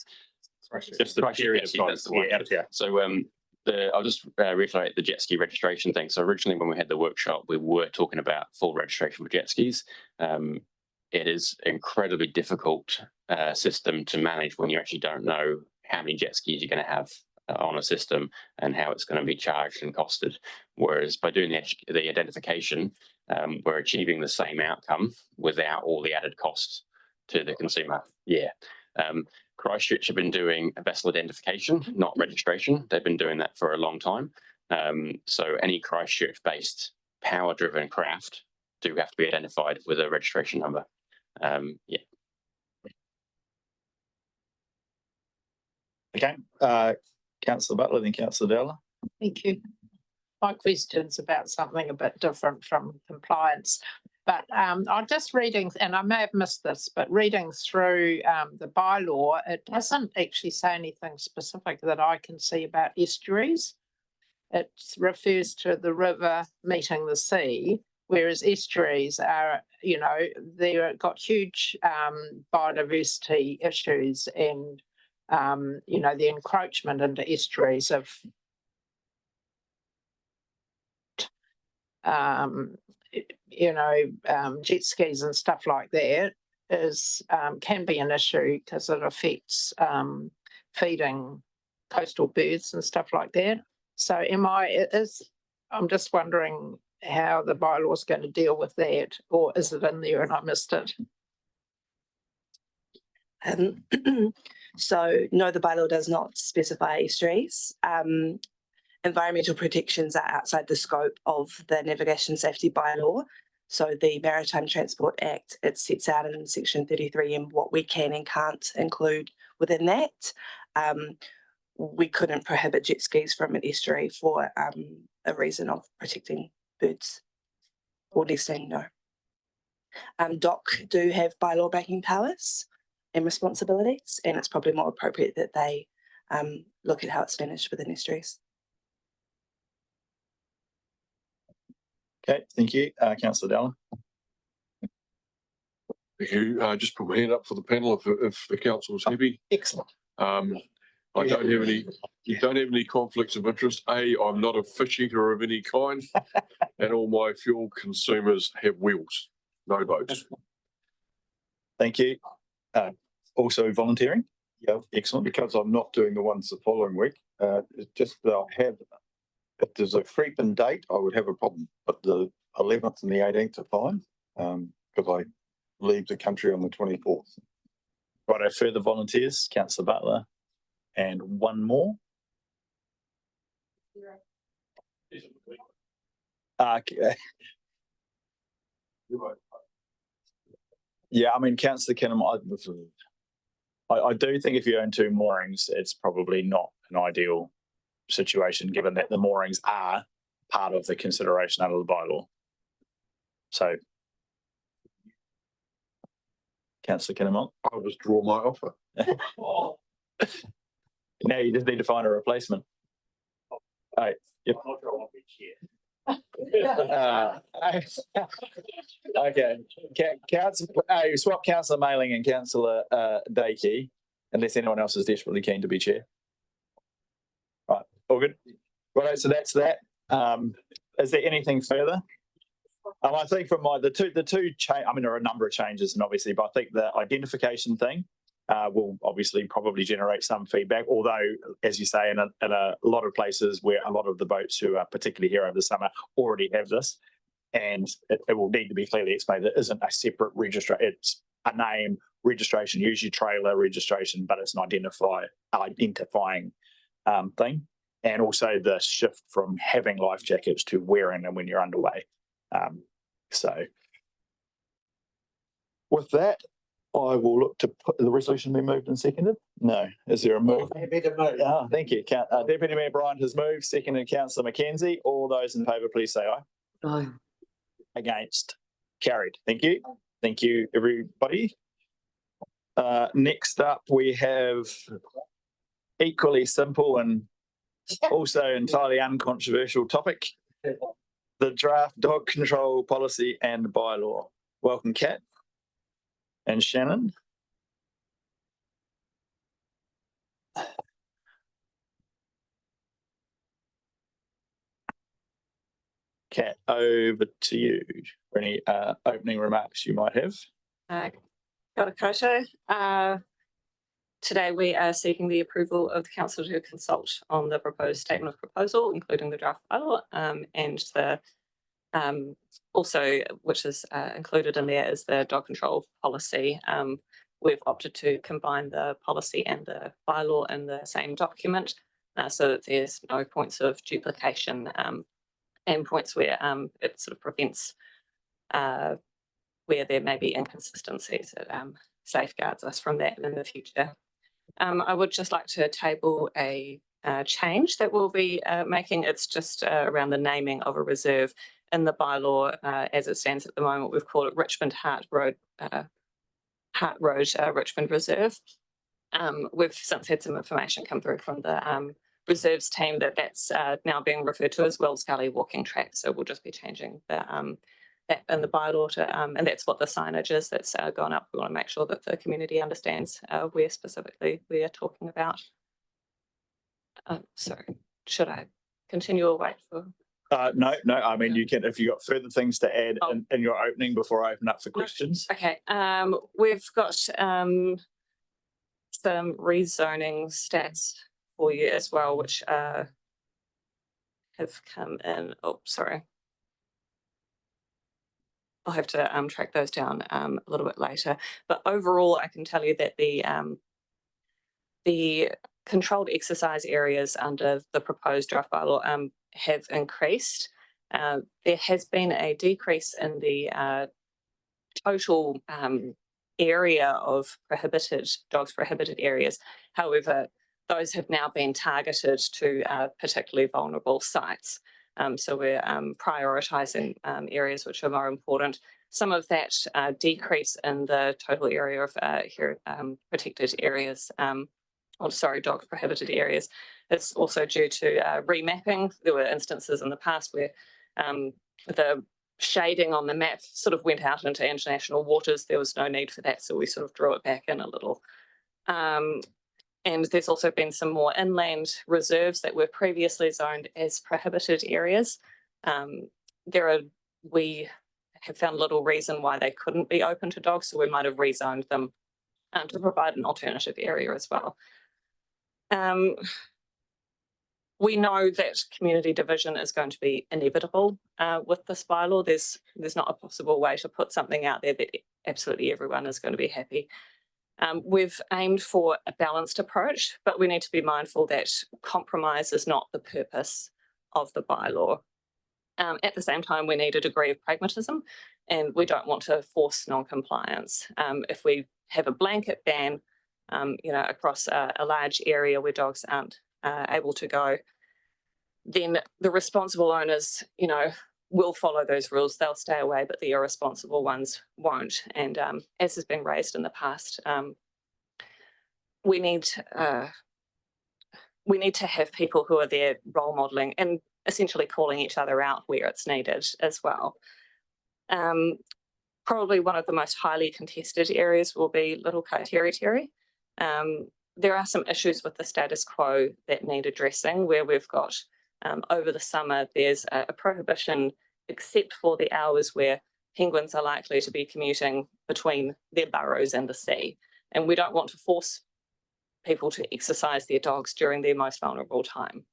period of time. Yeah. So I'll just reiterate the jet ski registration thing. So originally, when we had the workshop, we were talking about full registration for jet skis. It is incredibly difficult system to manage when you actually don't know how many jet skis you're going to have on a system and how it's going to be charged and costed. Whereas by doing the identification, we're achieving the same outcome without all the added costs to the consumer. Yeah. Christchurch have been doing a vessel identification, not registration. They've been doing that for a long time. So any Christchurch-based power-driven craft do have to be identified with a registration number. Yeah. Okay. Councillor Butler, then Councillor Dowler. Thank you. My question's about something a bit different from compliance, but I'm just reading, and I may have missed this, but reading through the bylaw, it doesn't actually say anything specific that I can see about estuaries. It refers to the river meeting the sea, whereas estuaries are, you know, they've got huge biodiversity issues, and you know, the encroachment into estuaries of you know, jet skis and stuff like that is can be an issue because it affects feeding coastal birds and stuff like that. So I'm just wondering how the bylaw is going to deal with that, or is it in there and I missed it? So no, the bylaw does not specify estuaries. Environmental protections are outside the scope of the Navigation Safety Bylaw. So the Maritime Transport Act, it sets out in section 33 and what we can and can't include within that. We couldn't prohibit jet skis from an estuary for a reason of protecting birds or nesting, no. DOC do have bylaw backing powers and responsibilities, and it's probably more appropriate that they look at how it's managed within estuaries. Okay, thank you. Councillor Dowler. Thank you. Just put my hand up for the panel if the council is happy. Excellent. I don't have any conflicts of interest. I'm not a fish eater of any kind, and all my fuel consumers have wheels, no boats. Thank you. Also volunteering? Yeah, excellent. Because I'm not doing the ones the following week. It's just that I'll have, if there's a creeping date, I would have a problem. But the 11th and the 18th are fine, because I leave the country on the 24th. Righto, further volunteers, Councillor Butler, and one more. Yeah, I mean, Councillor Kinham, I do think if you own two moorings, it's probably not an ideal situation, given that the moorings are part of the consideration under the bylaw. So, Councillor Kinham, I withdraw my offer. Now you just need to find a replacement. All right. Yep. Okay. You swap Councillor Mailing and Councillor Dakey, unless anyone else is desperately keen to be chair. Right, all good. Right, so that's that. Is there anything further? I think from the two change. I mean, there are a number of changes, and obviously, but I think the identification thing will obviously probably generate some feedback. Although, as you say, in a lot of places where a lot of the boats who are particularly here over the summer already have this, and it will need to be clearly explained. There isn't a separate register. It's a name, registration, usually trailer registration, but it's an identifying thing. And also the shift from having life jackets to wearing them when you're underway. So with that, I will look to put the resolution be moved and seconded. No, is there a move? Happy to move. Thank you. Deputy Mayor Bryant has moved, seconded Councillor Mackenzie. All those in favour, please say aye. Aye. Against? Carried. Thank you. Thank you, everybody. Next up, we have equally simple and also entirely uncontroversial topic, the draft dog control policy and bylaw. Welcome, Kat and Shannon. Kat, over to you for any opening remarks you might have. Kia ora koutou. Today we are seeking the approval of the council to consult on the proposed statement of proposal, including the draft bylaw, and the also, which is included in there, is the dog control policy. We've opted to combine the policy and the bylaw in the same document, so that there's no points of duplication and points where it sort of prevents where there may be inconsistencies. It safeguards us from that in the future. I would just like to table a change that we'll be making. It's just around the naming of a reserve in the bylaw. As it stands at the moment, we've called it Richmond Hart Road Richmond Reserve. We've since had some information come through from the reserves team that that's now being referred to as Wells Gully Walking Track. So we'll just be changing the that in the bylaw to, and that's what the signage is that's gone up. We want to make sure that the community understands where specifically we are talking about. Sorry, should I continue or wait for? No. I mean, you can, if you've got further things to add in your opening before I open up for questions. Okay. We've got some rezoning stats for you as well, which have come in. Oh, sorry. I'll have to track those down a little bit later. But overall, I can tell you that the controlled exercise areas under the proposed draft bylaw have increased. There has been a decrease in the total area of dogs prohibited areas. However, those have now been targeted to particularly vulnerable sites. So we're prioritising areas which are more important. Some of that decrease in the total area of protected areas, dog prohibited areas, is also due to remapping. There were instances in the past where the shading on the map sort of went out into international waters. There was no need for that, so we sort of drew it back in a little. And there's also been some more inland reserves that were previously zoned as prohibited areas. We have found little reason why they couldn't be open to dogs, so we might have rezoned them to provide an alternative area as well. We know that community division is going to be inevitable with this bylaw. There's not a possible way to put something out there that absolutely everyone is going to be happy. We've aimed for a balanced approach, but we need to be mindful that compromise is not the purpose of the bylaw. At the same time, we need a degree of pragmatism, and we don't want to force non-compliance. If we have a blanket ban, across a large area where dogs aren't able to go, then the responsible owners, will follow those rules. They'll stay away, but the irresponsible ones won't. And as has been raised in the past, we need to have people who are there role modelling and essentially calling each other out where it's needed as well. Probably one of the most highly contested areas will be Little Kaiteri. There are some issues with the status quo that need addressing, where we've got over the summer, there's a prohibition except for the hours where penguins are likely to be commuting between their burrows and the sea. And we don't want to force people to exercise their dogs during their most vulnerable time.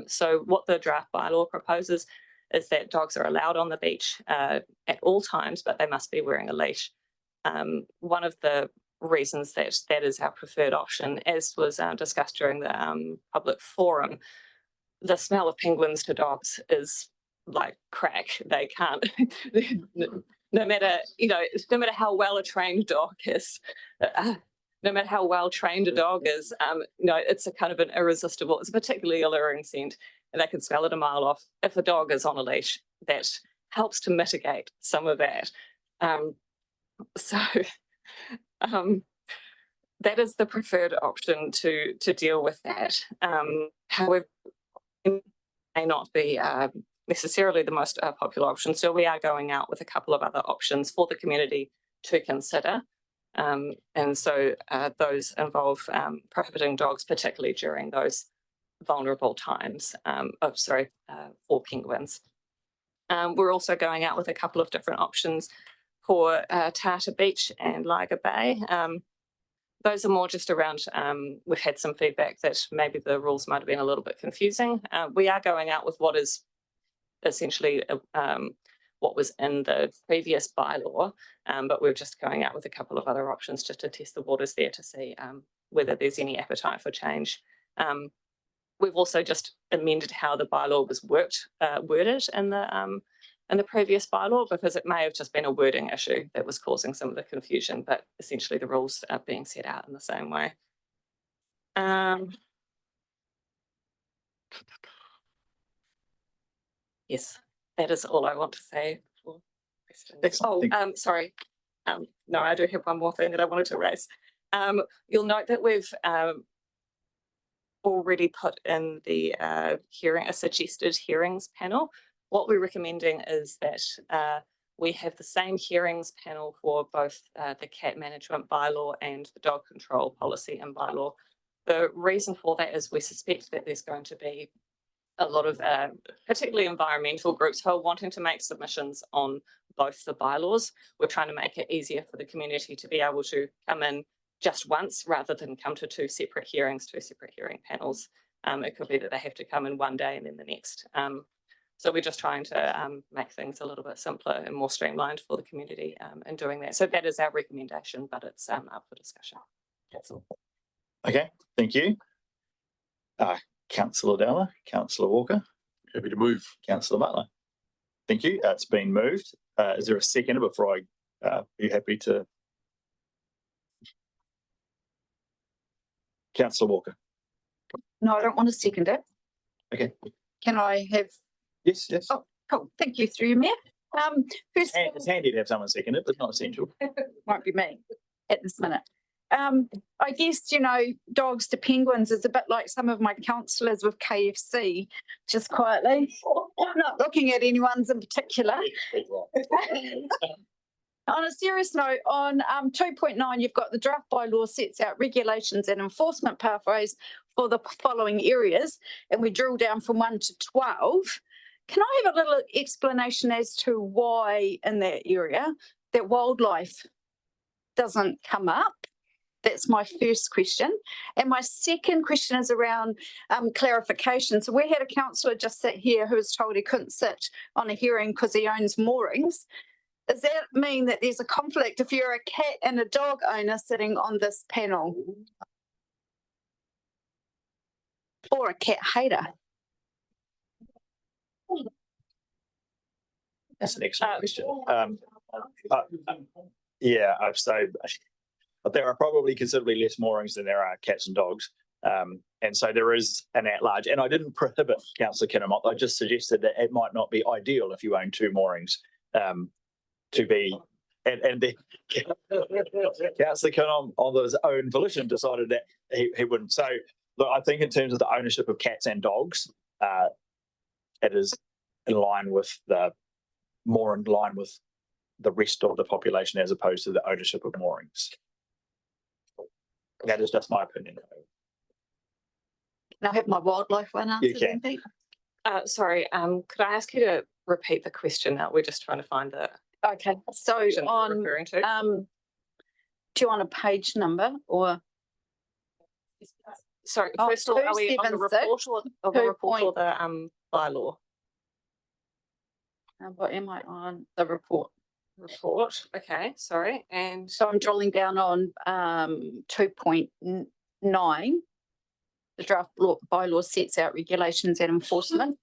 So what the draft bylaw proposes is that dogs are allowed on the beach at all times, but they must be wearing a leash. one of the reasons that that is our preferred option, as was discussed during the public forum, the smell of penguins to dogs is like crack. They can't, no matter, no matter how well a trained dog is, no matter how well trained a dog is, it's a kind of an irresistible, it's a particularly alluring scent, and they can smell it a mile off. If a dog is on a leash, that helps to mitigate some of that. That is the preferred option to deal with that. However, it may not be necessarily the most popular option. So we are going out with a couple of other options for the community to consider. And so those involve prohibiting dogs, particularly during those vulnerable times, for penguins. We're also going out with a couple of different options for Tata Beach and Liger Bay. Those are more just around, we've had some feedback that maybe the rules might have been a little bit confusing. We are going out with what is essentially what was in the previous bylaw, but we're just going out with a couple of other options just to test the waters there to see whether there's any appetite for change. We've also just amended how the bylaw was worded in the previous bylaw, because it may have just been a wording issue that was causing some of the confusion, but essentially the rules are being set out in the same way. Yes, that is all I want to say for questions. Sorry. No, I do have one more thing that I wanted to raise. You'll note that we've already put in the a suggested hearings panel. What we're recommending is that we have the same hearings panel for both the cat management bylaw and the dog control policy and bylaw. The reason for that is we suspect that there's going to be a lot of particularly environmental groups who are wanting to make submissions on both the bylaws. We're trying to make it easier for the community to be able to come in just once rather than come to two separate hearing panels. It could be that they have to come in one day and then the next. So we're just trying to make things a little bit simpler and more streamlined for the community in doing that. So that is our recommendation, but it's up for discussion. That's all. Okay, thank you. Councillor Dowler, Councillor Walker. Happy to move. Councillor Butler. Thank you. It's been moved. Is there a seconder before I be happy to? Councillor Walker. No, I don't want to second it. Okay. Can I have? Yes, yes. Oh, cool. Thank you, through you, Mayor. First, it's handy to have someone second it, but not essential. Won't be me at this minute. I guess, dogs to penguins is a bit like some of my councillors with KFC, just quietly. I'm not looking at anyone's in particular. On a serious note, on 2.9, you've got the draft bylaw sets out regulations and enforcement pathways for the following areas, and we drill down from 1 to 12. Can I have a little explanation as to why in that area that wildlife doesn't come up? That's my first question. And my second question is around clarification. So we had a councillor just sit here who was told he couldn't sit on a hearing because he owns moorings. Does that mean that there's a conflict if you're a cat and a dog owner sitting on this panel? Or a cat hater? That's an excellent question. Yeah, so there are probably considerably less moorings than there are cats and dogs. And so there is an at-large, and I didn't prohibit Councillor Kinnermont, I just suggested that it might not be ideal if you own two moorings to be, and the Councillor Kinnermont on his own volition decided that he wouldn't. So look, I think in terms of the ownership of cats and dogs, it is more in line with the rest of the population as opposed to the ownership of moorings. That is just my opinion. Can I have my wildlife one answered? You can. Pete? Sorry, could I ask you to repeat the question now? We're just trying to find the Okay, so on referring to. Do you want a page number or? Sorry, first of all, are we on the report or the bylaw? What am I on? The report. report. Okay, sorry. And So I'm drilling down on 2.9. The draft bylaw sets out regulations and enforcement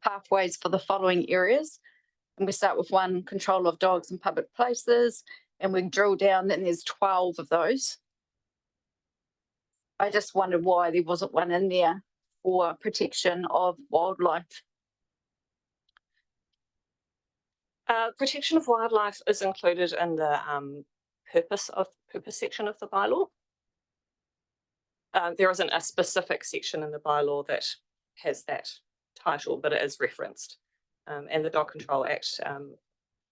pathways for the following areas. And we start with 1, control of dogs in public places. And we drill down and there's 12 of those. I just wondered why there wasn't one in there for protection of wildlife. Protection of wildlife is included in the purpose section of the bylaw. There isn't a specific section in the bylaw that has that title, but it is referenced. And the Dog Control Act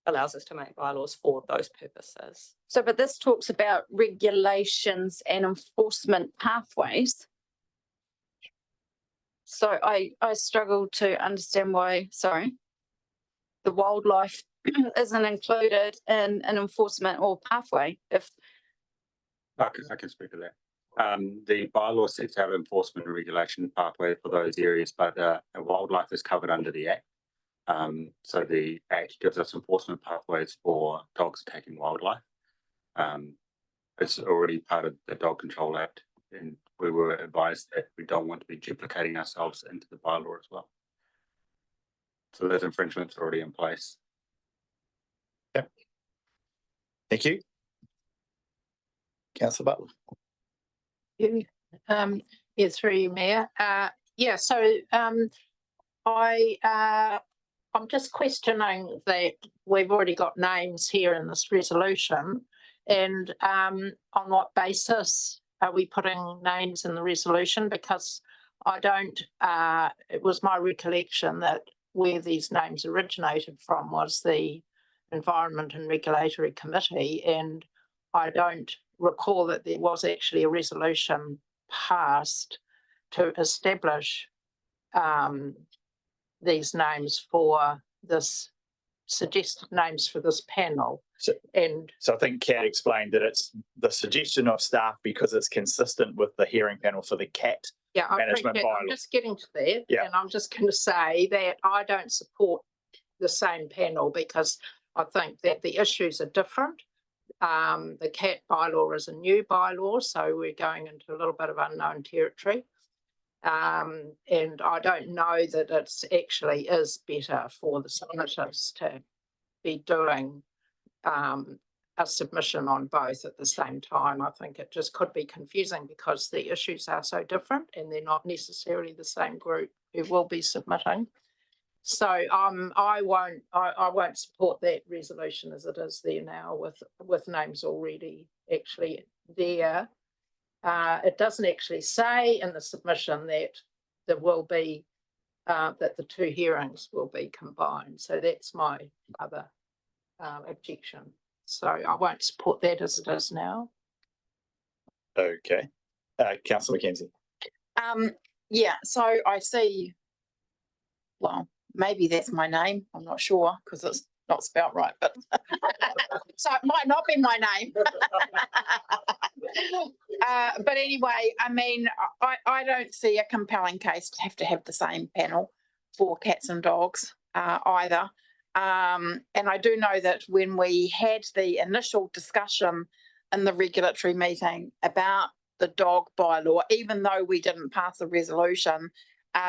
allows us to make bylaws for those purposes. So, but this talks about regulations and enforcement pathways. So I struggle to understand why, the wildlife isn't included in an enforcement or pathway. If I can speak to that. The bylaw sets out enforcement and regulation pathway for those areas, but wildlife is covered under the Act. So the Act gives us enforcement pathways for dogs attacking wildlife. It's already part of the Dog Control Act, and we were advised that we don't want to be duplicating ourselves into the bylaw as well. So those infringements are already in place. Yep. Thank you. Councillor Butler. Yeah, through you, Mayor. Yeah, so I'm just questioning that we've already got names here in this resolution, and on what basis are we putting names in the resolution? Because I don't, it was my recollection that where these names originated from was the Environment and Regulatory Committee, and I don't recall that there was actually a resolution passed to establish these names for this, suggested names for this panel. So I think Kat explained that it's the suggestion of staff because it's consistent with the hearing panel for the cat management bylaw. I'm just getting to that, yeah. And I'm just going to say that I don't support the same panel because I think that the issues are different. The cat bylaw is a new bylaw, so we're going into a little bit of unknown territory. And I don't know that it's actually is better for the senators to be doing a submission on both at the same time. I think it just could be confusing because the issues are so different and they're not necessarily the same group who will be submitting. So I won't support that resolution as it is there now with names already actually there. It doesn't actually say in the submission that there will be that the two hearings will be combined. So that's my other objection. So I won't support that as it is now. Okay. Councillor Mackenzie. Yeah, so I see, well, maybe that's my name. I'm not sure because it's not spelt right, but so it might not be my name. But anyway, I mean, I don't see a compelling case to have the same panel for cats and dogs either. And I do know that when we had the initial discussion in the regulatory meeting about the dog bylaw, even though we didn't pass a resolution,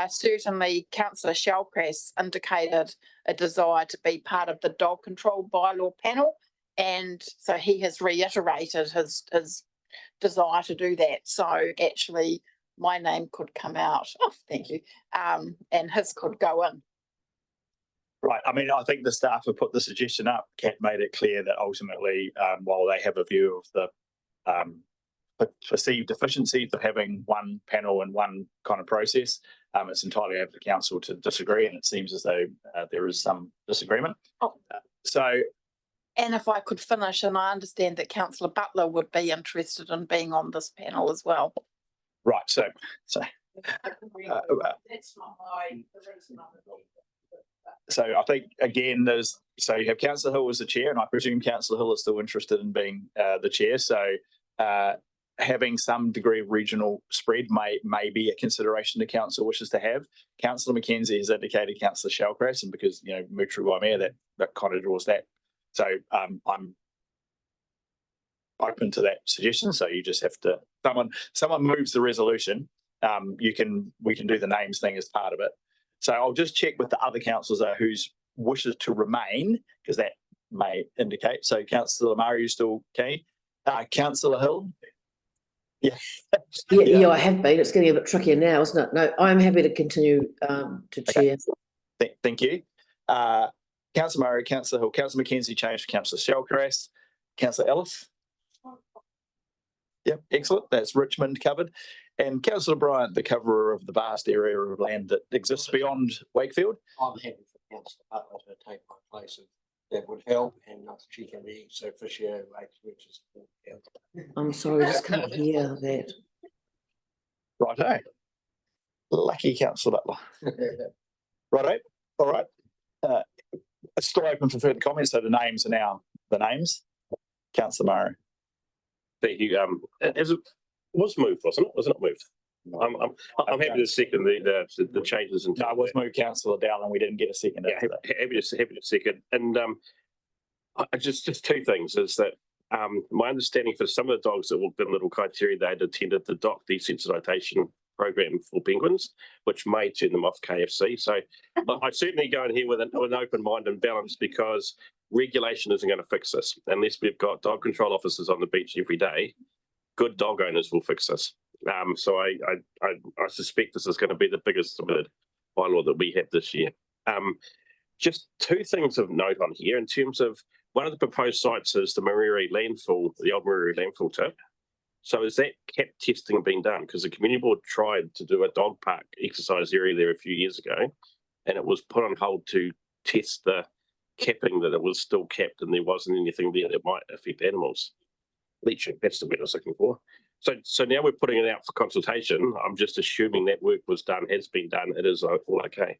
certainly Councillor Shellcrest indicated a desire to be part of the dog control bylaw panel. And so he has reiterated his desire to do that. So actually my name could come out. Oh, thank you. And his could go in. Right. I mean, I think the staff have put the suggestion up. Kat made it clear that ultimately, while they have a view of the perceived deficiencies of having one panel and one kind of process, it's entirely up to council to disagree, and it seems as though there is some disagreement. And if I could finish, and I understand that Councillor Butler would be interested in being on this panel as well. Right. So that's not my reason. So I think again, so you have Councillor Hill as the chair, and I presume Councillor Hill is still interested in being the chair. So having some degree of regional spread may be a consideration the council wishes to have. Councillor Mackenzie has indicated Councillor Shellcrest, and because Motueka, that kind of draws that So I'm open to that suggestion. So you just have to, someone moves the resolution. We can do the names thing as part of it. So I'll just check with the other councillors whose wishes to remain, because that may indicate. So Councillor Murray, you still okay? Councillor Hill? Yeah. Yeah, I have been. It's getting a bit trickier now, isn't it? No, I'm happy to continue to chair. Thank you. Councillor Murray, Councillor Hill, Councillor McKenzie changed for Councillor Shellcrest. Councillor Ellis? Yep, excellent. That's Richmond covered. And Councillor Bryant, the coverer of the vast area of land that exists beyond Wakefield. I'm happy for Councillor Butler to take my place if that would help, and she can be ex officio, which is. I'm sorry, I just can't hear that. Righto. Lucky Councillor Butler. Righto. All right. It's still open for further comments. So the names are now the names. Councillor Murray. Thank you. As it was moved, wasn't it? Was it not moved? I'm happy to second the changes. No, it was moved, Councillor Dowling. We didn't get a second. Yeah, happy to second. And just two things is that my understanding for some of the dogs that walked in Little Kaiteri, they had attended the dog desensitisation program for penguins, which may turn them off KFC. So I certainly go in here with an open mind and balance, because regulation isn't going to fix this unless we've got dog control officers on the beach every day. Good dog owners will fix this. So I suspect this is going to be the biggest submitted bylaw that we have this year. Just two things of note on here in terms of one of the proposed sites is the Mayoral landfill, the old Mayoral landfill tip. So is that cap testing being done? Because the community board tried to do a dog park exercise area there a few years ago, and it was put on hold to test the capping, that it was still capped and there wasn't anything there that might affect animals. Leaching, that's the word I was looking for. So now we're putting it out for consultation. I'm just assuming that work was done, has been done. It is all okay.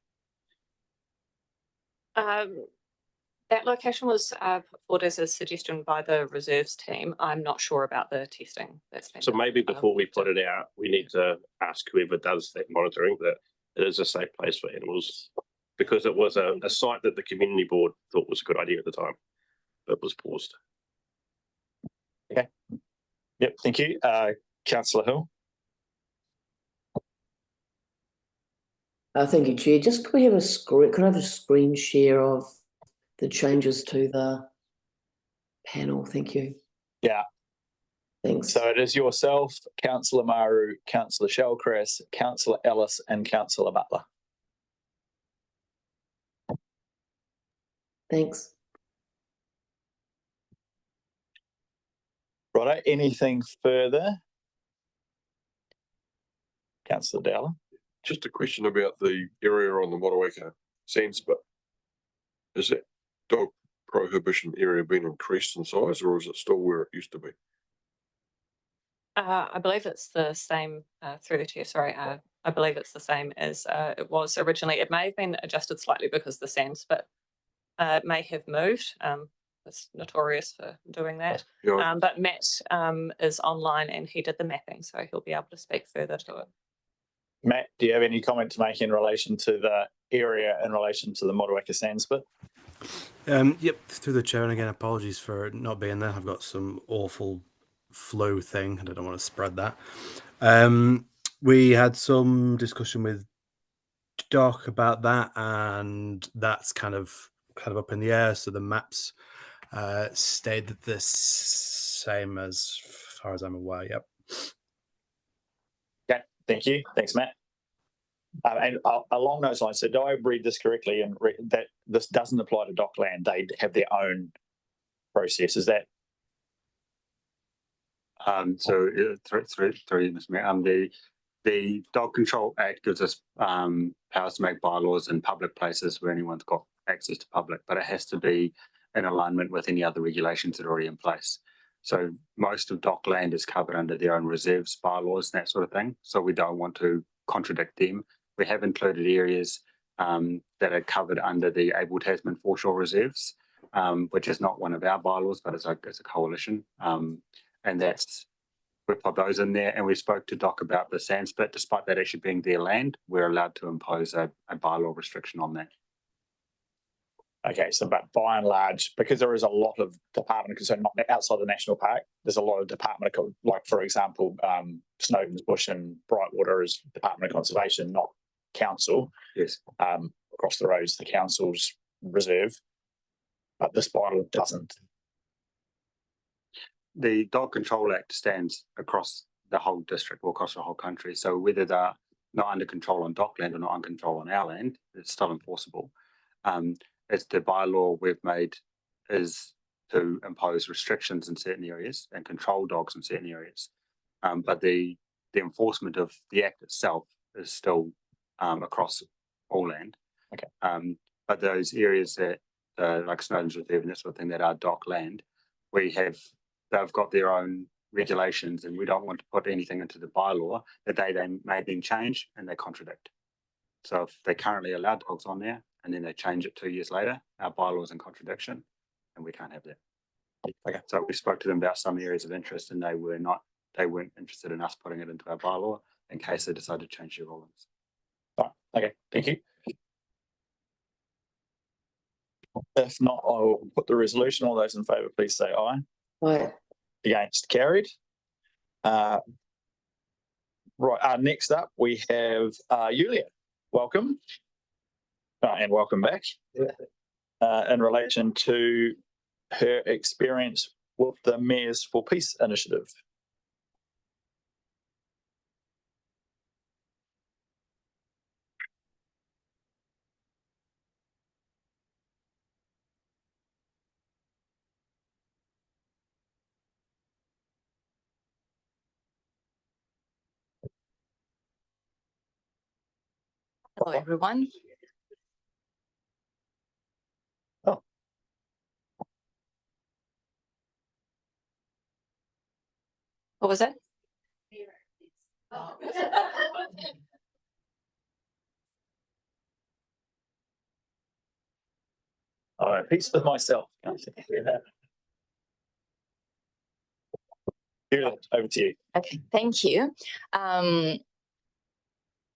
That location was put forward as a suggestion by the reserves team. I'm not sure about the testing that's been So done. maybe before we put it out, we need to ask whoever does that monitoring that it is a safe place for animals, because it was a site that the community board thought was a good idea at the time. It was paused. Okay. Yep, thank you. Councillor Hill. Thank you, Chair. Just could we have could I have a screen share of the changes to the panel? Thank you. Yeah. Thanks. So it is yourself, Councillor Maru, Councillor Shellcrest, Councillor Ellis, and Councillor Butler. Thanks. Righto, anything further? Councillor Dowler. Just a question about the area on the Motueka sands, but is that dog prohibition area been increased in size, or is it still where it used to be? I believe it's the same through the chair. Sorry, I believe it's the same as it was originally. It may have been adjusted slightly because the SAMS bit may have moved. It's notorious for doing that. Yeah. But Matt is online and he did the mapping, so he'll be able to speak further to it. Matt, do you have any comment to make in relation to the area in relation to the Motueka sands bit? Yep, through the chair, and again, apologies for not being there. I've got some awful flu thing, and I don't want to spread that. We had some discussion with Doc about that, and that's kind of up in the air. So the maps stayed the same as far as I'm aware. Yep. Okay, thank you. Thanks, Matt. And along those lines, so do I read this correctly and that this doesn't apply to Dockland? They have their own process. Is that? So through Ms. Mayor, the Dog Control Act gives us powers to make bylaws in public places where anyone's got access to public, but it has to be in alignment with any other regulations that are already in place. So most of Dockland is covered under their own reserves, bylaws, and that sort of thing. So we don't want to contradict them. We have included areas that are covered under the Able Tasman Foreshore Reserves, which is not one of our bylaws, but it's a coalition. And we put those in there, and we spoke to Doc about the sands bit. Despite that actually being their land, we're allowed to impose a bylaw restriction on that. Okay, so but by and large, because there is a lot of department concern not outside the national park, there's a lot of department like for example, Snowden's Bush and Brightwater is Department of Conservation, not council. Yes. Across the roads, the council's reserve, but this bylaw doesn't. The Dog Control Act stands across the whole district or across the whole country. So whether they're not under control on dockland or not under control on our land, it's still enforceable. It's the bylaw we've made is to impose restrictions in certain areas and control dogs in certain areas. But the enforcement of the act itself is still across all land. Okay. But those areas that like Snowden's Reserve and that sort of thing that are dock land, they've got their own regulations, and we don't want to put anything into the bylaw that they then may then change and they contradict. So if they currently allow dogs on there and then they change it 2 years later, our bylaw is in contradiction and we can't have that. Okay. So we spoke to them about some areas of interest and they weren't interested in us putting it into our bylaw in case they decided to change their rulings. Fine. Okay, thank you. If not, I'll put the resolution. All those in favour, please say aye. Aye. Against, carried. Right, next up we have Yulia. Welcome. And welcome back. In relation to her experience with the Mayors for Peace initiative. Hello, everyone. Oh. What was that? All right, peace with myself. Julia, over to you. Okay, thank you.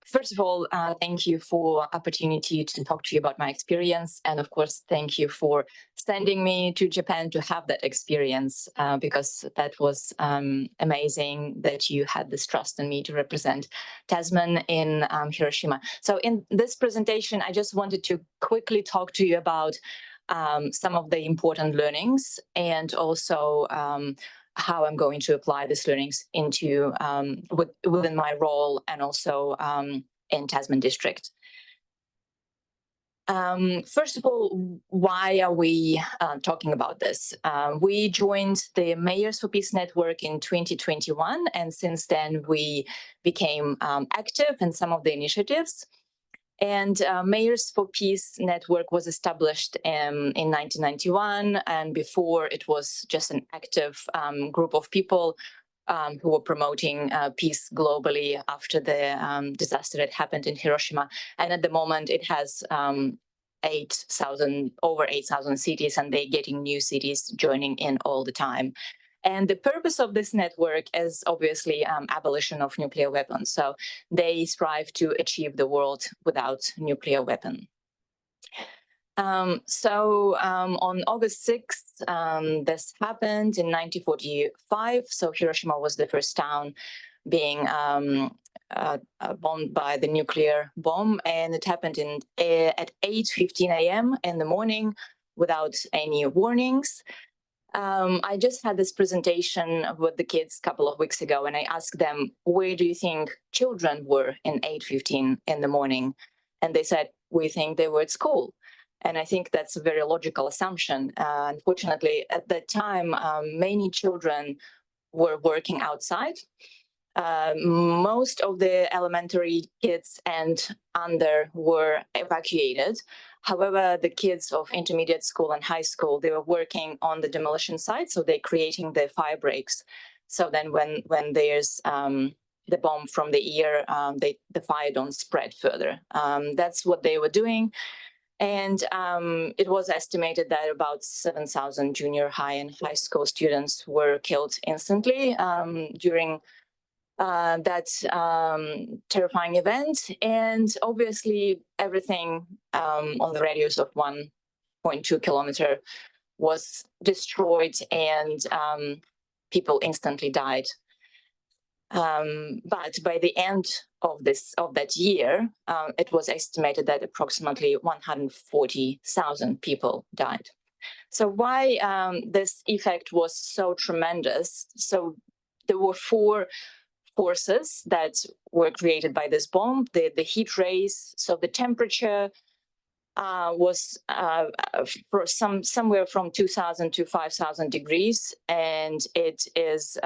First of all, thank you for opportunity to talk to you about my experience. And of course, thank you for sending me to Japan to have that experience, because that was amazing that you had this trust in me to represent Tasman in Hiroshima. So in this presentation, I just wanted to quickly talk to you about some of the important learnings and also how I'm going to apply these learnings into within my role and also in Tasman District. First of all, why are we talking about this? We joined the Mayors for Peace Network in 2021, and since then we became active in some of the initiatives. And Mayors for Peace Network was established in 1991, and before it was just an active group of people who were promoting peace globally after the disaster that happened in Hiroshima. And at the moment, it has over 8,000 cities, and they're getting new cities joining in all the time. And the purpose of this network is obviously abolition of nuclear weapons. So they strive to achieve the world without nuclear weapon. On August 6th, this happened in 1945. So Hiroshima was the first town being bombed by the nuclear bomb, and it happened at 8:15 a.m. in the morning without any warnings. I just had this presentation with the kids a couple of weeks ago, and I asked them, where do you think children were in 8:15 in the morning? And they said, we think they were at school. And I think that's a very logical assumption. Unfortunately, at that time, many children were working outside. Most of the elementary kids and under were evacuated. However, the kids of intermediate school and high school, they were working on the demolition site, so they're creating the fire breaks. So then when there's the bomb from the air, the fire don't spread further. That's what they were doing. And it was estimated that about 7,000 junior high and high school students were killed instantly during that terrifying event. And obviously everything on the radius of 1 1.2 kilometer was destroyed, and people instantly died. But by the end of that year, it was estimated that approximately 140,000 people died. So why this effect was so tremendous? So there were 4 forces that were created by this bomb. The heat rays, so the temperature was for somewhere from 2,000 to 5,000 degrees, and it is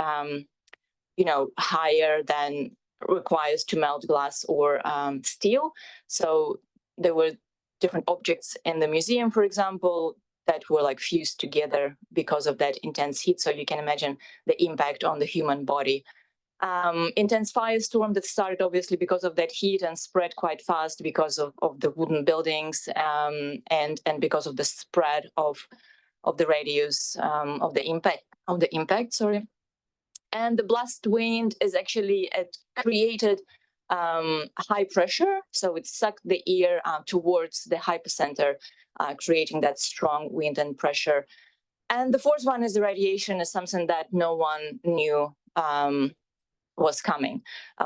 higher than requires to melt glass or steel. So there were different objects in the museum, for example, that were like fused together because of that intense heat. So you can imagine the impact on the human body. Intense firestorm that started obviously because of that heat and spread quite fast because of the wooden buildings, and because of the spread of the radius of the impact. Sorry. And the blast wind is actually, it created high pressure, so it sucked the air towards the hypocenter, creating that strong wind and pressure. And the fourth one is the radiation, is something that no one knew was coming.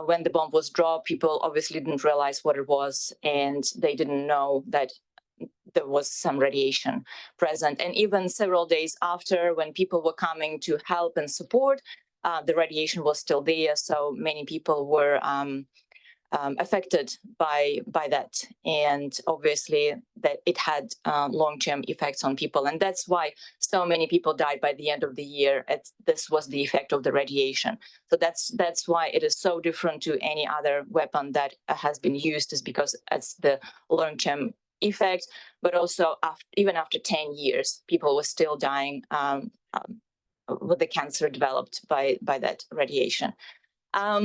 When the bomb was dropped, people obviously didn't realize what it was, and they didn't know that there was some radiation present. And even several days after, when people were coming to help and support, the radiation was still there. So many people were affected by that, and obviously that it had long-term effects on people, and that's why so many people died by the end of the year. This was the effect of the radiation. So that's why it is so different to any other weapon that has been used, is because it's the long-term effect, but also even after 10 years, people were still dying with the cancer developed by that radiation.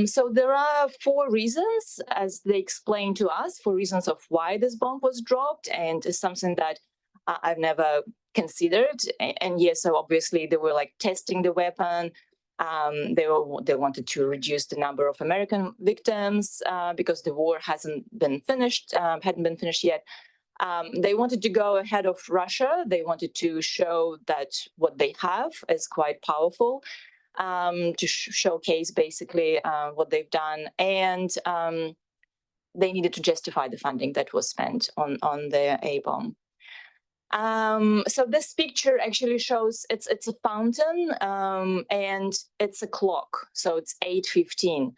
So there are 4 reasons, as they explained to us, 4 reasons of why this bomb was dropped, and it's something that I've never considered. And yes, so obviously they were like testing the weapon. They wanted to reduce the number of American victims because the war hadn't been finished yet. They wanted to go ahead of Russia. They wanted to show that what they have is quite powerful, to showcase basically what they've done. And they needed to justify the funding that was spent on the A-bomb. So this picture actually shows it's a fountain, and it's a clock. So it's 8:15.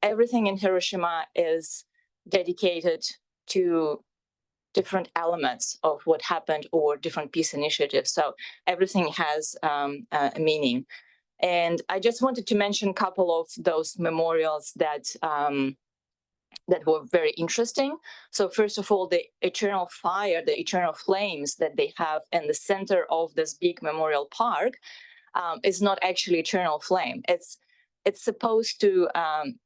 Everything in Hiroshima is dedicated to different elements of what happened or different peace initiatives. So everything has a meaning. And I just wanted to mention a couple of those memorials that were very interesting. So first of all, the eternal fire, the eternal flames that they have in the center of this big memorial park is not actually eternal flame. It's supposed to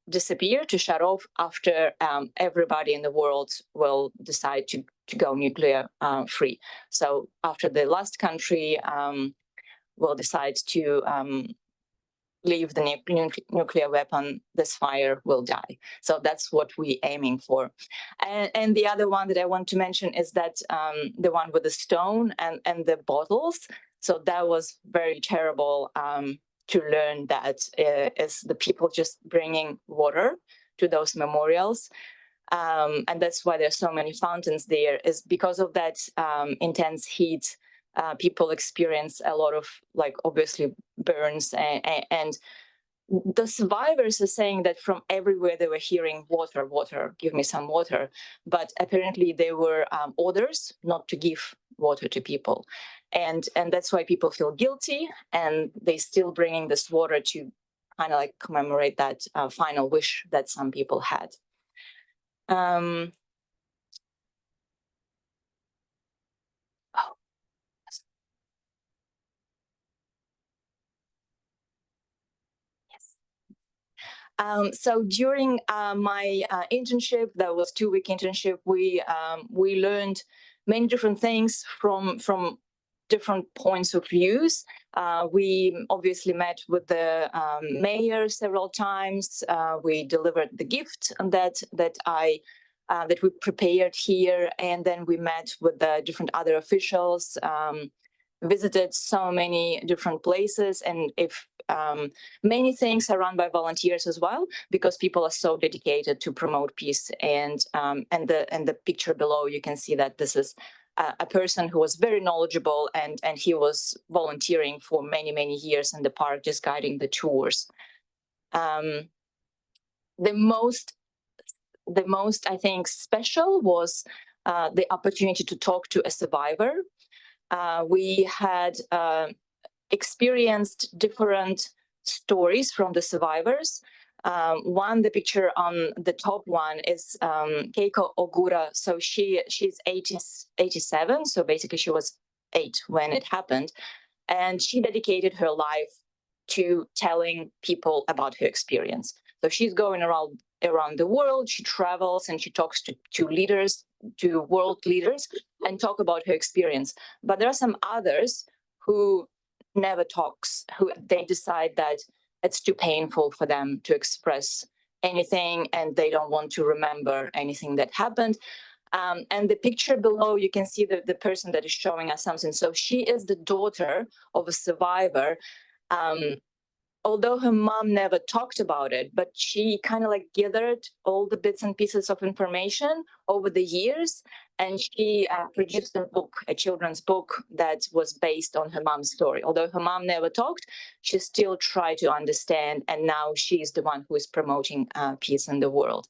disappear, to shut off after everybody in the world will decide to go nuclear free. So after the last country will decide to leave the nuclear weapon, this fire will die. So that's what we're aiming for. And the other one that I want to mention is that the one with the stone and the bottles. So that was very terrible to learn that is the people just bringing water to those memorials. And that's why there's so many fountains there, is because of that intense heat. People experience a lot of, like, obviously burns, and the survivors are saying that from everywhere they were hearing water, water, give me some water. But apparently there were orders not to give water to people. And that's why people feel guilty, and they still bringing this water to kind of like commemorate that final wish that some people had. So during my internship, that was 2-week internship, we learned many different things from different points of views. We obviously met with the mayor several times. We delivered the gift that I that we prepared here. And then we met with the different other officials, visited so many different places, and if many things are run by volunteers as well, because people are so dedicated to promote peace. And the picture below, you can see that this is a person who was very knowledgeable, and he was volunteering for many years in the park, just guiding the tours. The most I think special was the opportunity to talk to a survivor. We had experienced different stories from the survivors. The picture on the top one is Keiko Ogura. So she's 87. So basically she was 8 when it happened. And she dedicated her life to telling people about her experience. So she's going around the world. She travels and she talks to leaders, to world leaders, and talk about her experience. But there are some others who never talks, who they decide that it's too painful for them to express anything, and they don't want to remember anything that happened. And the picture below, you can see the person that is showing us something. So she is the daughter of a survivor. Although her mom never talked about it, but she kind of like gathered all the bits and pieces of information over the years, and she produced a book, a children's book that was based on her mom's story. Although her mom never talked, she still tried to understand, and now she's the one who is promoting peace in the world.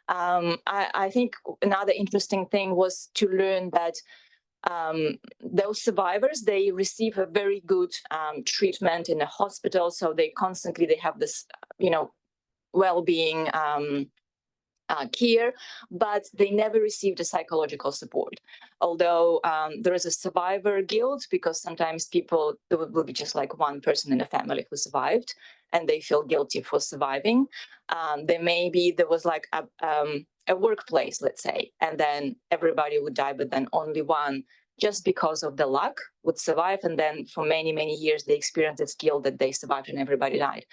I think another interesting thing was to learn that those survivors, they receive a very good treatment in a hospital. So they have this, well-being care, but they never received a psychological support. Although there is a survivor guilt, because sometimes there will be just like one person in a family who survived, and they feel guilty for surviving. There was like a workplace, let's say, and then everybody would die, but then only one, just because of the luck, would survive. And then for many years, they experienced this guilt that they survived and everybody died.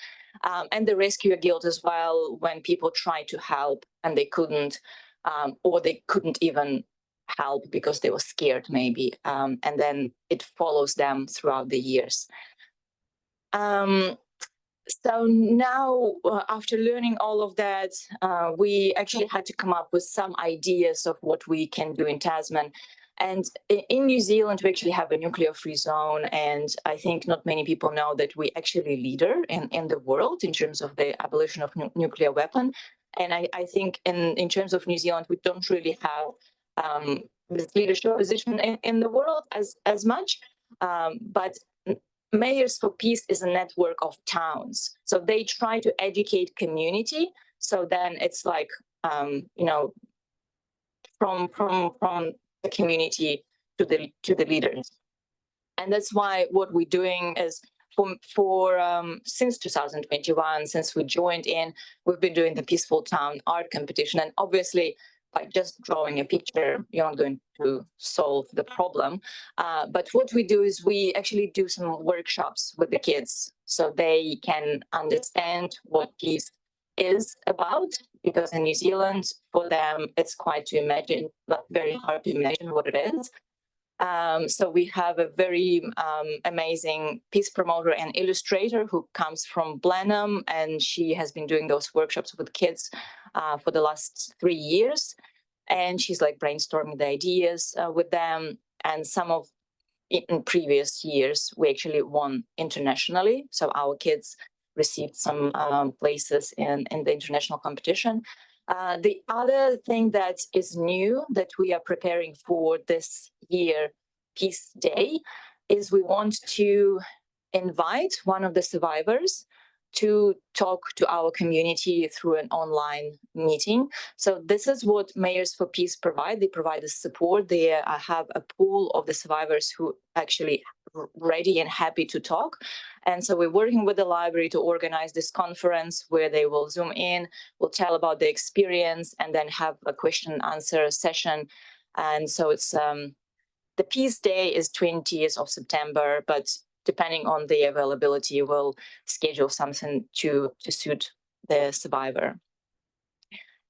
And the rescuer guilt as well, when people tried to help and they couldn't, or they couldn't even help because they were scared maybe. And then it follows them throughout the years. So now, after learning all of that, we actually had to come up with some ideas of what we can do in Tasman. And in New Zealand, we actually have a nuclear-free zone, and I think not many people know that we actually leader in the world in terms of the abolition of nuclear weapon. And I think in terms of New Zealand, we don't really have this leadership position in the world as much, but Mayors for Peace is a network of towns. So they try to educate community. So then it's like, from the community to the leaders. And that's why what we're doing is since 2021, since we joined in, we've been doing the Peaceful Town art competition. And obviously, by just drawing a picture, you're not going to solve the problem. But what we do is we actually do some workshops with the kids so they can understand what peace is about, because in New Zealand, for them, it's quite to imagine, but very hard to imagine what it is. So we have a very amazing peace promoter and illustrator who comes from Blenheim, and she has been doing those workshops with kids for the last 3 years. And she's like brainstorming the ideas with them. And in previous years, we actually won internationally. So our kids received some places in the international competition. The other thing that is new that we are preparing for this year, Peace Day, is we want to invite one of the survivors to talk to our community through an online meeting. So this is what Mayors for Peace provide. They provide the support. They have a pool of the survivors who actually ready and happy to talk. And so we're working with the library to organize this conference where they will Zoom in, will tell about the experience, and then have a question and answer session. And so it's the Peace Day is 20th of September, but depending on the availability, we'll schedule something to suit the survivor.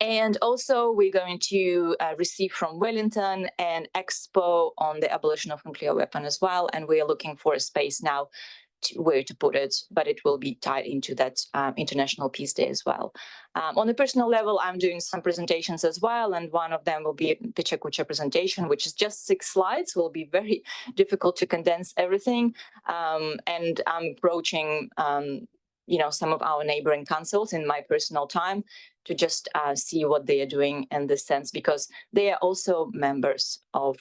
And also we're going to receive from Wellington an expo on the abolition of nuclear weapon as well. And we are looking for a space now where to put it, but it will be tied into that International Peace Day as well. On a personal level, I'm doing some presentations as well, and one of them will be a Picha presentation, which is just 6 slides. Will be very difficult to condense everything, and I'm approaching some of our neighboring councils in my personal time to just see what they are doing in this sense, because they are also members of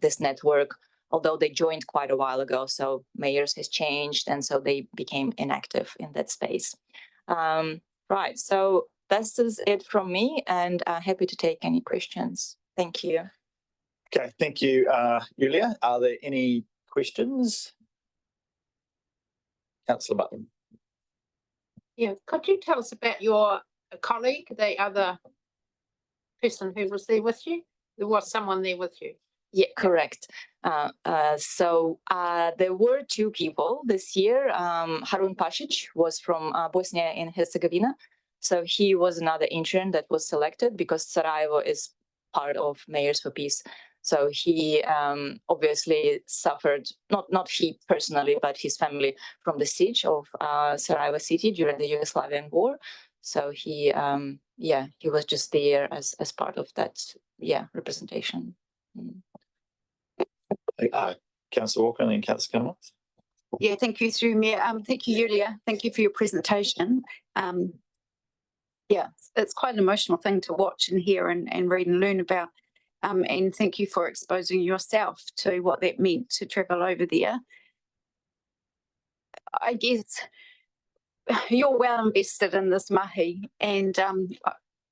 this network, although they joined quite a while ago. So mayors has changed, and so they became inactive in that space. Right, so this is it from me, and happy to take any questions. Thank you. Okay, thank you, Julia. Are there any questions? Councillor Button. Yeah, could you tell us about your colleague, the other person who was there with you? There was someone there with you. Yeah, correct. So there were 2 people this year. Harun Pasic was from Bosnia and Herzegovina. So he was another intern that was selected because Sarajevo is part of Mayors for Peace. So he obviously suffered, not he personally, but his family, from the siege of Sarajevo city during the Yugoslavian war. So he was just there as part of that, representation. Councillor Walker and then Councillor Cummins. Yeah, thank you, through Mayor. Thank you, Julia. Thank you for your presentation. Yeah, it's quite an emotional thing to watch and hear and read and learn about. And thank you for exposing yourself to what that meant to travel over there. I guess you're well invested in this mahi, and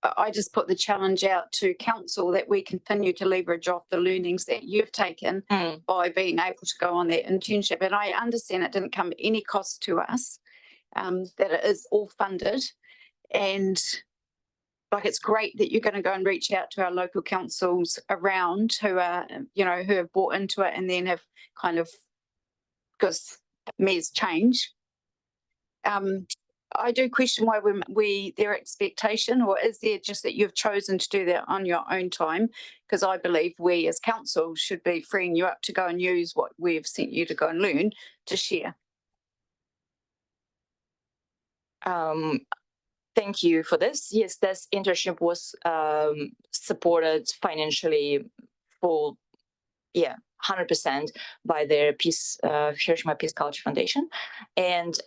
I just put the challenge out to council that we continue to leverage off the learnings that you've taken by being able to go on that internship. And I understand it didn't come at any cost to us, that it is all funded. And like, it's great that you're going to go and reach out to our local councils around who are, who have bought into it and then have kind of, because mayors change. I do question why their expectation, or is there just that you've chosen to do that on your own time? Because I believe we as council should be freeing you up to go and use what we've sent you to go and learn to share. Thank you for this. Yes, this internship was supported financially for 100% by their Hiroshima Peace Culture Foundation. And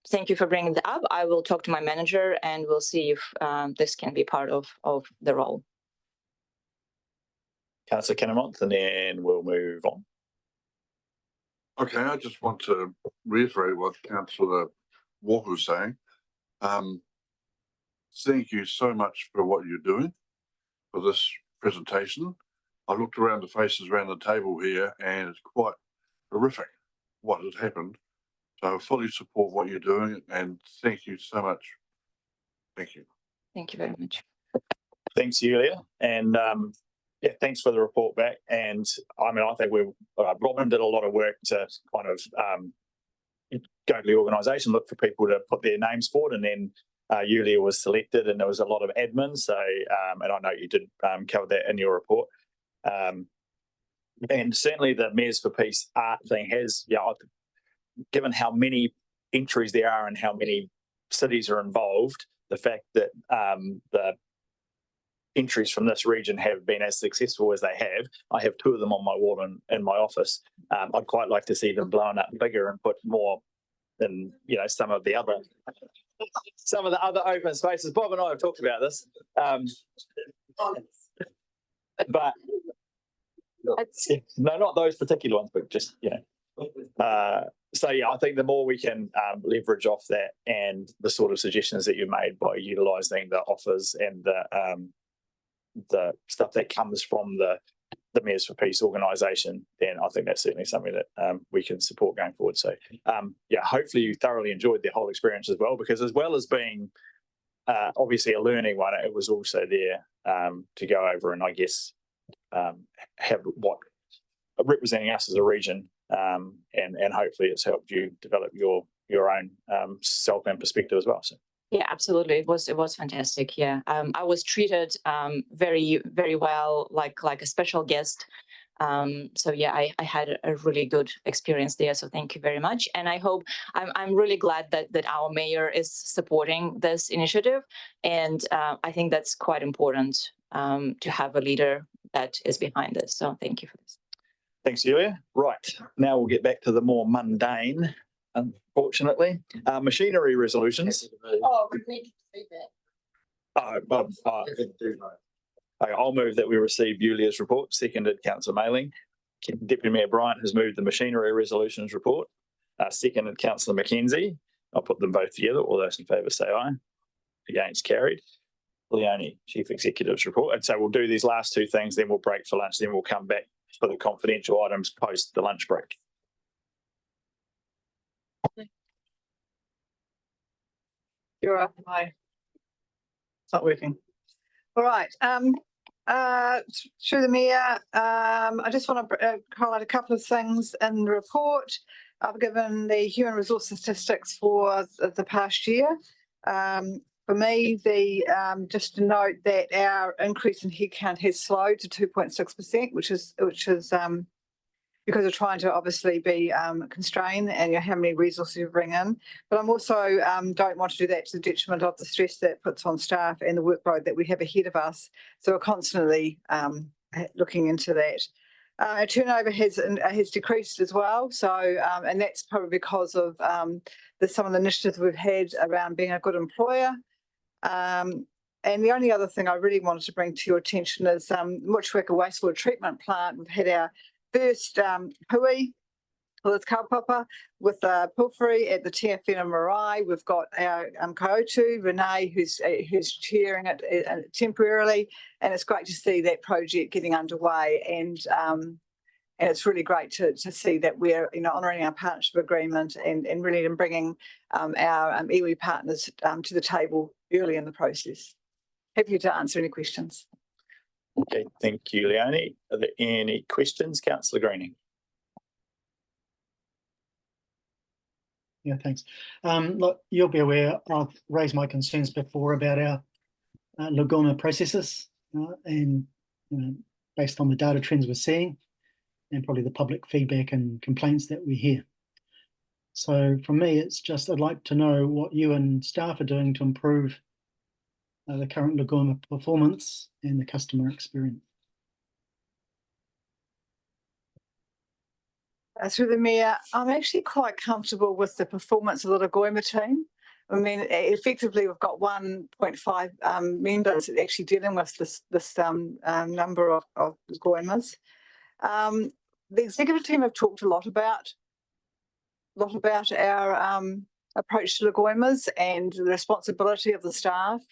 thank you for bringing that up. I will talk to my manager and we'll see if this can be part of the role. Councillor Kennemont, and then we'll move on. Okay, I just want to reiterate what Councillor Walker was saying. Thank you so much for what you're doing for this presentation. I looked around the faces around the table here and it's quite horrific what has happened. So I fully support what you're doing and thank you so much. Thank you. Thank you very much. Thanks, Julia. And thanks for the report back. And I mean, I think Robin did a lot of work to kind of go to the organisation, look for people to put their names forward, and then Julia was selected, and there was a lot of admin. So, and I know you did cover that in your report. And certainly the Mayors for Peace art thing has, given how many entries there are and how many cities are involved, the fact that the entries from this region have been as successful as they have. I have 2 of them on my wall in my office. I'd quite like to see them blown up bigger and put more than some of the other open spaces. Bob and I have talked about this, but no, not those particular ones, but just so I think the more we can leverage off that and the sort of suggestions that you made by utilising the offers and the stuff that comes from the Mayors for Peace organisation, then I think that's certainly something that we can support going forward. So hopefully you thoroughly enjoyed the whole experience as well as being obviously a learning one, it was also there to go over and I guess have what representing us as a region, and hopefully it's helped you develop your own self and perspective as well. So Yeah, absolutely. It was fantastic. Yeah. I was treated very, very well, like a special guest. So yeah, I had a really good experience there. So thank you very much. And I hope I'm really glad that our mayor is supporting this initiative. And I think that's quite important to have a leader that is behind this. So thank you for this. Thanks, Julia. Right, now we'll get back to the more mundane, unfortunately. Machinery resolutions. Oh, we need to see that. I'll move that we receive Julia's report, seconded Councillor Mailing. Deputy Mayor Bryant has moved the machinery resolutions report, seconded Councillor Mackenzie. I'll put them both together. All those in favour say aye. Against, carried. Leone, Chief Executive's report. And so we'll do these last two things, then we'll break for lunch, then we'll come back for the confidential items post the lunch break. You're up. Hi. It's not working. All right. Through the Mayor, I just want to highlight a couple of things in the report. I've given the human resource statistics for the past year. For me, just to note that our increase in headcount has slowed to 2.6%, which is because we're trying to obviously be constrained and how many resources you bring in. But I'm also don't want to do that to the detriment of the stress that puts on staff and the workload that we have ahead of us. So we're constantly looking into that. Our turnover has decreased as well. So and that's probably because of some of the initiatives we've had around being a good employer. And the only other thing I really wanted to bring to your attention is Motueka wastewater treatment plant. We've had our first hui with its kaupapa with pilfery at the TFN Marae. We've got our Kyoto, Renee, who's chairing it temporarily, and it's great to see that project getting underway. And it's really great to see that we're honouring our partnership agreement and really bringing our iwi partners to the table early in the process. Happy to answer any questions. Okay, thank you, Leone. Are there any questions? Councillor Greening. Yeah, thanks. Look, you'll be aware I've raised my concerns before about our Lagoma processes and based on the data trends we're seeing and probably the public feedback and complaints that we hear. So for me, it's just I'd like to know what you and staff are doing to improve the current Lagoma performance and the customer experience. Through the Mayor, I'm actually quite comfortable with the performance of the Lagoma team. I mean, effectively, we've got 1.5 members actually dealing with this number of Lagomas. The executive team have talked a lot about our approach to Lagomas and the responsibility of the staff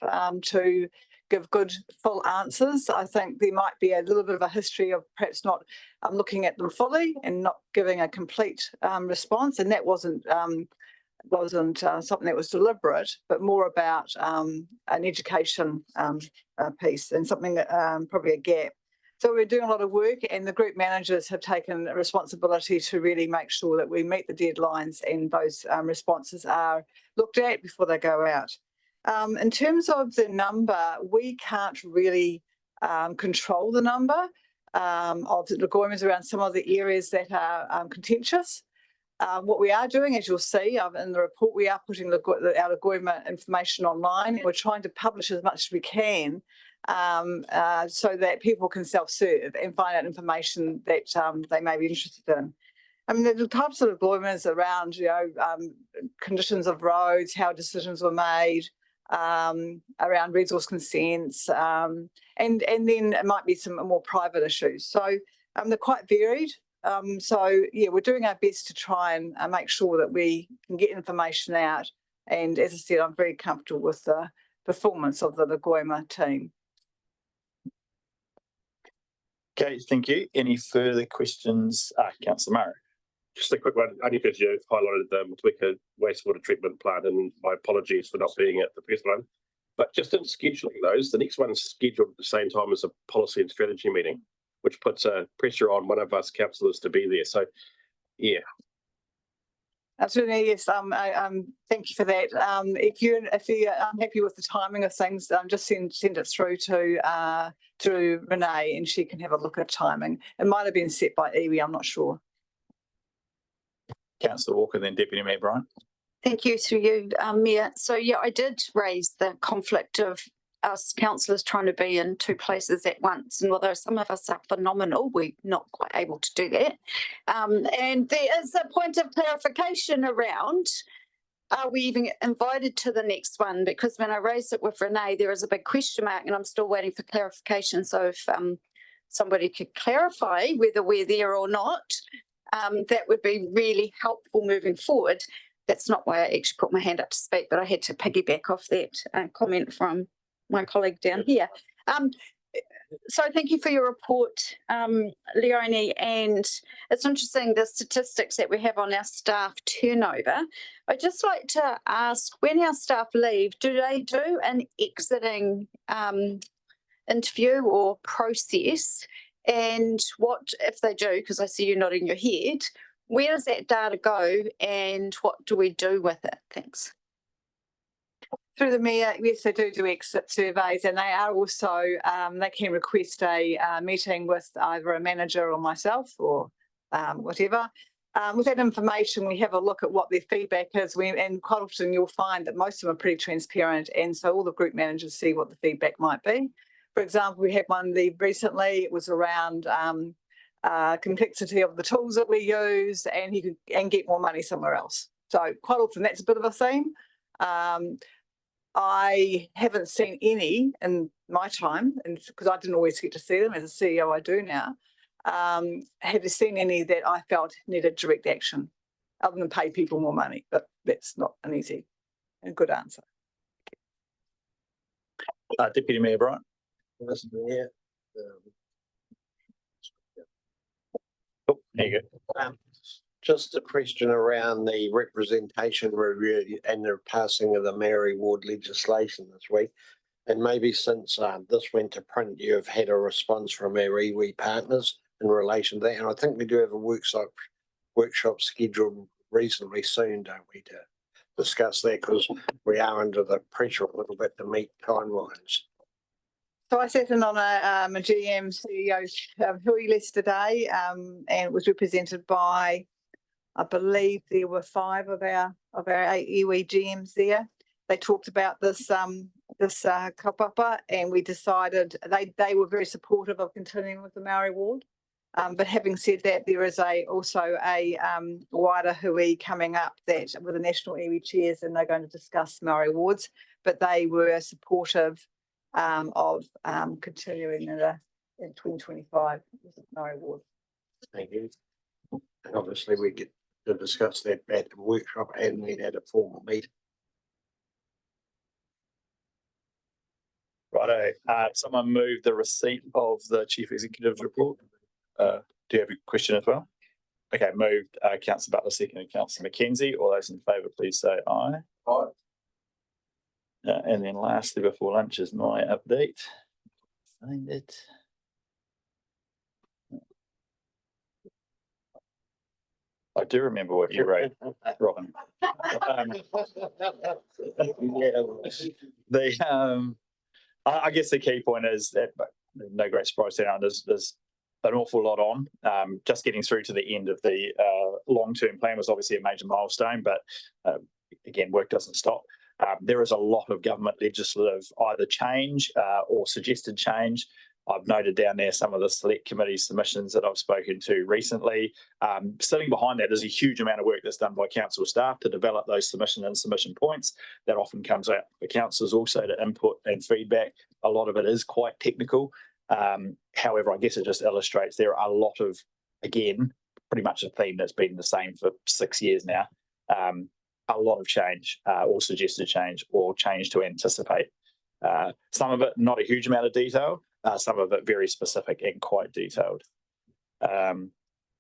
to give good, full answers. I think there might be a little bit of a history of perhaps not looking at them fully and not giving a complete response, and that wasn't something that was deliberate, but more about an education piece and something that probably a gap. So we're doing a lot of work, and the group managers have taken a responsibility to really make sure that we meet the deadlines and those responses are looked at before they go out. In terms of the number, we can't really control the number of the Lagomas around some of the areas that are contentious. What we are doing, as you'll see in the report, we are putting our Lagoma information online. We're trying to publish as much as we can so that people can self-serve and find out information that they may be interested in. I mean, the types of Lagomas around, conditions of roads, how decisions were made, around resource consents, and then it might be some more private issues. So they're quite varied. So yeah, we're doing our best to try and make sure that we can get information out. And as I said, I'm very comfortable with the performance of the Lagoma team. Okay, thank you. Any further questions? Councillor Murray. Just a quick one, only because you highlighted the Motueka wastewater treatment plant, and my apologies for not being at the first one. But just in scheduling those, the next one's scheduled at the same time as a policy and strategy meeting, which puts pressure on one of us councillors to be there. So, yeah. Absolutely, yes. Thank you for that. If you're unhappy with the timing of things, just send it through to Renee, and she can have a look at timing. It might have been set by iwi, I'm not sure. Councillor Walker, then Deputy Mayor Bryant. Thank you, through you, Mayor. So yeah, I did raise the conflict of us councillors trying to be in two places at once, and although some of us are phenomenal, we're not quite able to do that. And there is a point of clarification around, are we even invited to the next one? Because when I raised it with Renee, there is a big question mark, and I'm still waiting for clarification. So if somebody could clarify whether we're there or not, that would be really helpful moving forward. That's not why I actually put my hand up to speak, but I had to piggyback off that comment from my colleague down here. So thank you for your report, Leonie, and it's interesting the statistics that we have on our staff turnover. I'd just like to ask, when our staff leave, do they do an exiting interview or process? And what if they do, because I see you nodding your head, where does that data go and what do we do with it? Thanks. Through the Mayor, yes, they do exit surveys, and they are also, they can request a meeting with either a manager or myself or whatever. With that information, we have a look at what their feedback is, and quite often you'll find that most of them are pretty transparent, and so all the group managers see what the feedback might be. For example, we had one leave recently. It was around complexity of the tools that we use, and he could get more money somewhere else. So quite often that's a bit of a theme. I haven't seen any in my time, and because I didn't always get to see them, as a CEO I do now. Have you seen any that I felt needed direct action, other than pay people more money? But that's not an easy and good answer. Deputy Mayor Bryant. Mr. Mayor. Oh, there you go. Just a question around the representation review and the passing of the Mayoral Ward legislation this week. And maybe since this went to print, you have had a response from our iwi partners in relation to that. And I think we do have a workshop scheduled reasonably soon, don't we, to discuss that, because we are under the pressure a little bit to meet timelines. So I sat in on a GM CEO Hui list today, and it was represented by, I believe there were 5 of our 8 iwi GMs there. They talked about this kaupapa, and we decided they were very supportive of continuing with the Maori Ward. But having said that, there is also a wider hui coming up that with the national iwi chairs, and they're going to discuss Maori wards. But they were supportive of continuing in 2025 with the Maori Ward. Thank you. And obviously we get to discuss that at the workshop, and we had a formal meeting. Righto. Someone moved the receipt of the Chief Executive's report. Do you have a question as well? Okay, moved. Councillor Butler, seconded Councillor McKenzie. All those in favour, please say aye. Aye. And then lastly, before lunch, is my update. Find it. I do remember what you wrote, Robin. I guess the key point is that, no great surprise down, there's an awful lot on. Just getting through to the end of the long-term plan was obviously a major milestone, but again, work doesn't stop. There is a lot of government legislative either change or suggested change. I've noted down there some of the select committee submissions that I've spoken to recently. Sitting behind that is a huge amount of work that's done by council staff to develop those submission and submission points. That often comes out for councillors also to input and feedback. A lot of it is quite technical. However, I guess it just illustrates there are a lot of, again, pretty much a theme that's been the same for 6 years now. A lot of change or suggested change or change to anticipate. Some of it not a huge amount of detail, some of it very specific and quite detailed.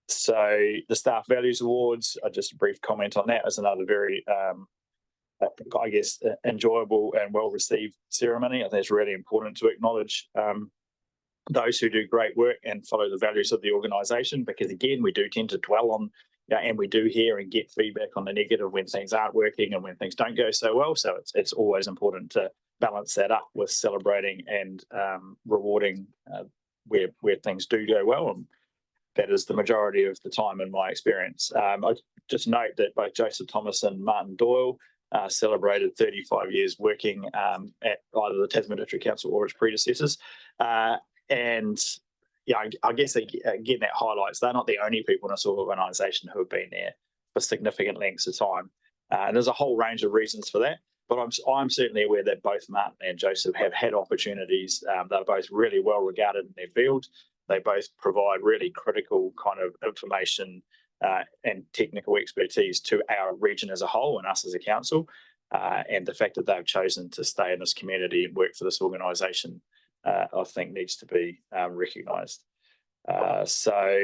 So the Staff Values Awards, just a brief comment on that, is another very, I guess, enjoyable and well-received ceremony. I think it's really important to acknowledge those who do great work and follow the values of the organisation, because again, we do tend to dwell on Yeah, and we do hear and get feedback on the negative when things aren't working and when things don't go so well. So it's always important to balance that up with celebrating and rewarding where things do go well. And that is the majority of the time in my experience. I just note that both Joseph Thomas and Martin Doyle celebrated 35 years working at either the Tasman District Council or its predecessors. And yeah, I guess again, that highlights they're not the only people in this organisation who have been there for significant lengths of time. And there's a whole range of reasons for that. But I'm certainly aware that both Martin and Joseph have had opportunities. They're both really well regarded in their field. They both provide really critical kind of information and technical expertise to our region as a whole and us as a council. And the fact that they've chosen to stay in this community and work for this organisation, I think needs to be recognised. So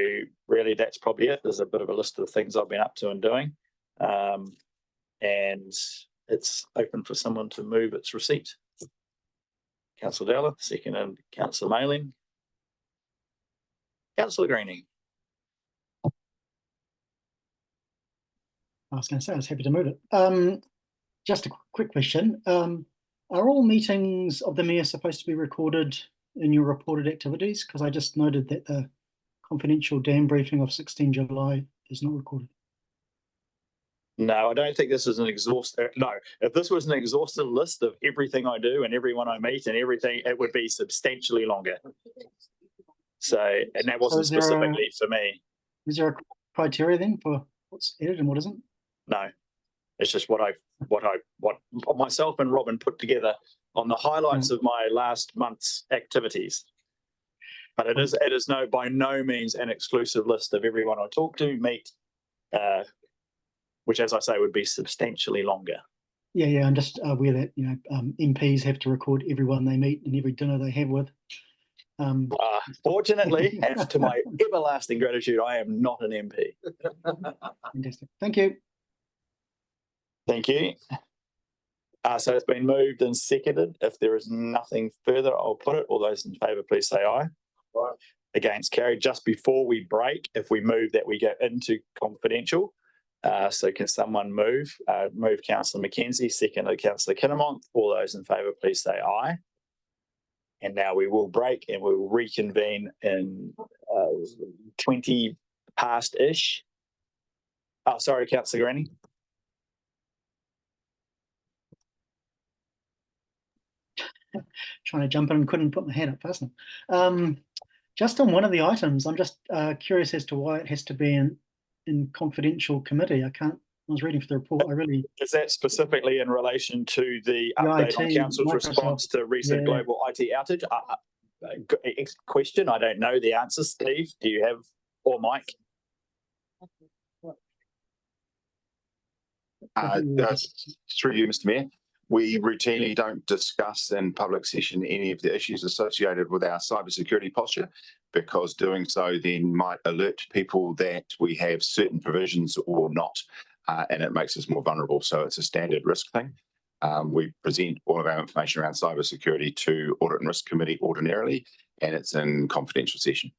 really, that's probably it. There's a bit of a list of things I've been up to and doing. And it's open for someone to move its receipt. Councillor Dowler, second, and Councillor Mailing. Councillor Greening. I was going to say, I was happy to move it. Just a quick question. Are all meetings of the Mayor supposed to be recorded in your reported activities? Because I just noted that the confidential dam briefing of 16 July is not recorded. No, I don't think this is an exhaustive. No, if this was an exhaustive list of everything I do and everyone I meet and everything, it would be substantially longer. So, and that wasn't specifically for me. Is there a criteria then for what's edited and what isn't? No, it's just what myself and Robin put together on the highlights of my last month's activities. But it is by no means an exclusive list of everyone I talk to, meet, which, as I say, would be substantially longer. Yeah, I'm just aware that MPs have to record everyone they meet and every dinner they have with. Fortunately, and to my everlasting gratitude, I am not an MP. Fantastic. Thank you. Thank you. So it's been moved and seconded. If there is nothing further, I'll put it. All those in favour, please say aye. Aye. Against, carried. Just before we break, if we move that, we go into confidential. So can someone move? Move Councillor McKenzie, seconded Councillor Kinnemont. All those in favour, please say aye. And now we will break and we will reconvene in 20 past-ish. Oh, sorry, Councillor Granny. Trying to jump in and couldn't put my hand up fast enough. Just on one of the items, I'm just curious as to why it has to be in confidential committee. I was reading for the report. Is that specifically in relation to the update on Council's response to recent global IT outage? Question. I don't know the answer. Steve, do you have, or Mike? Through you, Mr. Mayor. We routinely don't discuss in public session any of the issues associated with our cybersecurity posture, because doing so then might alert people that we have certain provisions or not, and it makes us more vulnerable. So it's a standard risk thing. We present all of our information around cybersecurity to Audit and Risk Committee ordinarily, and it's in confidential session.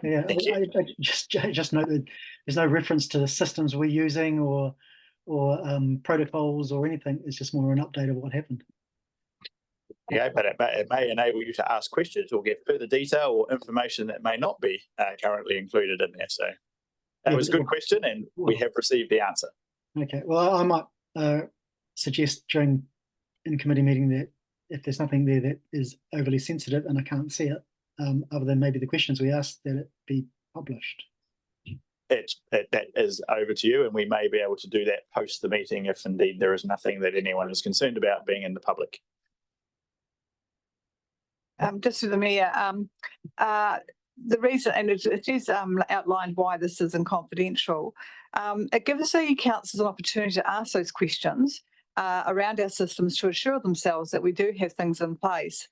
Yeah, I just note that there's no reference to the systems we're using or protocols or anything. It's just more an update of what happened. Yeah, but it may enable you to ask questions or get further detail or information that may not be currently included in there. So that was a good question, and we have received the answer. Okay, well, I might suggest during in committee meeting that if there's nothing there that is overly sensitive and I can't see it, other than maybe the questions we asked, that it be published. That is over to you, and we may be able to do that post the meeting if indeed there is nothing that anyone is concerned about being in the public. Just to the Mayor, the reason, and it is outlined why this is in confidential, it gives the councils an opportunity to ask those questions around our systems to assure themselves that we do have things in place.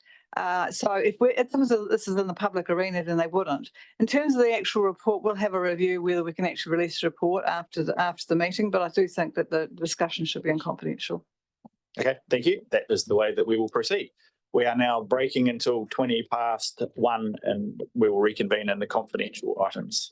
So if this is in the public arena, then they wouldn't. In terms of the actual report, we'll have a review whether we can actually release the report after the meeting, but I do think that the discussion should be in confidential. Okay, thank you. That is the way that we will proceed. We are now breaking until 1:20, and we will reconvene in the confidential items.